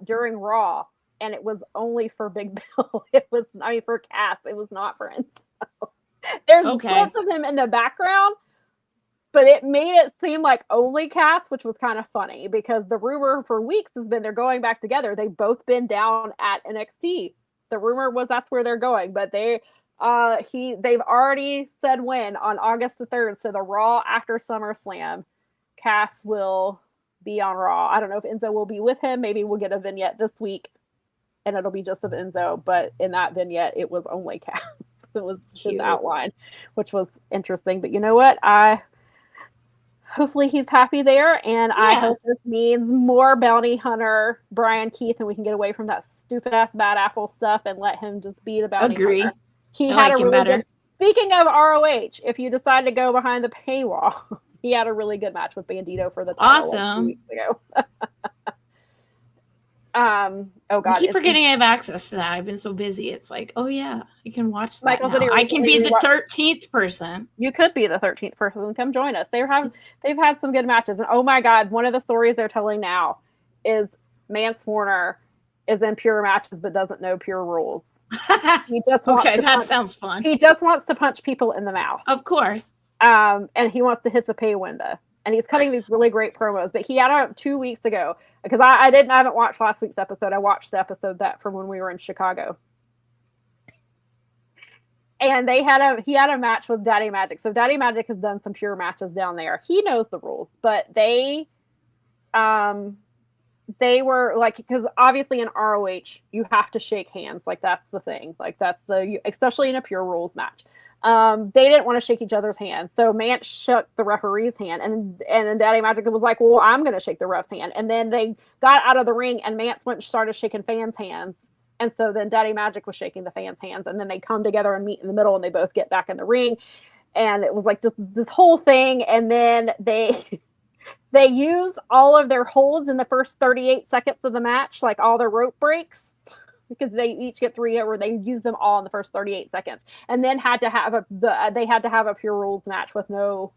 during Raw, and it was only for Big Bill. It was, I mean, for Cass. It was not for Enzo. There's clips of him in the background, but it made it seem like only Cass, which was kind of funny because the rumor for weeks has been they're going back together. They've both been down at NXT. The rumor was that's where they're going, but they've already said when on August the 3rd. So the Raw after SummerSlam, Cass will be on Raw. I don't know if Enzo will be with him. Maybe we'll get a vignette this week and it'll be just of Enzo, but in that vignette, it was only Cass. It was his outline, which was interesting. But you know what? Hopefully he's happy there, and I hope this means more bounty hunter Brian Keith, and we can get away from that stupid ass Bad Apple stuff and let him just be the bounty hunter. He had a really good. Speaking of ROH, if you decide to go behind the paywall, he had a really good match with Bandito for the title like 2 weeks ago. Oh God! I keep forgetting I have access to that. I've been so busy. It's like, oh yeah, I can watch that. Michael, now. I can be the 13th person. You could be the 13th person. Come join us. They've had some good matches, and oh my God, one of the stories they're telling now is Mance Warner is in pure matches but doesn't know pure rules. He just wants sounds fun. He just wants to punch people in the mouth, of course, and he wants to hit the pay window. And he's cutting these really great promos. But he had 2 weeks ago because I haven't watched last week's episode. I watched the episode from when we were in Chicago. And he had a match with Daddy Magic. So Daddy Magic has done some pure matches down there. He knows the rules, but they were like, because obviously in ROH you have to shake hands. Like that's the thing. Like especially in a pure rules match. They didn't want to shake each other's hands. So Mance shook the referee's hand and then Daddy Magic was like, well, I'm going to shake the ref's hand. And then they got out of the ring and Mance went and started shaking fans' hands. And so then Daddy Magic was shaking the fans' hands and then they come together and meet in the middle and they both get back in the ring. And it was like just this whole thing. And then they use all of their holds in the first 38 seconds of the match, like all their rope breaks. Because they each get 3 or they use them all in the first 38 seconds, and then had to have a pure rules match with no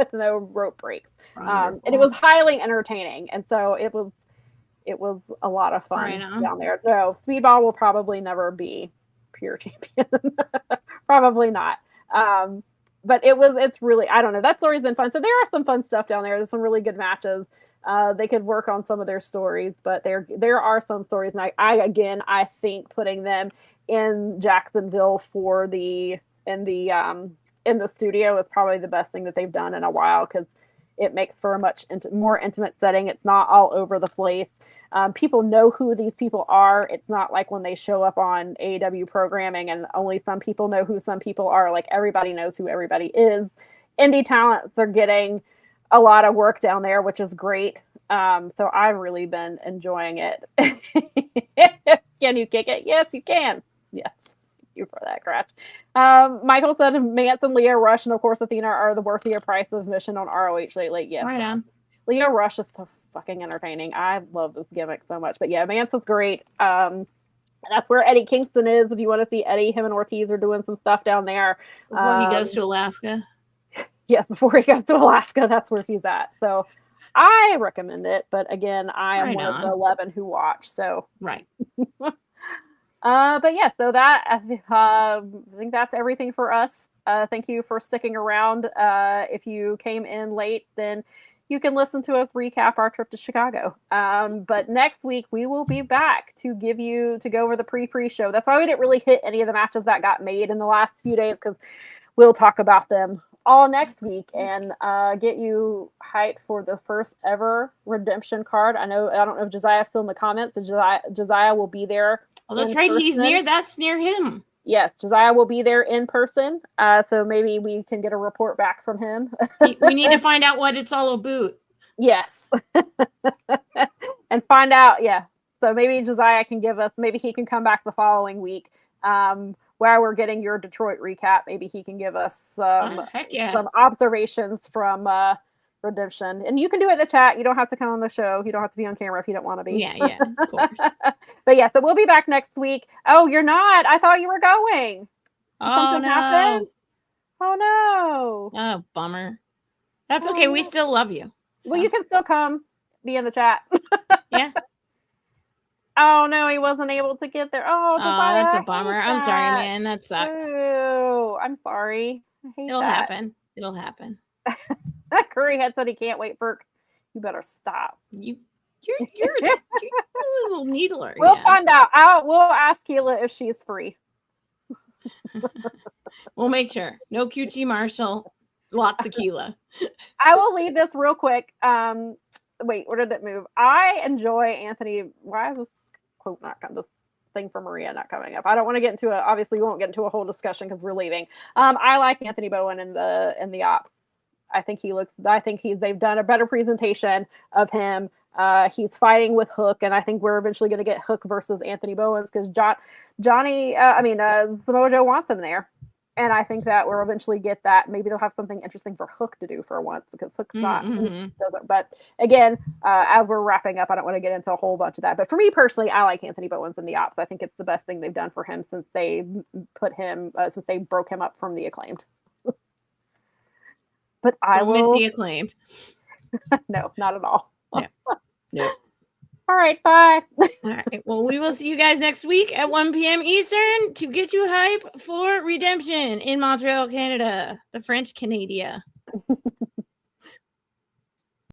rope breaks, and it was highly entertaining, and so it was a lot of fun down there. So Speedball will probably never be pure champion, probably not. But it's really, I don't know. That story's been fun. So there are some fun stuff down there. There's some really good matches. They could work on some of their stories, but there are some stories, and I think putting them in Jacksonville in the studio is probably the best thing that they've done in a while because it makes for a much more intimate setting. It's not all over the place. People know who these people are. It's not like when they show up on AEW programming and only some people know who some people are. Like everybody knows who everybody is. Indie talents are getting a lot of work down there, which is great. So I've really been enjoying it. Can you kick it? Yes, you can. Yes. Thank you for that, Crash. Michael said Mance and Leo Rush and of course Athena are the worthier price of admission on ROH lately. Yes. Right on. Leo Rush is so fucking entertaining. I love this gimmick so much. But yeah, Mance is great. That's where Eddie Kingston is. If you want to see Eddie, him and Ortiz are doing some stuff down there. Before he goes to Alaska. Yes, before he goes to Alaska, that's where he's at. So I recommend it. But again, I am one of the 11 who watch. So right. But yeah, so that I think that's everything for us. Thank you for sticking around. If you came in late, then you can listen to us recap our trip to Chicago. But next week we will be back to go over the pre-show. That's why we didn't really hit any of the matches that got made in the last few days, because we'll talk about them all next week and get you hyped for the first ever redemption card. I don't know if Josiah's still in the comments, but Josiah will be there. Oh, that's right. Person. That's near him. Yes, Josiah will be there in person. So maybe we can get a report back from him. We need to find out what it's all about. Yes. And find out, yeah. So maybe Josiah can maybe he can come back the following week. While we're getting your Detroit recap, maybe he can give us some observations from Redemption. And you can do it in the chat. You don't have to come on the show. You don't have to be on camera if you don't want to be. Yeah, of course. But yeah, so we'll be back next week. Oh, you're not? I thought you were going. Something happened? Oh, no. Oh, bummer. That's okay. We still love you. So. Well, you can still come be in the chat. Yeah. Oh, no, he wasn't able to get there. Oh, that's a bummer. I'm sorry, man. That sucks. Oh, I'm sorry. I hate It'll happen. It'll happen. Curryhead said he can't wait for. You better stop. You're a little needler. We'll find out. We'll ask Keela if she's free. We'll make sure. No QT Marshall. Lots of Keela. I will leave this real quick. Wait, where did it move? I enjoy Anthony. Why is this quote not coming? This thing for Maria not coming up. I don't want to get into it. Obviously, we won't get into a whole discussion because we're leaving. I like Anthony Bowen in the ops. I think they've done a better presentation of him. He's fighting with Hook, and I think we're eventually going to get Hook versus Anthony Bowens because Samoa Joe wants him there. And I think that we'll eventually get that. Maybe they'll have something interesting for Hook to do for once because Hook's not. Doesn't. But again, as we're wrapping up, I don't want to get into a whole bunch of that. But for me personally, I like Anthony Bowens in the ops. I think it's the best thing they've done for him since they since they broke him up from the Acclaimed. But I will miss the Acclaimed. No, not at all. No. All right, bye. All right. Well, we will see you guys next week at 1 p.m. Eastern to get you hype for Redemption in Montreal, Canada, the French Canada.